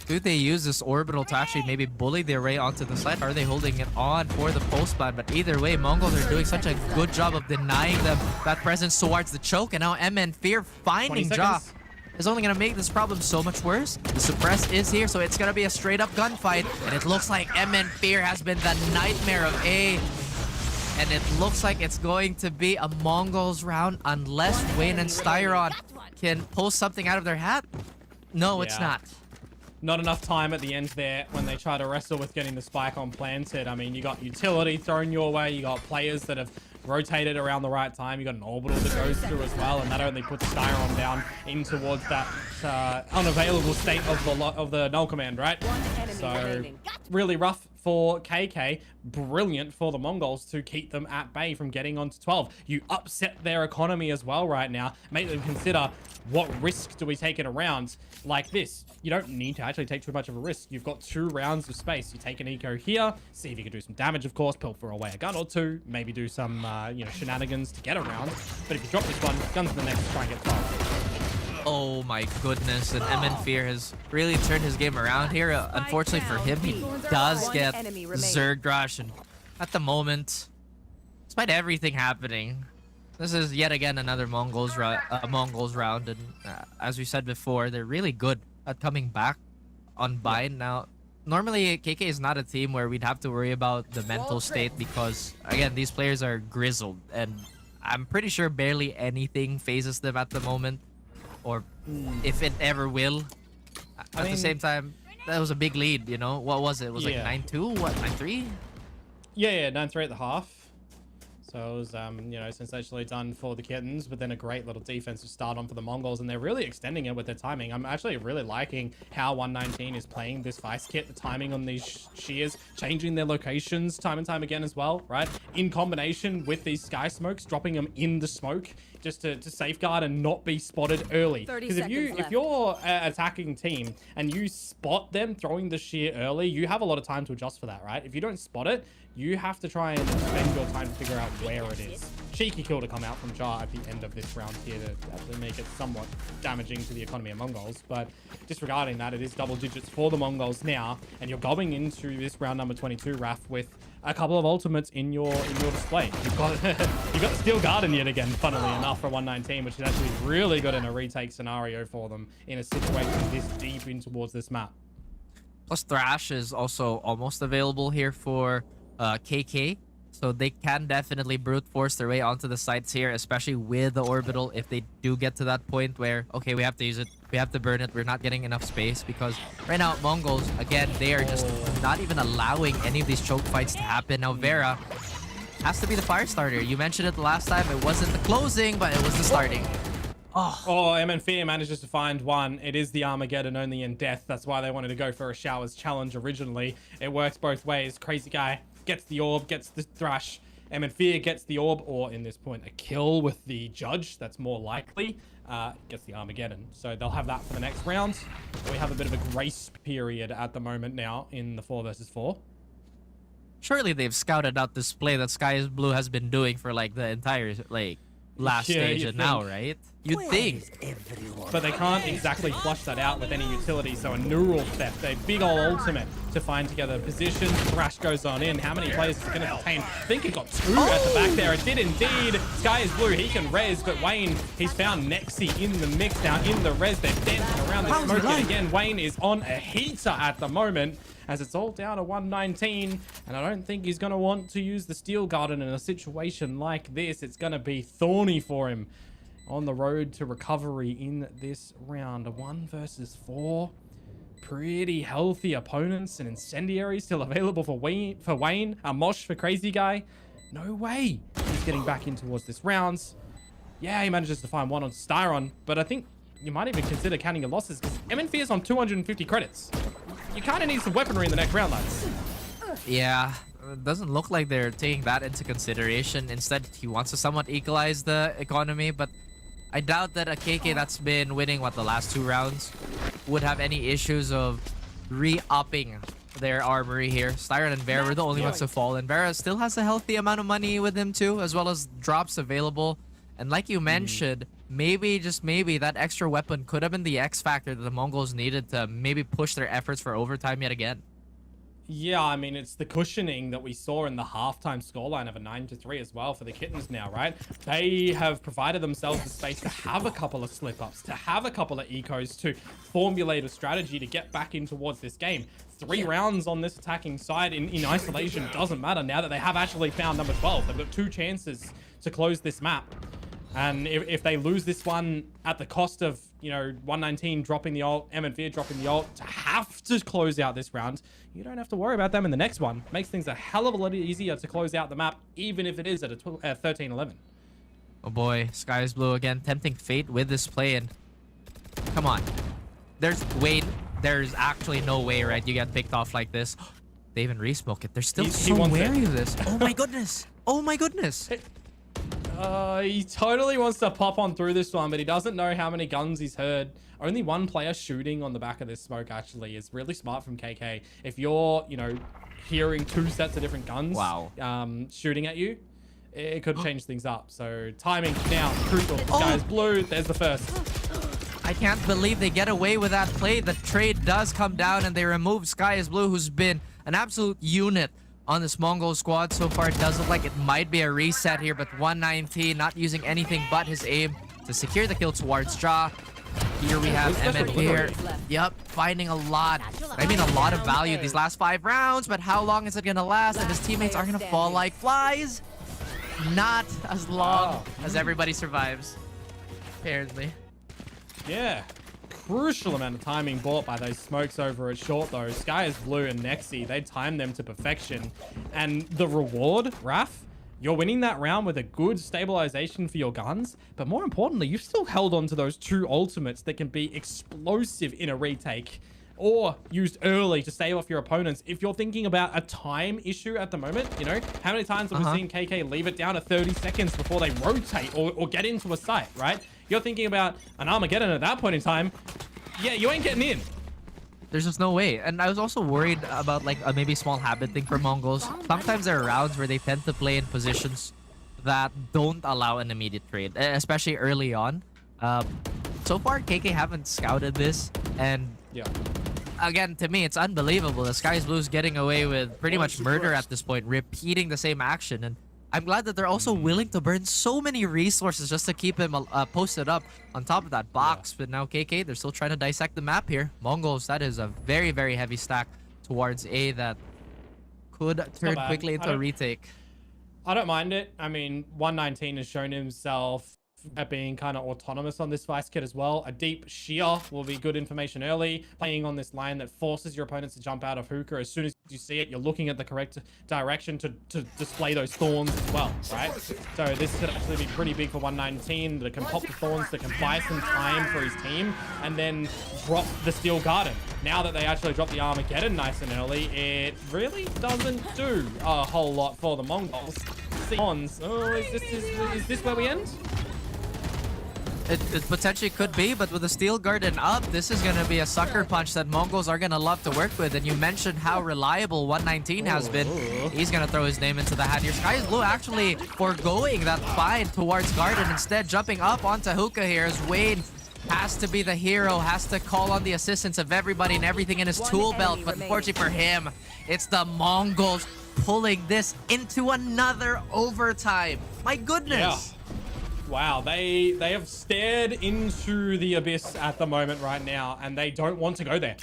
S1: Do they use this orbital to actually maybe bully their way onto the site? Are they holding it on for the post ban? But either way, Mongols are doing such a good job of denying them that presence towards the choke. And now MN Fear finding Ja is only going to make this problem so much worse. The suppress is here, so it's going to be a straight up gunfight. And it looks like MN Fear has been the nightmare of A. And it looks like it's going to be a Mongols round unless Wayne and Styron can pull something out of their hat. No, it's not.
S2: Not enough time at the end there when they try to wrestle with getting the spike on planted. I mean, you got utility thrown your way. You got players that have rotated around the right time. You got an orbital that goes through as well, and that only puts Styron down in towards that unavailable state of the null command, right? So really rough for KK, brilliant for the Mongols to keep them at bay from getting onto 12. You upset their economy as well right now. Make them consider, what risk do we take in a round like this? You don't need to actually take too much of a risk. You've got 2 rounds of space. You take an eco here, see if you can do some damage, of course, pilfer away a gun or 2, maybe do some you know, shenanigans to get around. But if you drop this one, guns to the next, try and get 12.
S1: Oh my goodness, and MN Fear has really turned his game around here. Unfortunately for him, he does get Zerg Rush, and at the moment, despite everything happening, this is yet again another Mongols round, and as we said before, they're really good at coming back on bind. Now, normally KK is not a team where we'd have to worry about the mental state because, again, these players are grizzled, and I'm pretty sure barely anything phases them at the moment. Or if it ever will. At the same time, that was a big lead, you know? What was it? It was like 9-2? What, 9-3?
S2: Yeah, 9-3 at the half. So it was, you know, sensationally done for the Kittens, but then a great little defensive start on for the Mongols, and they're really extending it with their timing. I'm actually really liking how 119 is playing this Vice kit, the timing on these shears, changing their locations time and time again as well, right? In combination with these sky smokes, dropping them in the smoke just to safeguard and not be spotted early. Because if you're an attacking team and you spot them throwing the shear early, you have a lot of time to adjust for that, right? If you don't spot it, you have to try and spend your time to figure out where it is. Cheeky kill to come out from Jar at the end of this round here to actually make it somewhat damaging to the economy of Mongols. But disregarding that, it is double digits for the Mongols now, and you're going into this round number 22, Raf, with a couple of ultimates in your display. You've got the Steel Garden yet again, funnily enough, for 119, which is actually really good in a retake scenario for them in a situation this deep in towards this map.
S1: Plus, Thrash is also almost available here for KK, so they can definitely brute force their way onto the sites here, especially with the orbital if they do get to that point where, okay, we have to use it, we have to burn it, we're not getting enough space. Because right now Mongols, again, they are just not even allowing any of these choke fights to happen. Now Vera has to be the fire starter. You mentioned it the last time, it wasn't the closing, but it was the starting.
S2: MN Fear manages to find one. It is the Armageddon only in death. That's why they wanted to go for a showers challenge originally. It works both ways. Crazy guy gets the orb, gets the thrash. MN Fear gets the orb, or in this point, a kill with the judge. That's more likely. Gets the Armageddon. So they'll have that for the next round. We have a bit of a grace period at the moment now in the 4 versus 4.
S1: surely they've scouted out this play that Sky is Blue has been doing for like the entire like last
S2: Yeah,
S1: stage
S2: you
S1: and
S2: think.
S1: now, right? You'd think.
S2: But they can't exactly flush that out with any utility, so a neural theft, a big old ultimate to find together position. Thrash goes on in. How many players is it going to contain? I think it got 2 at the back there. It did indeed. Sky is Blue, he can res, but Wayne, he's found Nexi in the mix now, in the res. They're dancing around the smoke, and again, Wayne is on a heater at the moment, as it's all down to 119, and I don't think he's going to want to use the Steel Garden in a situation like this. It's going to be thorny for him on the road to recovery in this round. 1 versus 4. Pretty healthy opponents, and Incendiary still available for Wayne. A Mosh for Crazy Guy. No way he's getting back in towards this round. Yeah, he manages to find one on Styron, but I think you might even consider counting your losses, because MNF is on 250 credits. You kind of need some weaponry in the next round, lads.
S1: Yeah, it doesn't look like they're taking that into consideration. Instead, he wants to somewhat equalize the economy, but I doubt that a KK that's been winning, what, the last 2 rounds would have any issues of re-upping their armory here. Styron and Vera were the only ones to fall, and Vera still has a healthy amount of money with him too, as well as drops available. And like you mentioned, maybe, just maybe, that extra weapon could have been the X factor that the Mongols needed to maybe push their efforts for overtime yet again.
S2: Yeah, I mean, it's the cushioning that we saw in the halftime scoreline of a 9-3 as well for the Kittens now, right? They have provided themselves the space to have a couple of slip-ups, to have a couple of ecos, to formulate a strategy to get back in towards this game. 3 rounds on this attacking side in isolation doesn't matter now that they have actually found number 12. They've got 2 chances to close this map. And if they lose this one at the cost of, you know, 119 dropping the ult, MNV dropping the ult, to have to close out this round, you don't have to worry about them in the next one. Makes things a hell of a lot easier to close out the map, even if it is at a 13-11.
S1: Oh boy, Sky is Blue again, tempting fate with this play, and come on. There's actually no way, right? You get picked off like this. They even resmoke it. They're still so wary of this. Oh my goodness. Oh my goodness.
S2: He totally wants to pop on through this one, but he doesn't know how many guns he's heard. Only 1 player shooting on the back of this smoke, actually, is really smart from KK. If you're, you know, hearing 2 sets of different guns shooting at you, it could change things up. So timing now, crucial. Sky is Blue. There's the first.
S1: I can't believe they get away with that play. The trade does come down, and they remove Sky is Blue, who's been an absolute unit on this Mongol squad so far. It does look like it might be a reset here, but 119 not using anything but his aim to secure the kill towards Jaw. Here we have MN here. Yep, finding a lot. I mean, a lot of value these last 5 rounds, but how long is it going to last? And his teammates are going to fall like flies. Not as long as everybody survives, apparently.
S2: Yeah. Crucial amount of timing bought by those smokes over at short, though. Sky is Blue and Nexi, they timed them to perfection. And the reward, Raph, you're winning that round with a good stabilization for your guns, but more importantly, you've still held on to those 2 ultimates that can be explosive in a retake, or used early to stave off your opponents. If you're thinking about a time issue at the moment, you know, how many times have we seen KK leave it down to 30 seconds before they rotate or get into a site, right? You're thinking about an Armageddon at that point in time. Yeah, you ain't getting in.
S1: There's just no way. And I was also worried about like a maybe small habit thing for Mongols. Sometimes there are rounds where they tend to play in positions that don't allow an immediate trade, especially early on. So far, KK haven't scouted this, and again, to me, it's unbelievable. The Sky is Blue's getting away with pretty much murder at this point, repeating the same action. And I'm glad that they're also willing to burn so many resources just to keep him posted up on top of that box. But now KK, they're still trying to dissect the map here. Mongols, that is a very, very heavy stack towards A that could turn quickly into a retake.
S2: I don't mind it. I mean, 119 has shown himself at being kind of autonomous on this Vice Kit as well. A deep shear will be good information early. Playing on this line that forces your opponents to jump out of hookah. As soon as you see it, you're looking at the correct direction to display those thorns as well, right? So this could actually be pretty big for 119, that can pop the thorns, that can buy some time for his team, and then drop the Steel Garden. Now that they actually drop the Armageddon nice and early, it really doesn't do a whole lot for the Mongols. Oh, is this where we end?
S1: It potentially could be, but with the Steel Garden up, this is going to be a sucker punch that Mongols are going to love to work with. And you mentioned how reliable 119 has been. He's going to throw his name into the hat here. Sky is Blue actually foregoing that find towards Garden, instead jumping up onto Hookah here as Wayne has to be the hero, has to call on the assistance of everybody and everything in his tool belt. But unfortunately for him, it's the Mongols pulling this into another overtime. My goodness.
S2: Yeah. Wow, they have stared into the abyss at the moment right now, and they don't want to go there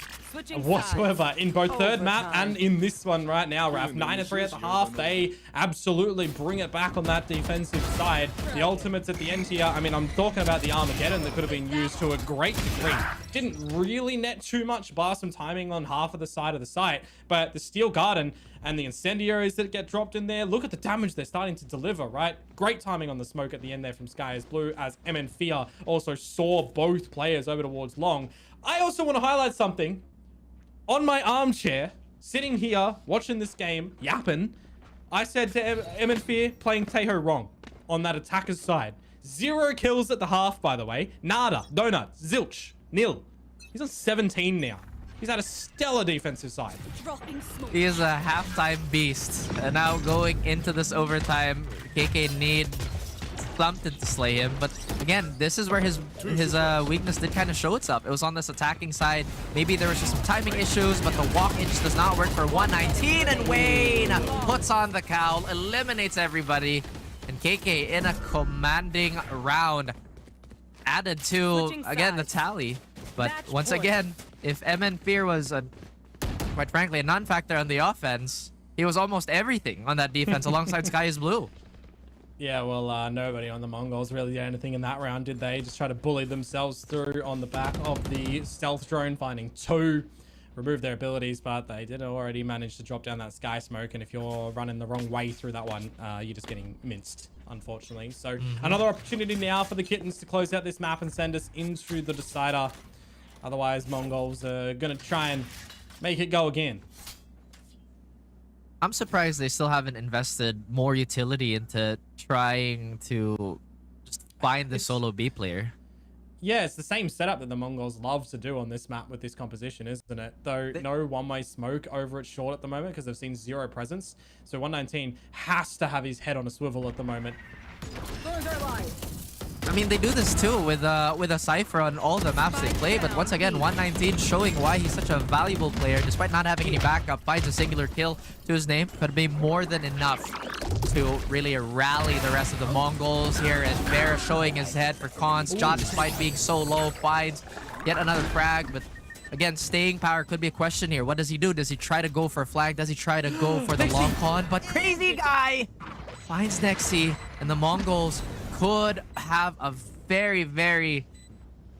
S2: whatsoever in both third map and in this one right now, Raf. 9-3 at the half. They absolutely bring it back on that defensive side. The ultimates at the end here, I mean, I'm talking about the Armageddon that could have been used to a great degree. Didn't really net too much, bar some timing on half of the side of the site, but the Steel Garden and the incendiaries that get dropped in there, look at the damage they're starting to deliver, right? Great timing on the smoke at the end there from Sky is Blue, as MN Fear also saw both players over towards Long. I also want to highlight something. On my armchair, sitting here, watching this game, yapping, I said to MN Fear, playing Teho wrong on that attacker's side. 0 kills at the half, by the way. Nada, donut, zilch, nil. He's on 17 now. He's had a stellar defensive side.
S1: He is a halftime beast. And now going into this overtime, KK need something to slay him. But again, this is where his weakness did kind of show itself. It was on this attacking side. Maybe there was just some timing issues, but the walk-in just does not work for 119. And Wayne puts on the cowl, eliminates everybody. And KK in a commanding round added to, again, the tally. But once again, if MN Fear was, quite frankly, a non-factor on the offense, he was almost everything on that defense alongside Sky is Blue.
S2: Yeah, well, nobody on the Mongols really did anything in that round, did they? Just try to bully themselves through on the back of the stealth drone, finding 2, remove their abilities, but they did already manage to drop down that Sky Smoke, and if you're running the wrong way through that one, you're just getting minced, unfortunately. So another opportunity now for the Kittens to close out this map and send us into the decider. Otherwise, Mongols are going to try and make it go again.
S1: I'm surprised they still haven't invested more utility into trying to just find the solo B player.
S2: Yeah, it's the same setup that the Mongols love to do on this map with this composition, isn't it? Though no one-way smoke over at short at the moment because they've seen 0 presence. So 119 has to have his head on a swivel at the moment.
S1: I mean, they do this too with a Cypher on all the maps they play, but once again, 119 showing why he's such a valuable player. Despite not having any backup, finds a singular kill to his name, could be more than enough to really rally the rest of the Mongols here. And Bear showing his head for cons. Jot, despite being so low, finds yet another frag, but again, staying power could be a question here. What does he do? Does he try to go for a flag? Does he try to go for the long con? But Crazy Guy finds Nexi, and the Mongols could have a very, very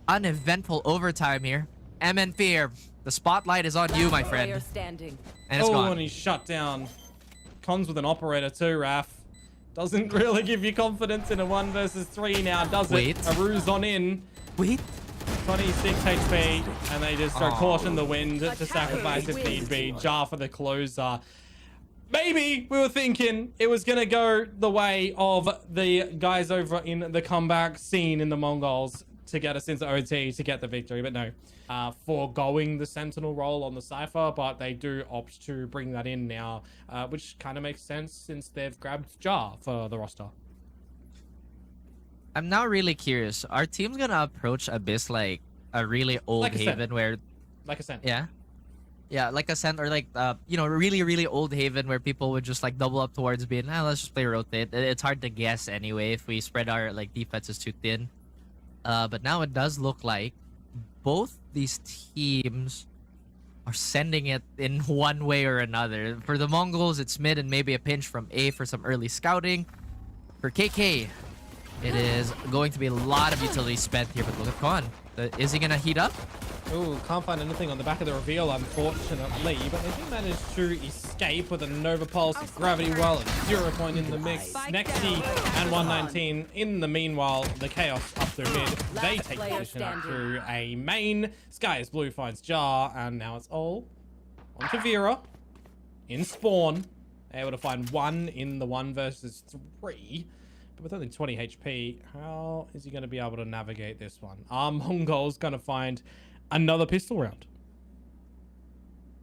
S1: uneventful overtime here. MN Fear, the spotlight is on you, my friend. And it's gone.
S2: And he's shut down. Cons with an operator too, Raf. Doesn't really give you confidence in a 1 versus 3 now, does it? Aru's on in.
S1: Wait.
S2: 26 HP, and they just throw caution the wind to sacrifice if need be. Jar for the closer. Maybe we were thinking it was going to go the way of the guys over in the comeback scene in the Mongols to get us into OT to get the victory, but no. Foregoing the Sentinel role on the Cypher, but they do opt to bring that in now, which kind of makes sense since they've grabbed Jar for the roster.
S1: I'm now really curious. Our team's going to approach Abyss like a really old
S2: like
S1: Haven where...
S2: Like Ascent.
S1: Yeah. Yeah, like Ascent or like, you know, really, really old Haven where people would just like double up towards being, let's just play rotate. It's hard to guess anyway if we spread our like defenses too thin. But now it does look like both these teams are sending it in one way or another. For the Mongols, it's mid and maybe a pinch from A for some early scouting. For KK, it is going to be a lot of utility spent here, but look at Con. Is he going to heat up?
S2: Ooh, can't find anything on the back of the reveal, unfortunately, but they did manage to escape with a Nova Pulse, a Gravity Well, and 0 point in the mix. Nexi and 119 in the meanwhile, the Chaos up through mid. They take position up through a main. Sky is Blue finds Jar, and now it's all onto Vera in spawn. Able to find 1 in the 1 versus 3 with only 20 HP, how is he going to be able to navigate this one? Are Mongols going to find another pistol round?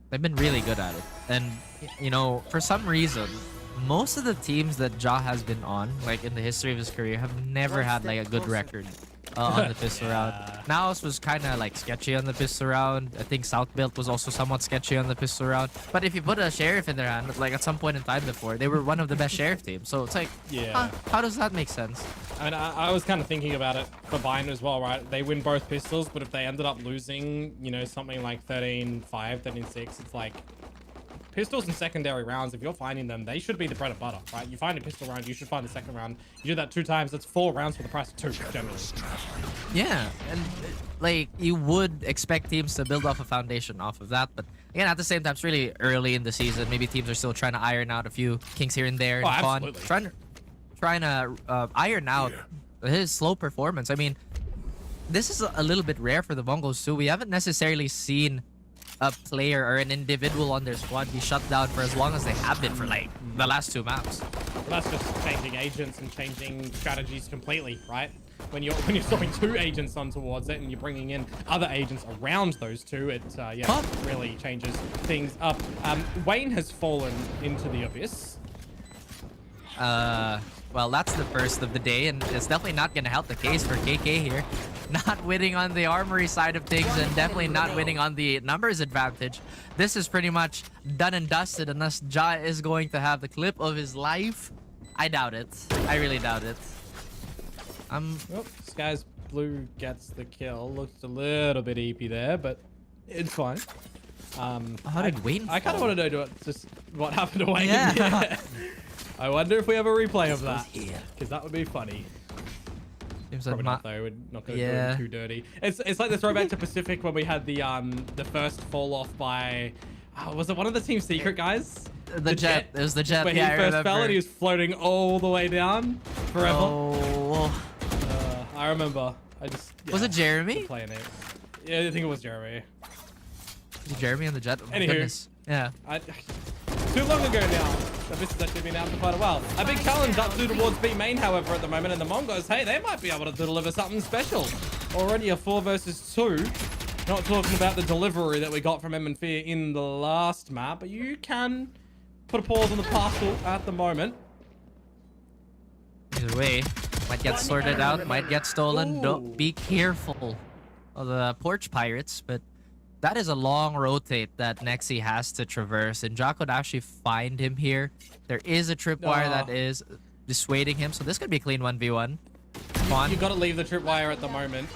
S1: They've been really good at it. And, you know, for some reason, most of the teams that Ja has been on, like in the history of his career, have never had like a good record on the pistol round. Naos was kind of like sketchy on the pistol round. I think South Built was also somewhat sketchy on the pistol round. But if you put a sheriff in their hand, like at some point in time before, they were one of the best sheriff teams. So it's like, how does that make sense?
S2: I mean, I was kind of thinking about it for Bind as well, right? They win both pistols, but if they ended up losing, you know, something like 13-5, 13-6, it's like pistols in secondary rounds, if you're finding them, they should be the bread and butter, right? You find a pistol round, you should find the second round. You do that 2 times, that's 4 rounds for the price of 2, generally.
S1: Yeah, and like you would expect teams to build off a foundation off of that, but again, at the same time, it's really early in the season. Maybe teams are still trying to iron out a few kinks here and there.
S2: Absolutely.
S1: Trying to iron out his slow performance. I mean, this is a little bit rare for the Mongols too. We haven't necessarily seen a player or an individual on their squad be shut down for as long as they have been for like the last 2 maps.
S2: Well, that's just changing agents and changing strategies completely, right? When you're throwing 2 agents on towards it and you're bringing in other agents around those 2, it really changes things up. Wayne has fallen into the abyss.
S1: Well, that's the first of the day, and it's definitely not going to help the case for KK here. Not winning on the armory side of things, and definitely not winning on the numbers advantage. This is pretty much done and dusted, unless Ja is going to have the clip of his life. I doubt it. I really doubt it.
S2: Well, Sky's Blue gets the kill. Looks a little bit EP there, but it's fine.
S1: How did Wayne
S2: I kind of
S1: fall?
S2: want to know just what happened to Wayne.
S1: Yeah.
S2: I wonder if we have a replay of that, because that would be funny.
S1: Seems
S2: Probably
S1: like
S2: not though. We're not going to do it too dirty. It's like the throwback to Pacific when we had the first fall off by, was it one of the Team Secret guys?
S1: the jet. It was the jet.
S2: Where
S1: Yeah,
S2: he first fell and he was floating all the way down forever.
S1: Oh.
S2: I remember.
S1: Was it Jeremy?
S2: Playing it. Yeah, I think it was Jeremy.
S1: Was it Jeremy on the jet? Oh my
S2: Anywho.
S1: goodness. Yeah.
S2: Too long ago now. So this has actually been out for quite a while. A big challenge up to towards B main, however, at the moment. And the Mongols, hey, they might be able to deliver something special. Already a 4 versus 2. Not talking about the delivery that we got from M and Fear in the last map, but you can put a pause on the parcel at the moment.
S1: Either way, might get sorted out, might get stolen. Don't be careful of the porch pirates, but that is a long rotate that Nexi has to traverse, and Ja could actually find him here. There is a tripwire that is dissuading him, so this could be a clean 1v1.
S2: You got to leave the tripwire at the moment,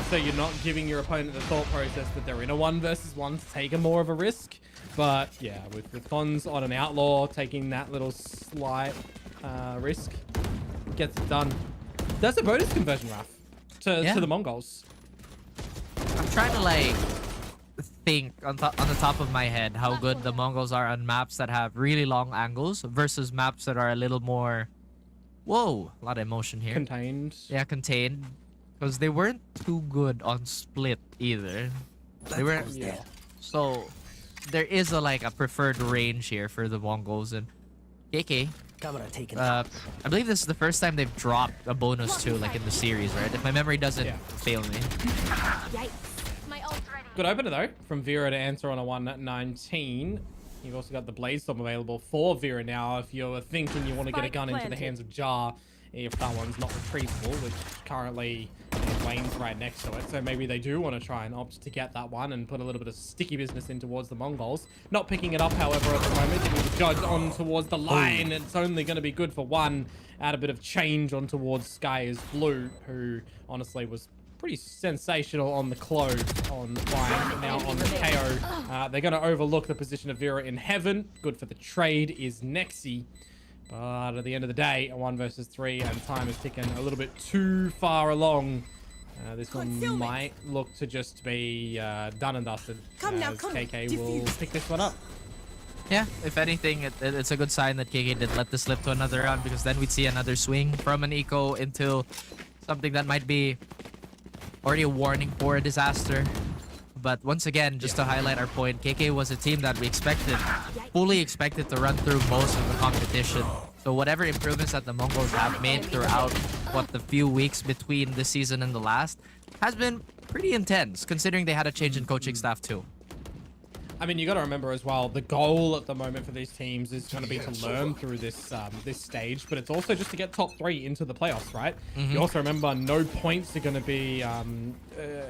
S2: so you're not giving your opponent the thought process that they're in a 1 versus 1 to take a more of a risk. But yeah, with Cons on an outlaw, taking that little slight risk, gets it done. That's a bonus conversion, Raf, to the Mongols.
S1: I'm trying to like think on the top of my head how good the Mongols are on maps that have really long angles versus maps that are a little more, whoa, a lot of emotion here.
S2: Contained.
S1: Yeah, contained. Because they weren't too good on split either. They were so there is a preferred range here for the Mongols, and KK. I believe this is the first time they've dropped a bonus too, like in the series, right? If my memory doesn't fail me.
S2: Good opener though from Vera to answer on a 119. You've also got the Blaze Storm available for Vera now. If you're thinking you want to get a gun into the hands of Jar, if that one's not retrievable, which currently Wayne's right next to it, so maybe they do want to try and opt to get that one and put a little bit of sticky business in towards the Mongols. Not picking it up, however, at the moment. It was judged on towards the line. It's only going to be good for 1. Add a bit of change on towards Sky is Blue, who honestly was pretty sensational on the close on Flying, but now on the KO. They're going to overlook the position of Vera in Heaven. Good for the trade is Nexi. But at the end of the day, a 1 versus 3, and time is ticking a little bit too far along. This one might look to just be done and dusted. KK will pick this one up.
S1: Yeah, if anything, it's a good sign that KK did let this slip to another round, because then we'd see another swing from an eco into something that might be already a warning for a disaster. But once again, just to highlight our point, KK was a team that we fully expected to run through most of the competition. So whatever improvements that the Mongols have made throughout the few weeks between the season and the last has been pretty intense, considering they had a change in coaching staff too.
S2: I mean, you got to remember as well, the goal at the moment for these teams is going to be to learn through this this stage, but it's also just to get top 3 into the playoffs, right? You also remember no points are going to be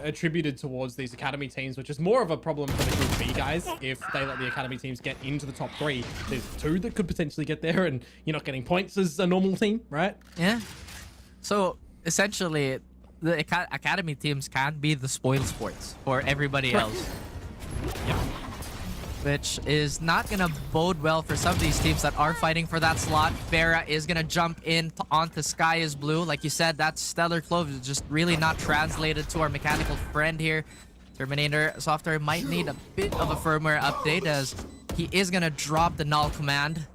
S2: attributed towards these academy teams, which is more of a problem for the Group B guys. If they let the academy teams get into the top 3, there's 2 that could potentially get there, and you're not getting points as a normal team, right?
S1: Yeah. So essentially, the academy teams can be the spoil sports for everybody else.
S2: Yeah.
S1: Which is not going to bode well for some of these teams that are fighting for that slot. Vera is going to jump in onto Sky is Blue. Like you said, that Stellar Clove is just really not translated to our mechanical friend here. Terminator software might need a bit of a firmware update as he is going to drop the null command.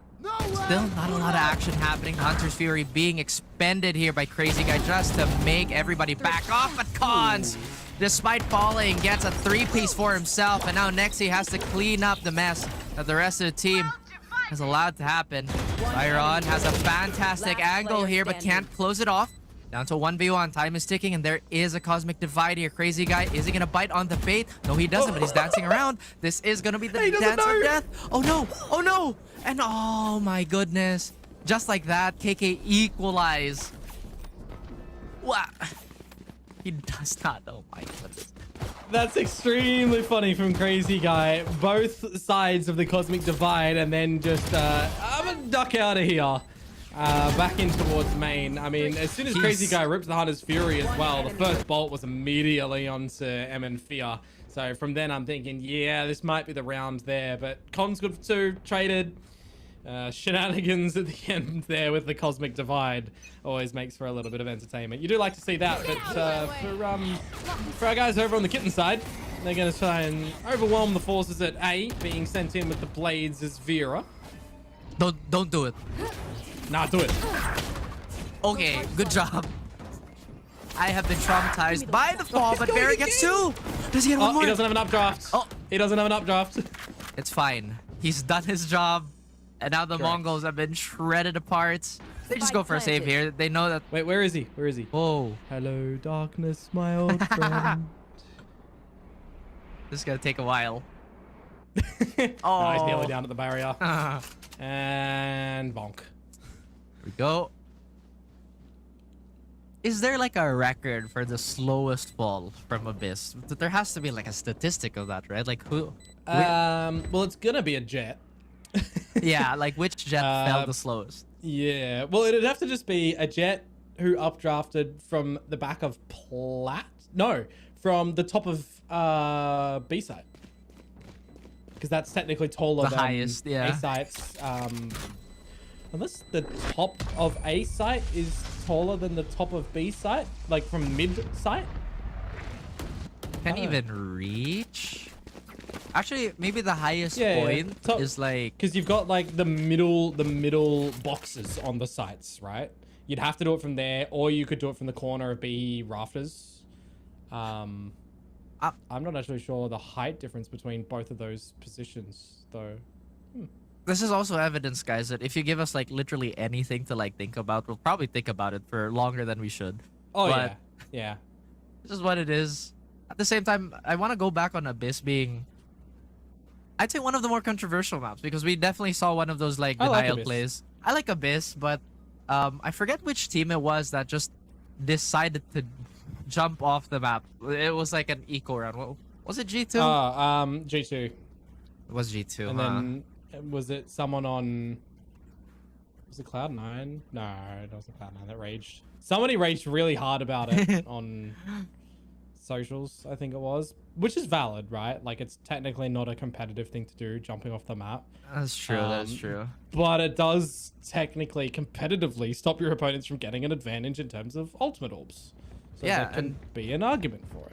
S1: Still not a lot of action happening. Hunter's Fury being expended here by Crazy Guy just to make everybody back off. But Cons, despite falling, gets a 3-piece for himself. And now Nexi has to clean up the mess that the rest of the team has allowed to happen. Byron has a fantastic angle here, but can't close it off. Down to 1v1. Time is ticking, and there is a Cosmic Divide here. Crazy Guy, is he going to bite on the bait? No, he doesn't, but he's dancing around. This is going to be the dance of death. Oh, no. Oh, no. And oh, my goodness. Just like that, KK equalize. Wow. He does not. Oh, my goodness.
S2: That's extremely funny from Crazy Guy. Both sides of the Cosmic Divide, and then just, I'm gonna duck out of here. Back in towards main. I mean, as soon as Crazy Guy rips the Hunter's Fury as well, the first bolt was immediately onto MN Fear. So from then I'm thinking, yeah, this might be the round there. But Con's good for 2, traded. Shenanigans at the end there with the Cosmic Divide always makes for a little bit of entertainment. You do like to see that, but for our guys over on the Kitten side, they're going to try and overwhelm the forces at A, being sent in with the blades as Vera.
S1: Don't do it.
S2: Nah, do it.
S1: Okay, good job. I have been traumatized by the fall, but Vera gets 2. Does he get one more?
S2: He doesn't have an updraft. Oh, he doesn't have an updraft.
S1: It's fine. He's done his job. And now the Mongols have been shredded apart. They just go for a save here. They know that...
S2: Wait, where is he? Where is he?
S1: Whoa.
S2: Hello, darkness, my old friend.
S1: This is going to take a while.
S2: Oh. No, he's nearly down at the barrier. And bonk.
S1: Here we go. Is there like a record for the slowest fall from Abyss? There has to be like a statistic of that, right? Like who?
S2: Well, it's going to be a jet.
S1: Yeah, like which jet fell the slowest?
S2: Yeah, well, it'd have to just be a jet who updrafted from the back of Plat. No, from the top of B site, because that's technically taller than
S1: highest, yeah.
S2: A site's. Unless the top of A site is taller than the top of B site, like from mid site.
S1: Can't even reach. Actually, maybe the highest point is like...
S2: Because you've got like the middle boxes on the sites, right? You'd have to do it from there, or you could do it from the corner of B rafters. I'm not actually sure the height difference between both of those positions, though.
S1: This is also evidence, guys, that if you give us like literally anything to like think about, we'll probably think about it for longer than we should.
S2: Oh,
S1: but
S2: yeah.
S1: This is what it is. At the same time, I want to go back on Abyss being... I'd say one of the more controversial maps, because we definitely saw one of those like denial plays. I like Abyss, but I forget which team it was that just decided to jump off the map. It was like an eco round. Was it G2?
S2: G2.
S1: It was G2,
S2: and then was it someone on... Was it Cloud9? No, it wasn't Cloud9 that raged. Somebody raged really hard about it on socials, I think it was. Which is valid, right? Like, it's technically not a competitive thing to do, jumping off the map.
S1: That's true, that's true.
S2: But it does technically, competitively, stop your opponents from getting an advantage in terms of ultimate orbs. So
S1: yeah,
S2: that can be an argument for it.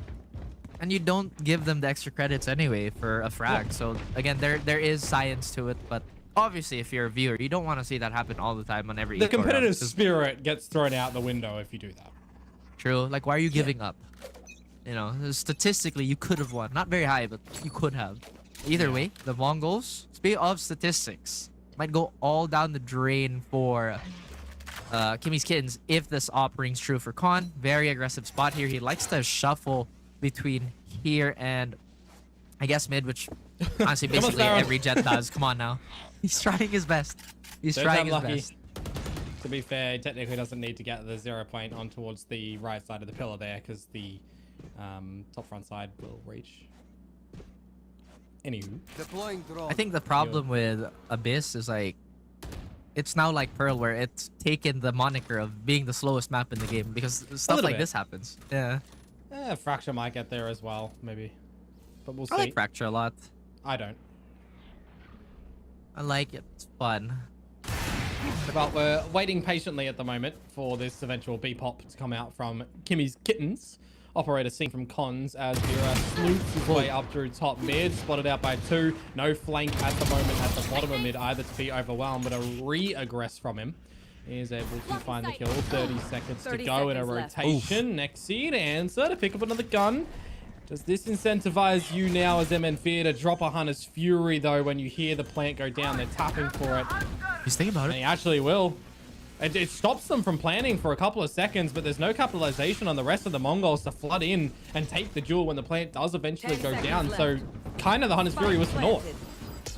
S1: And you don't give them the extra credits anyway for a frag. Yeah. So, again, there is science to it, but obviously, if you're a viewer, you don't want to see that happen all the time on every...
S2: The competitive spirit gets thrown out the window if you do that.
S1: True. Like, why are you giving up? You know, statistically, you could have won. Not very high, but you could have. Either way, the Mongols, speaking of statistics, might go all down the drain for Kimmy's Kittens if this op rings true for Con. Very aggressive spot here. He likes to shuffle between here and I guess mid, which honestly basically every Jet does. Come on now. He's trying his best. He's trying his best.
S2: To be fair, he technically doesn't need to get the 0 point on towards the right side of the pillar there because the top front side will reach. Anywho.
S1: I think the problem with Abyss is like it's now like Pearl where it's taken the moniker of being the slowest map in the game because stuff like this happens. Yeah.
S2: Fracture might get there as well, maybe. But we'll see.
S1: I like Fracture a lot.
S2: I don't.
S1: I like it. It's fun.
S2: But we're waiting patiently at the moment for this eventual B-pop to come out from Kimmy's Kittens. Operator seen from Cons as Vera sleuths his way up through top mid, spotted out by 2. No flank at the moment at the bottom of mid either to be overwhelmed, but a re-aggress from him. He is able to find the kill. 30 seconds to go in a rotation. Next seed answer to pick up another gun. Does this incentivize you now as MN Fear to drop a Hunter's Fury though when you hear the plant go down? They're tapping for it.
S1: He's thinking about it.
S2: And he actually will. It stops them from planning for a couple of seconds, but there's no capitalization on the rest of the Mongols to flood in and take the duel when the plant does eventually go down. So kind of the Hunter's Fury was for naught.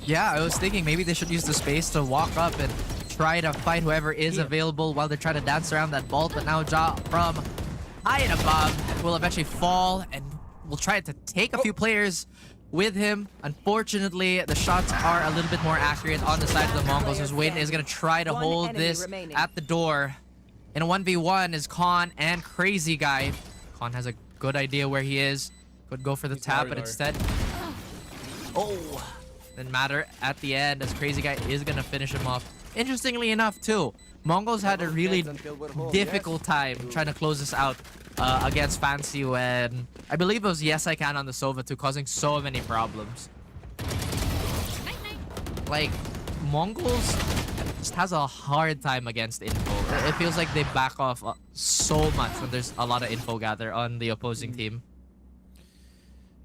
S1: Yeah, I was thinking maybe they should use the space to walk up and try to fight whoever is available while they're trying to dance around that vault. But now Ja from high and above will eventually fall and will try to take a few players with him. Unfortunately, the shots are a little bit more accurate on the side of the Mongols, as Wayne is going to try to hold this at the door. In a 1v1 is Con and Crazy Guy. Con has a good idea where he is. Could go for the tap, but instead... Oh! Didn't matter at the end, as Crazy Guy is going to finish him off. Interestingly enough, too, Mongols had a really difficult time trying to close this out against Fancy when I believe it was Yes I Can on the Sova too, causing so many problems. Like, Mongols just has a hard time against info. It feels like they back off so much when there's a lot of info gather on the opposing team.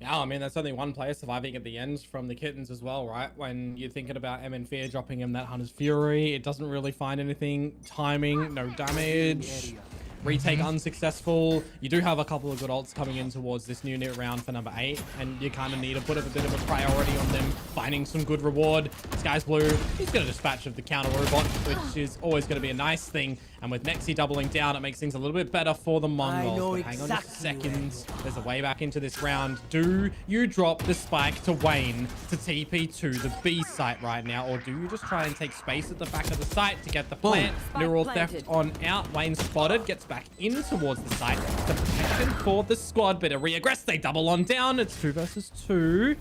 S2: Yeah, I mean, that's only one player surviving at the end from the Kittens as well, right? When you're thinking about MN Fear dropping him that Hunter's Fury, it doesn't really find anything. Timing, no damage. Retake unsuccessful. You do have a couple of good ults coming in towards this new round for number 8, and you kind of need to put a bit of a priority on them finding some good reward. Sky's blue. He's got a dispatch of the counter robot, which is always going to be a nice thing. And with Nexi doubling down, it makes things a little bit better for the Mongols. But hang on just a second. There's a way back into this round. Do you drop the spike to Wayne to TP to the B site right now? Or do you just try and take space at the back of the site to get the plant? Neural theft on out. Wayne spotted. Gets back in towards the site. The protection for the squad. Bit of re-aggress. They double on down. It's 2 versus 2.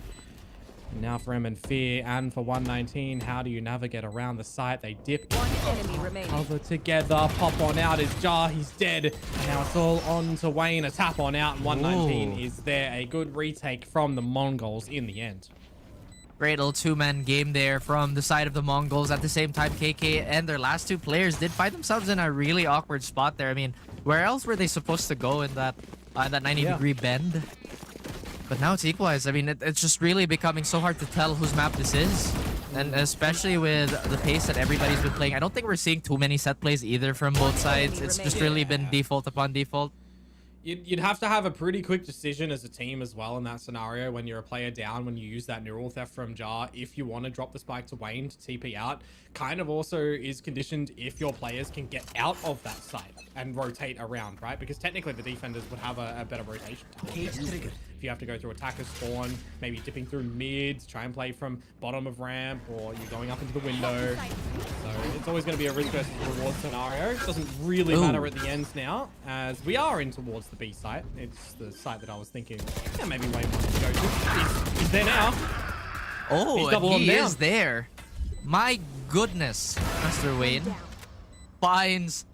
S2: Now for MN Fear and for 119, how do you navigate around the site? They dip cover together. Pop on out is Jar. He's dead. And now it's all on to Wayne. A tap on out. And 119 is there. A good retake from the Mongols in the end.
S1: Great little two-man game there from the side of the Mongols. At the same time, KK and their last 2 players did find themselves in a really awkward spot there. I mean, where else were they supposed to go in that 90-degree bend? But now it's equalized. I mean, it's just really becoming so hard to tell whose map this is. And especially with the pace that everybody's been playing, I don't think we're seeing too many set plays either from both sides. It's just really been default upon default.
S2: You'd have to have a pretty quick decision as a team as well in that scenario when you're a player down, when you use that neural theft from Jar. If you want to drop the spike to Wayne to TP out, kind of also is conditioned if your players can get out of that site and rotate around, right? Because technically the defenders would have a better rotation time. If you have to go through attacker spawn, maybe dipping through mid, try and play from bottom of ramp, or you're going up into the window. So it's always going to be a risk versus reward scenario. It doesn't really matter at the ends now, as we are in towards the B site. It's the site that I was thinking, yeah, maybe Wayne wants to go to. He's there now.
S1: Oh, and he is there. My goodness, Mr. Wayne finds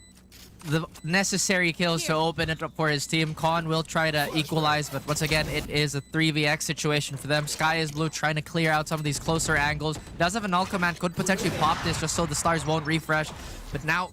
S1: the necessary kills to open it up for his team. Con will try to equalize, but once again, it is a 3vx situation for them. Sky is blue, trying to clear out some of these closer angles. Does have an ult command, could potentially pop this just so the stars won't refresh. But now,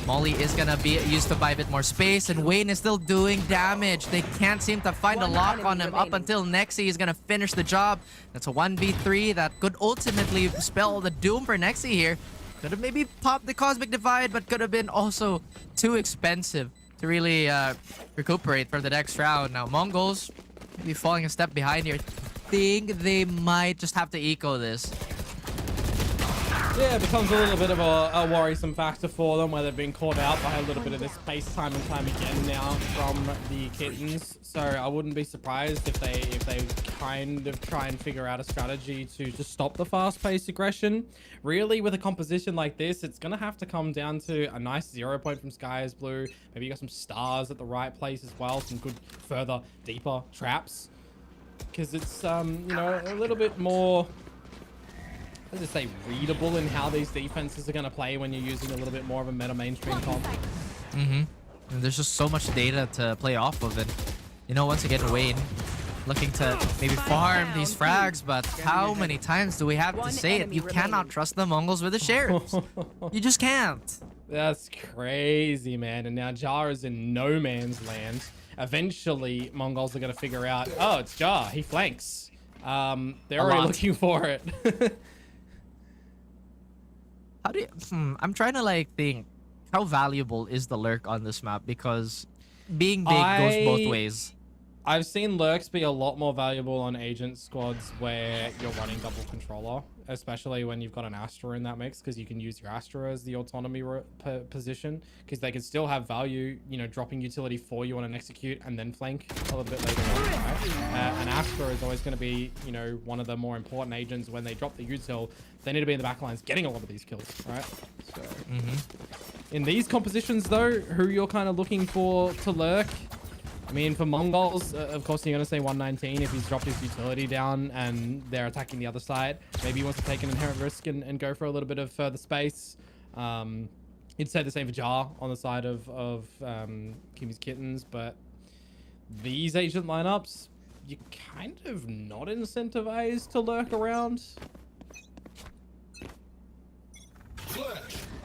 S1: Molly is gonna be used to buy a bit more space, and Wayne is still doing damage. They can't seem to find a lock on him up until Nexi is gonna finish the job. That's a 1v3 that could ultimately spell the doom for Nexi here. Could have maybe popped the Cosmic Divide, but could have been also too expensive to really recuperate for the next round. Now, Mongols maybe falling a step behind here. I think they might just have to eco this.
S2: Yeah, it becomes a little bit of a worrisome factor for them, where they've been caught out by a little bit of this pace time and time again now from the Kittens. So I wouldn't be surprised if they kind of try and figure out a strategy to stop the fast-paced aggression. Really, with a composition like this, it's gonna have to come down to a nice 0 point from Sky is Blue. Maybe you got some stars at the right place as well, some good further, deeper traps, because it's you know, a little bit more, let's just say, readable in how these defenses are going to play when you're using a little bit more of a meta mainstream comp.
S1: And there's just so much data to play off of it. You know, once again, Wayne looking to maybe farm these frags, but how many times do we have to say it? You cannot trust the Mongols with the sheriffs. You just can't.
S2: That's crazy, man. And now Jar is in no man's land. Eventually, Mongols are going to figure out, oh, it's Jar. He flanks. They're already looking for it.
S1: How do you, I'm trying to like think, how valuable is the lurk on this map? Because being big goes both ways.
S2: I've seen lurks be a lot more valuable on agent squads where you're running double controller, especially when you've got an Astra in that mix, because you can use your Astra as the autonomy position, because they can still have value, you know, dropping utility for you on an execute and then flank a little bit later on, right? An Astra is always going to be, you know, one of the more important agents. When they drop the util, they need to be in the backlines getting a lot of these kills, right? So in these compositions though, who you're kind of looking for to lurk, I mean, for Mongols, of course, you're going to say 119 if he's dropped his utility down and they're attacking the other side. Maybe he wants to take an inherent risk and go for a little bit of further space. You'd say the same for Jar on the side of Kimmy's Kittens, but these agent lineups, you're kind of not incentivized to lurk around.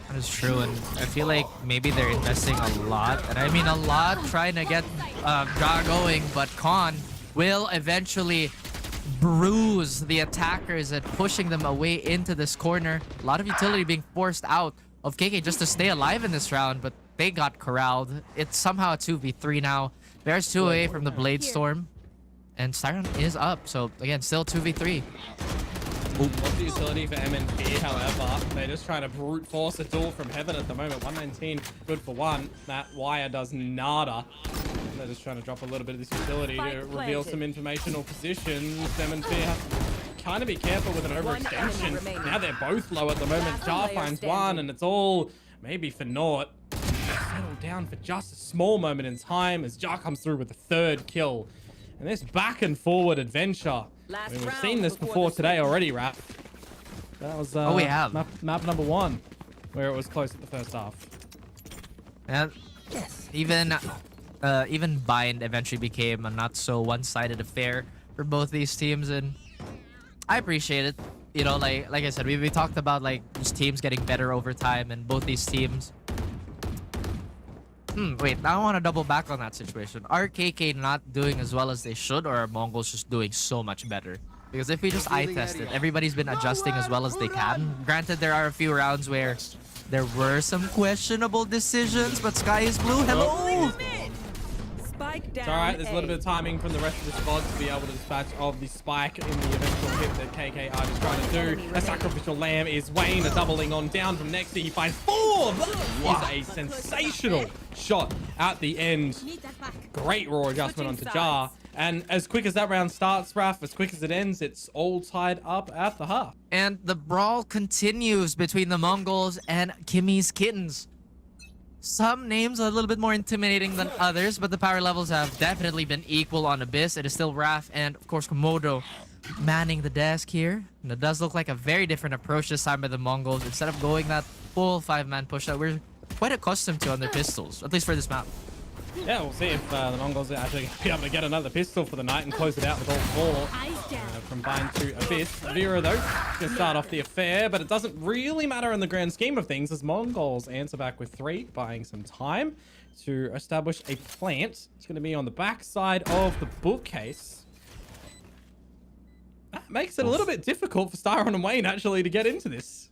S1: That is true, and I feel like maybe they're investing a lot, and I mean a lot, trying to get Jar going, but Khan will eventually bruise the attackers and pushing them away into this corner. A lot of utility being forced out of KK just to stay alive in this round, but they got corralled. It's somehow a 2v3 now. Bears 2 away from the Blade Storm, and Siren is up, so again, still 2v3.
S2: What's the utility for MNP, however? They're just trying to brute force a duel from heaven at the moment. 119, good for one. That wire does nada. They're just trying to drop a little bit of this utility to reveal some informational positions. MNP has to kind of be careful with an overextension. Now they're both low at the moment. Jar finds one, and it's all maybe for naught. Settle down for just a small moment in time as Jar comes through with the third kill. And this back and forward adventure. I mean, we've seen this before today already, Rap. That was
S1: we have
S2: map number 1, where it was close at the first half.
S1: And even Bind eventually became a not so one-sided affair for both these teams, and I appreciate it. You know, like I said, we talked about like just teams getting better over time, and both these teams. Wait, I want to double back on that situation. Are KK not doing as well as they should, or are Mongols just doing so much better? Because if we just eye test it, everybody's been adjusting as well as they can. Granted, there are a few rounds where there were some questionable decisions, but Sky is Blue. Hello!
S2: It's alright, there's a little bit of timing from the rest of the squad to be able to dispatch of the spike in the eventual hit that KK are just trying to do. A sacrificial lamb is Wayne, a doubling on down from Nexi. He finds 4! That is a sensational shot at the end. Great raw adjustment onto Jar. And as quick as that round starts, Raph, as quick as it ends, it's all tied up at the half.
S1: And the brawl continues between the Mongols and Kimmy's Kittens. Some names are a little bit more intimidating than others, but the power levels have definitely been equal on Abyss. It is still Raph and, of course, Komodo manning the desk here. And it does look like a very different approach this time by the Mongols. Instead of going that full 5-man push that we're quite accustomed to on their pistols, at least for this map.
S2: Yeah, we'll see if the Mongols are actually going to be able to get another pistol for the night and close it out with all four. From Bind to Abyss. Vera, though, going to start off the affair, but it doesn't really matter in the grand scheme of things as Mongols answer back with 3, buying some time to establish a plant. It's going to be on the back side of the bookcase. That makes it a little bit difficult for Styron and Wayne actually to get into this.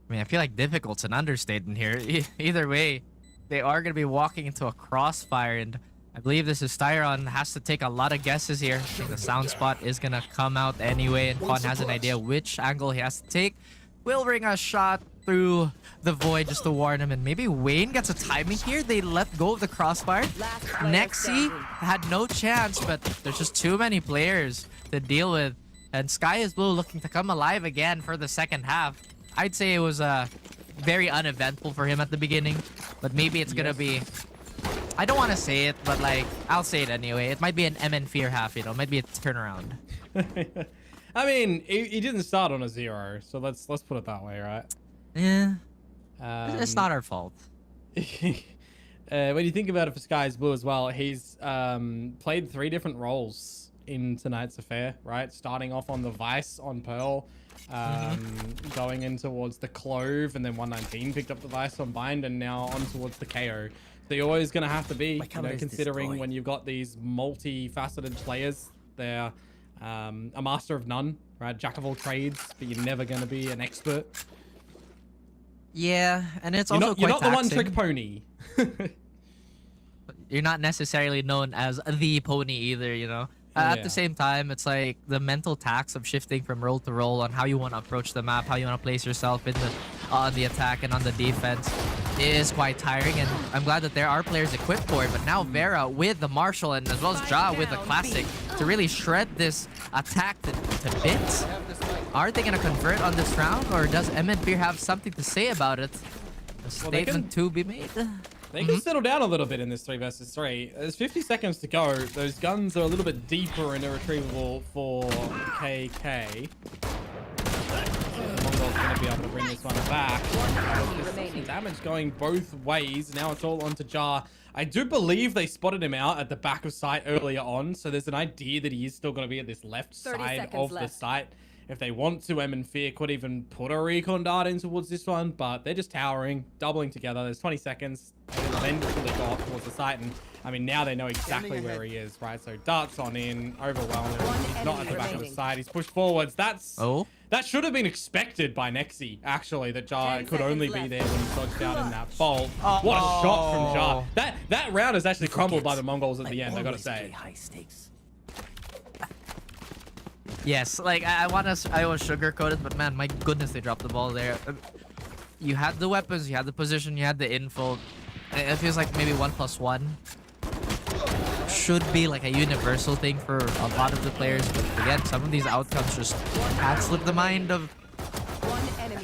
S1: I mean, I feel like difficult's an understatement here. Either way, they are going to be walking into a crossfire, and I believe this is Styron has to take a lot of guesses here. I think the sound spot is going to come out anyway, and Con has an idea which angle he has to take. Will ring a shot through the void just to warn him, and maybe Wayne gets a timing here. They let go of the crossfire. Nexi had no chance, but there's just too many players to deal with, and Sky is Blue looking to come alive again for the second half. I'd say it was very uneventful for him at the beginning, but maybe it's gonna be, I don't want to say it, but like I'll say it anyway. It might be an MN Fear half, you know, might be a turnaround.
S2: I mean, he didn't start on a 0, so let's put it that way, right?
S1: Yeah, it's not our fault.
S2: When you think about it for Sky's Blue as well, he's played 3 different roles in tonight's affair, right? Starting off on the Vice on Pearl, going in towards the Clove, and then 119 picked up the Vice on Bind, and now on towards the KO. So you're always going to have to be, you know, considering when you've got these multifaceted players, they're a master of none, right? Jack of all trades, but you're never going to be an expert.
S1: Yeah, and it's
S2: you're
S1: also
S2: not, you're not the
S1: taxing.
S2: one-trick pony.
S1: You're not necessarily known as the pony either, you know? At the same time, it's like the mental tax of shifting from role to role on how you want to approach the map, how you want to place yourself in the on the attack and on the defense is quite tiring, and I'm glad that there are players equipped for it. But now Vera with the Marshall and as well as Ja with the Classic to really shred this attack to bits. Are they going to convert on this round, or does MN Fear have something to say about it? A statement to be made.
S2: They can settle down a little bit in this 3 versus 3. There's 50 seconds to go. Those guns are a little bit deeper and irretrievable for KK. The Mongols going to be able to bring this one back. There's damage going both ways. Now it's all onto Jar. I do believe they spotted him out at the back of site earlier on, so there's an idea that he is still going to be at this left side of the site. If they want to, MN Fear could even put a recon dart in towards this one, but they're just towering, doubling together. There's 20 seconds. Then they go off towards the site, and I mean, now they know exactly where he is, right? So darts on in, overwhelming. He's not at the back of the site. He's pushed forwards. That should have been expected by Nexi, actually, that Jar could only be there when he dodged out in that bolt. What a shot from Jar. That round is actually crumbled by the Mongols at the end, I gotta say.
S3: High stakes.
S1: Yes, like I want to sugarcoat it, but man, my goodness, they dropped the ball there. You had the weapons, you had the position, you had the info. It feels like maybe 1+1 should be like a universal thing for a lot of the players, but again, some of these outcomes just can't slip the mind of,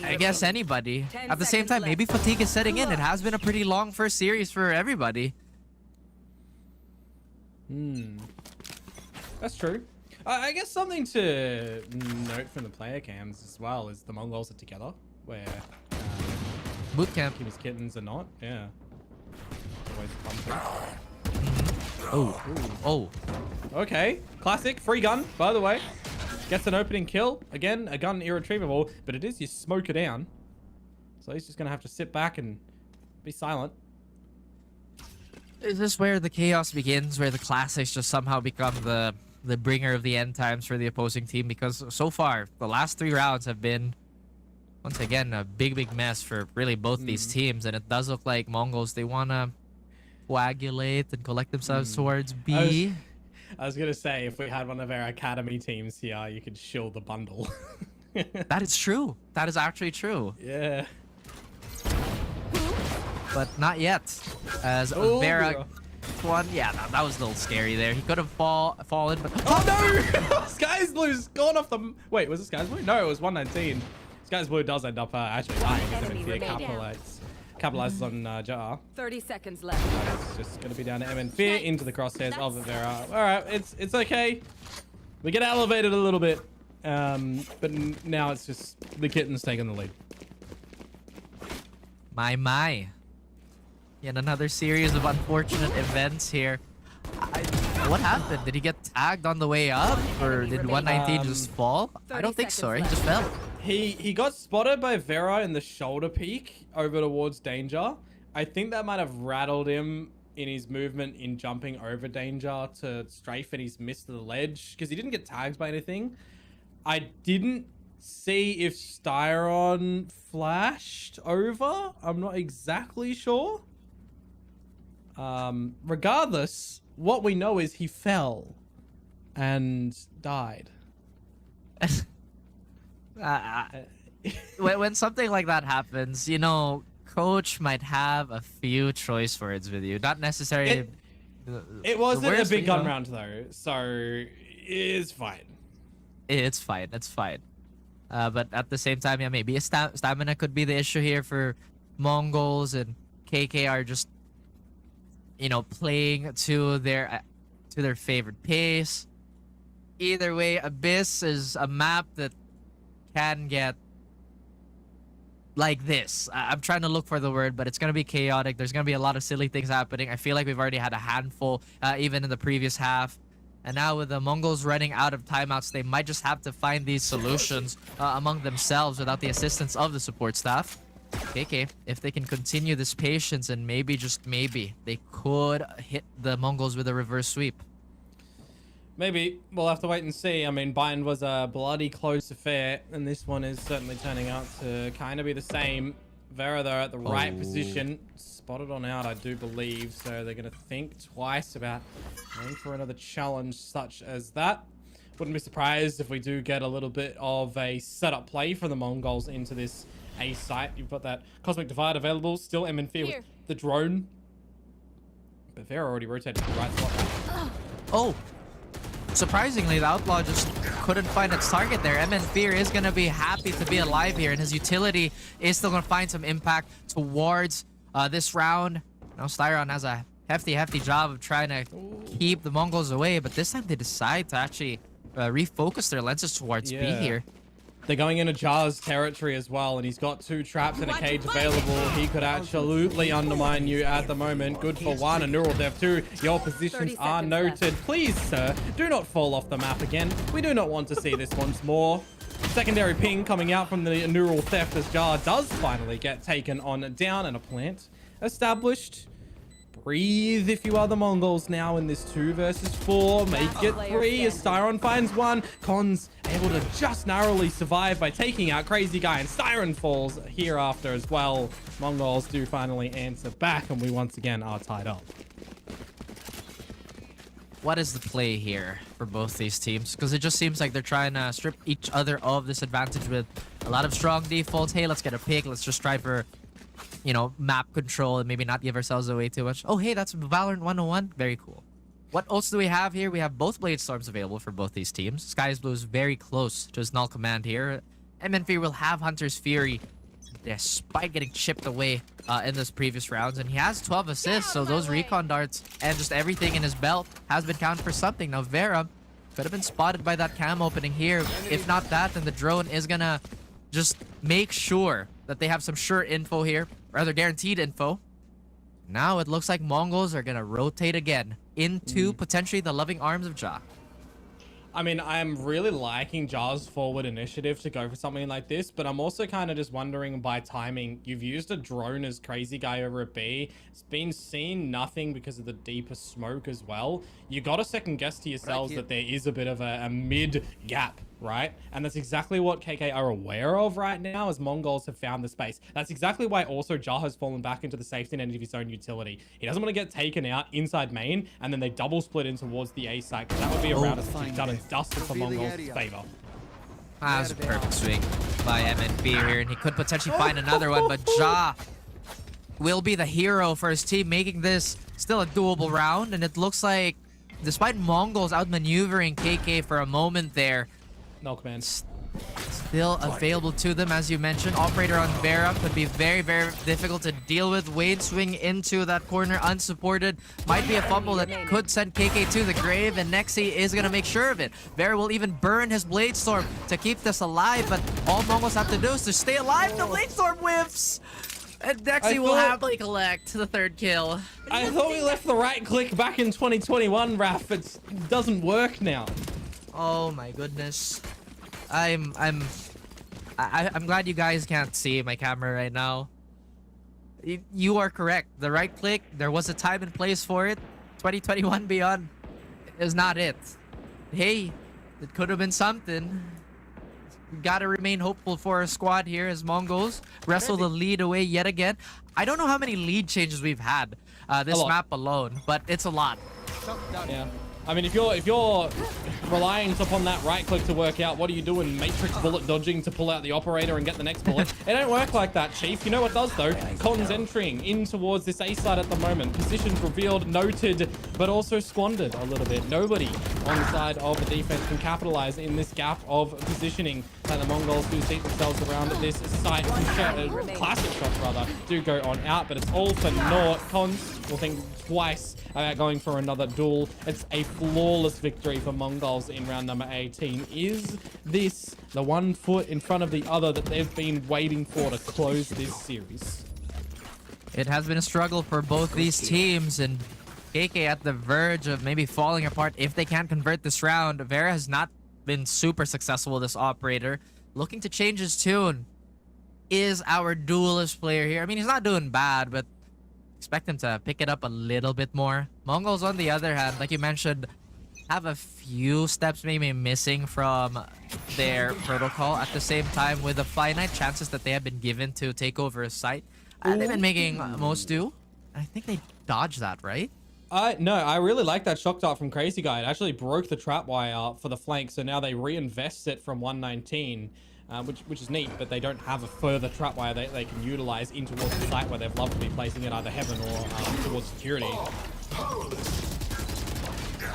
S1: I guess, anybody. At the same time, maybe fatigue is setting in. It has been a pretty long first series for everybody.
S2: That's true. I guess something to note from the player cams as well is the Mongols are together, where
S1: Bootcamp.
S2: Kimmy's Kittens are not. Yeah. Always a fun
S1: Oh.
S2: Okay. Classic. Free gun, by the way. Gets an opening kill. Again, a gun irretrievable, but it is you smoke it down. So he's just going to have to sit back and be silent.
S1: Is this where the chaos begins, where the classics just somehow become the bringer of the end times for the opposing team? Because so far, the last 3 rounds have been, once again, a big mess for really both these teams. And it does look like Mongols, they want to coagulate and collect themselves towards B.
S2: I was going to say, if we had one of our academy teams here, you could shill the bundle.
S1: That is true. That is actually true.
S2: Yeah.
S1: But not yet. As Vera... One, yeah, that was a little scary there. He could have fallen, but
S2: oh no! Sky's Blue's gone off the. Wait, was it Sky's Blue? No, it was 119. Sky's Blue does end up actually dying. Capitalizes on Jar.
S4: 30 seconds left.
S2: It's just gonna be down to MN Fear into the crosshairs of Vera. All right, it's okay. We get elevated a little bit, but now it's just the Kittens taking the lead.
S1: My. Yet another series of unfortunate events here. What happened? Did he get tagged on the way up? Or did 119 just fall? I don't think so, right? He just fell.
S2: He got spotted by Vera in the shoulder peak over towards Danger. I think that might have rattled him in his movement in jumping over Danger to strafe, and he's missed the ledge because he didn't get tagged by anything. I didn't see if Styron flashed over. I'm not exactly sure. Regardless, what we know is he fell and died.
S1: When something like that happens, you know, coach might have a few choice words with you. Not necessarily.
S2: It wasn't a big gun round though, so it's fine.
S1: It's fine. It's fine. But at the same time, yeah, maybe stamina could be the issue here for Mongols, and KK are just, you know, playing to their favorite pace. Either way, Abyss is a map that can get like this. I'm trying to look for the word, but it's going to be chaotic. There's going to be a lot of silly things happening. I feel like we've already had a handful, even in the previous half. And now with the Mongols running out of timeouts, they might just have to find these solutions among themselves without the assistance of the support staff. KK, if they can continue this patience, and maybe, just maybe, they could hit the Mongols with a reverse sweep.
S2: Maybe. We'll have to wait and see. I mean, Bind was a bloody close affair, and this one is certainly turning out to kind of be the same. Vera, though, at the right position. Spotted on out, I do believe, so they're going to think twice about going for another challenge such as that. Wouldn't be surprised if we do get a little bit of a setup play for the Mongols into this A site. You've got that Cosmic Divide available. Still MNF with the drone. But Vera already rotated to the right spot.
S1: Oh! Surprisingly, the Outlaw just couldn't find its target there. MN Fear is going to be happy to be alive here, and his utility is still going to find some impact towards this round. Now, Styron has a hefty job of trying to keep the Mongols away, but this time they decide to actually refocus their lenses towards B here.
S2: They're going into Jar's territory as well, and he's got 2 traps and a cage available. He could absolutely undermine you at the moment. Good for 1, a neural dev 2. Your positions are noted. Please, sir, do not fall off the map again. We do not want to see this once more. Secondary ping coming out from the neural theft as Jar does finally get taken on down, and a plant established. Breathe if you are the Mongols now in this 2 versus 4. Make it 3 as Styron finds 1. Cons able to just narrowly survive by taking out Crazy Guy, and Styron falls hereafter as well. Mongols do finally answer back, and we once again are tied up.
S1: What is the play here for both these teams? Because it just seems like they're trying to strip each other of this advantage with a lot of strong defaults. Hey, let's get a pick. Let's just try for, you know, map control and maybe not give ourselves away too much. Oh, hey, that's Valorant 101. Very cool. What else do we have here? We have both Blade Storms available for both these teams. Sky's Blue is very close to his null command here. MN4 will have Hunter's Fury despite getting chipped away in this previous rounds. And he has 12 assists, so those recon darts and just everything in his belt has been counted for something. Now, Vera could have been spotted by that cam opening here. If not that, then the drone is gonna just make sure that they have some sure info here, rather guaranteed info. Now it looks like Mongols are gonna rotate again into potentially the loving arms of Ja.
S2: I mean, I'm really liking Jar's forward initiative to go for something like this, but I'm also kind of just wondering by timing. You've used a drone as Crazy Guy over at B. It's been seen nothing because of the deeper smoke as well. You got to second guess to yourselves that there is a bit of a mid gap, right? And that's exactly what KK are aware of right now as Mongols have found the space. That's exactly why also Jar has fallen back into the safety net of his own utility. He doesn't want to get taken out inside main, and then they double split in towards the A site, because that would be a round of done and dusted for Mongols' favor.
S1: That was a perfect swing by MNB here, and he could potentially find another one, but Ja will be the hero for his team, making this still a doable round. And it looks like, despite Mongols outmaneuvering KK for a moment there,
S2: no command.
S1: Still available to them, as you mentioned. Operator on Vera could be very, very difficult to deal with. Wade swing into that corner unsupported. Might be a fumble that could send KK to the grave, and Nexi is going to make sure of it. Vera will even burn his Blade Storm to keep this alive, but all Mongols have to do is to stay alive. The Blade Storm whiffs! And Dexy will happily collect the third kill.
S2: I thought we left the right click back in 2021, Raph. It doesn't work now.
S1: Oh my goodness. I'm glad you guys can't see my camera right now. You are correct. The right click, there was a time and place for it. 2021 beyond is not it. Hey, it could have been something. We gotta remain hopeful for our squad here as Mongols wrestle the lead away yet again. I don't know how many lead changes we've had this map alone, but it's a lot.
S2: Yeah. I mean, if you're relying upon that right click to work out, what are you doing? Matrix bullet dodging to pull out the operator and get the next bullet? It don't work like that, Chief. You know what does, though? Con's entering in towards this A side at the moment. Positions revealed, noted, but also squandered a little bit. Nobody on the side of the defense can capitalize in this gap of positioning. And the Mongols do see themselves around this site. Classic shots, rather, do go on out, but it's all for naught. Cons will think twice about going for another duel. It's a flawless victory for Mongols in round number 18. Is this the one foot in front of the other that they've been waiting for to close this series?
S1: It has been a struggle for both these teams, and KK at the verge of maybe falling apart if they can't convert this round. Vera has not been super successful with this operator. Looking to change his tune. Is our duelist player here? I mean, he's not doing bad, but expect him to pick it up a little bit more. Mongols, on the other hand, like you mentioned, have a few steps maybe missing from their protocol. At the same time, with the finite chances that they have been given to take over a site, they've been making most do. I think they dodged that, right?
S2: No, I really like that shock dart from Crazy Guy. It actually broke the trap wire for the flank, so now they reinvest it from 119. Which is neat, but they don't have a further trapwire they can utilize in towards the site where they've loved to be placing it either heaven or towards security.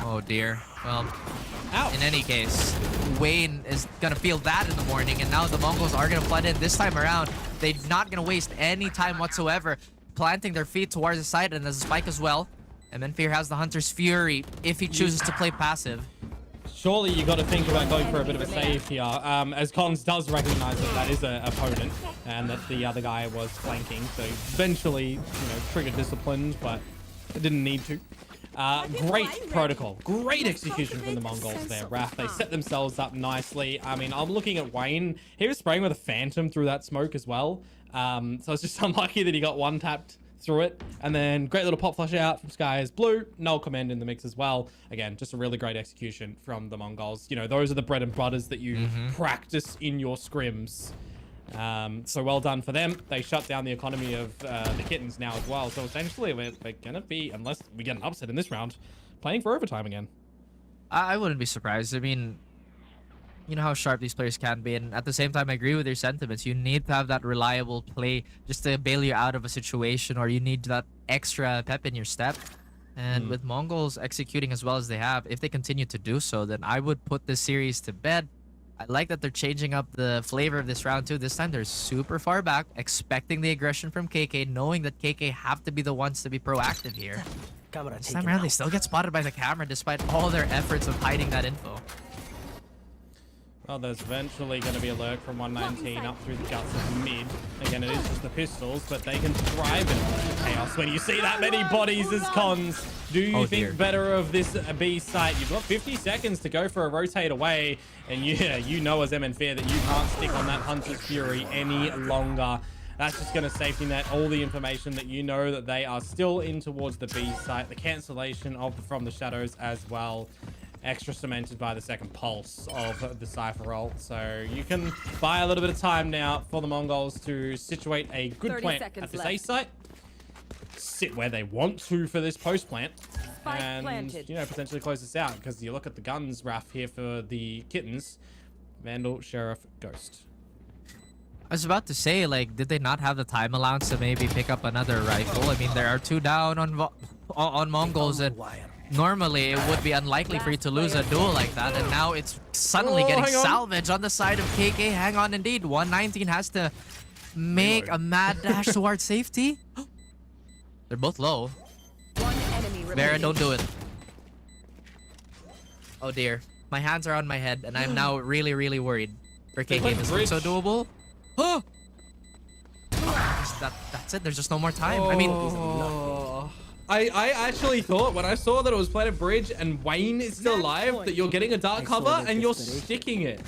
S1: Oh dear. Well, in any case, Wayne is gonna feel that in the morning, and now the Mongols are gonna flood in this time around. They're not gonna waste any time whatsoever, planting their feet towards the site, and there's a spike as well. And then Fear has the Hunter's Fury if he chooses to play passive.
S2: Surely you got to think about going for a bit of a save here, as Collins does recognize that that is an opponent and that the other guy was flanking. So eventually, you know, trigger disciplined, but it didn't need to. Great protocol, great execution from the Mongols there, Raph. They set themselves up nicely. I mean, I'm looking at Wayne. He was spraying with a phantom through that smoke as well. So it's just unlucky that he got one tapped through it. And then great little pop flush out from Sky is blue. Null command in the mix as well. Again, just a really great execution from the Mongols. You know, those are the bread and butters that you practice in your scrims. So well done for them. They shut down the economy of the kittens now as well. So essentially we're gonna be, unless we get an upset in this round, playing for overtime again.
S1: I wouldn't be surprised. I mean, you know how sharp these players can be, and at the same time I agree with your sentiments. You need to have that reliable play just to bail you out of a situation, or you need that extra pep in your step. And with Mongols executing as well as they have, if they continue to do so, then I would put this series to bed. I like that they're changing up the flavor of this round too. This time they're super far back, expecting the aggression from KK, knowing that KK have to be the ones to be proactive here. This time around they still get spotted by the camera despite all their efforts of hiding that info.
S2: Well, there's eventually going to be a lurk from 119 up through the guts of mid. Again, it is just the pistols, but they can thrive in chaos when you see that many bodies as cons. Do you think better of this B site? You've got 50 seconds to go for a rotate away. And yeah, you know as MN Fear that you can't stick on that Hunter's Fury any longer. That's just going to safety net all the information that you know that they are still in towards the B site. The cancellation of the From the Shadows as well. Extra cemented by the second pulse of the Cypher ult. So you can buy a little bit of time now for the Mongols to situate a good plant at this A site. Sit where they want to for this post plant. And, you know, potentially close this out. Because you look at the guns, Raph, here for the kittens. Vandal, Sheriff, Ghost.
S1: I was about to say, like, did they not have the time allowance to maybe pick up another rifle? I mean, there are 2 down on Mongols, and normally it would be unlikely for you to lose a duel like that, and now it's suddenly getting salvaged on the side of KK. Hang on, indeed. 119 has to make a mad dash towards safety. They're both low. Vera, don't do it. Oh dear. My hands are on my head, and I'm now really, really worried for KK. This looks so doable. Oh! that's it. There's just no more time. I mean,
S2: I actually thought when I saw that it was Planet Bridge and Wayne is still alive that you're getting a dark cover and you're sticking it.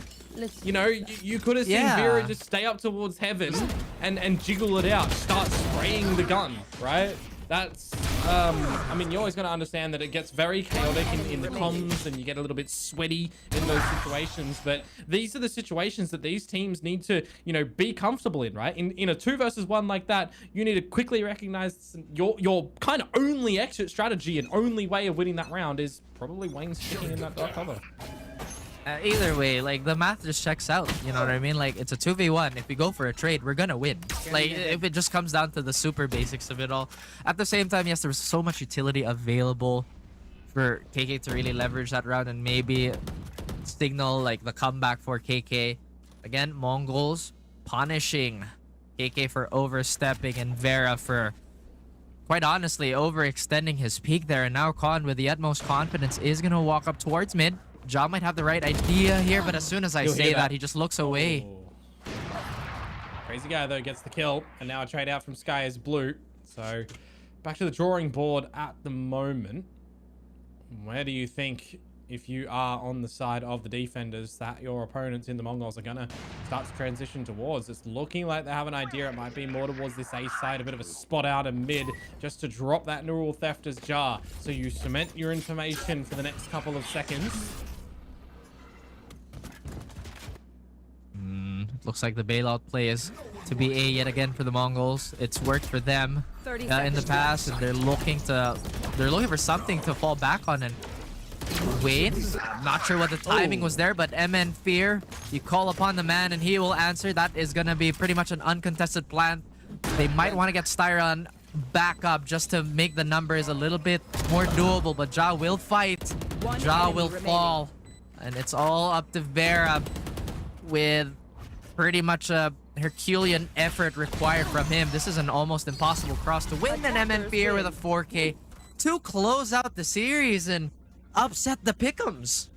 S2: You know, you could have seen Vera just stay up towards heaven and jiggle it out, start spraying the gun, right? That's, I mean, you're always going to understand that it gets very chaotic in the comms and you get a little bit sweaty in those situations. But these are the situations that these teams need to, you know, be comfortable in, right? In a 2 versus 1 like that, you need to quickly recognize your kind of only exit strategy and only way of winning that round is probably Wayne sticking in that dark cover.
S1: Either way, like, the math just checks out. You know what I mean? Like, it's a 2v1. If we go for a trade, we're gonna win. Like, if it just comes down to the super basics of it all. At the same time, yes, there was so much utility available for KK to really leverage that round and maybe signal, like, the comeback for KK. Again, Mongols punishing KK for overstepping and Vera for, quite honestly, overextending his peak there. And now Khan, with the utmost confidence, is gonna walk up towards mid. Ja might have the right idea here, but as soon as I say that, he just looks away.
S2: Crazy guy, though, gets the kill. And now a trade out from Sky is blue. So, back to the drawing board at the moment. Where do you think, if you are on the side of the defenders, that your opponents in the Mongols are going to start to transition towards? It's looking like they have an idea. It might be more towards this A side, a bit of a spot out and mid, just to drop that neural theft as Ja. So you cement your information for the next couple of seconds.
S1: Looks like the bailout play is to be A yet again for the Mongols. It's worked for them in the past, and they're looking for something to fall back on. And Wayne, not sure what the timing was there, but MN Fear, you call upon the man and he will answer. That is gonna be pretty much an uncontested plan. They might want to get Styron back up just to make the numbers a little bit more doable, but Ja will fight. Ja will fall, and it's all up to Vera with pretty much a Herculean effort required from him. This is an almost impossible cross to win, and MN Fear with a 4K to close out the series and upset the pick'ems.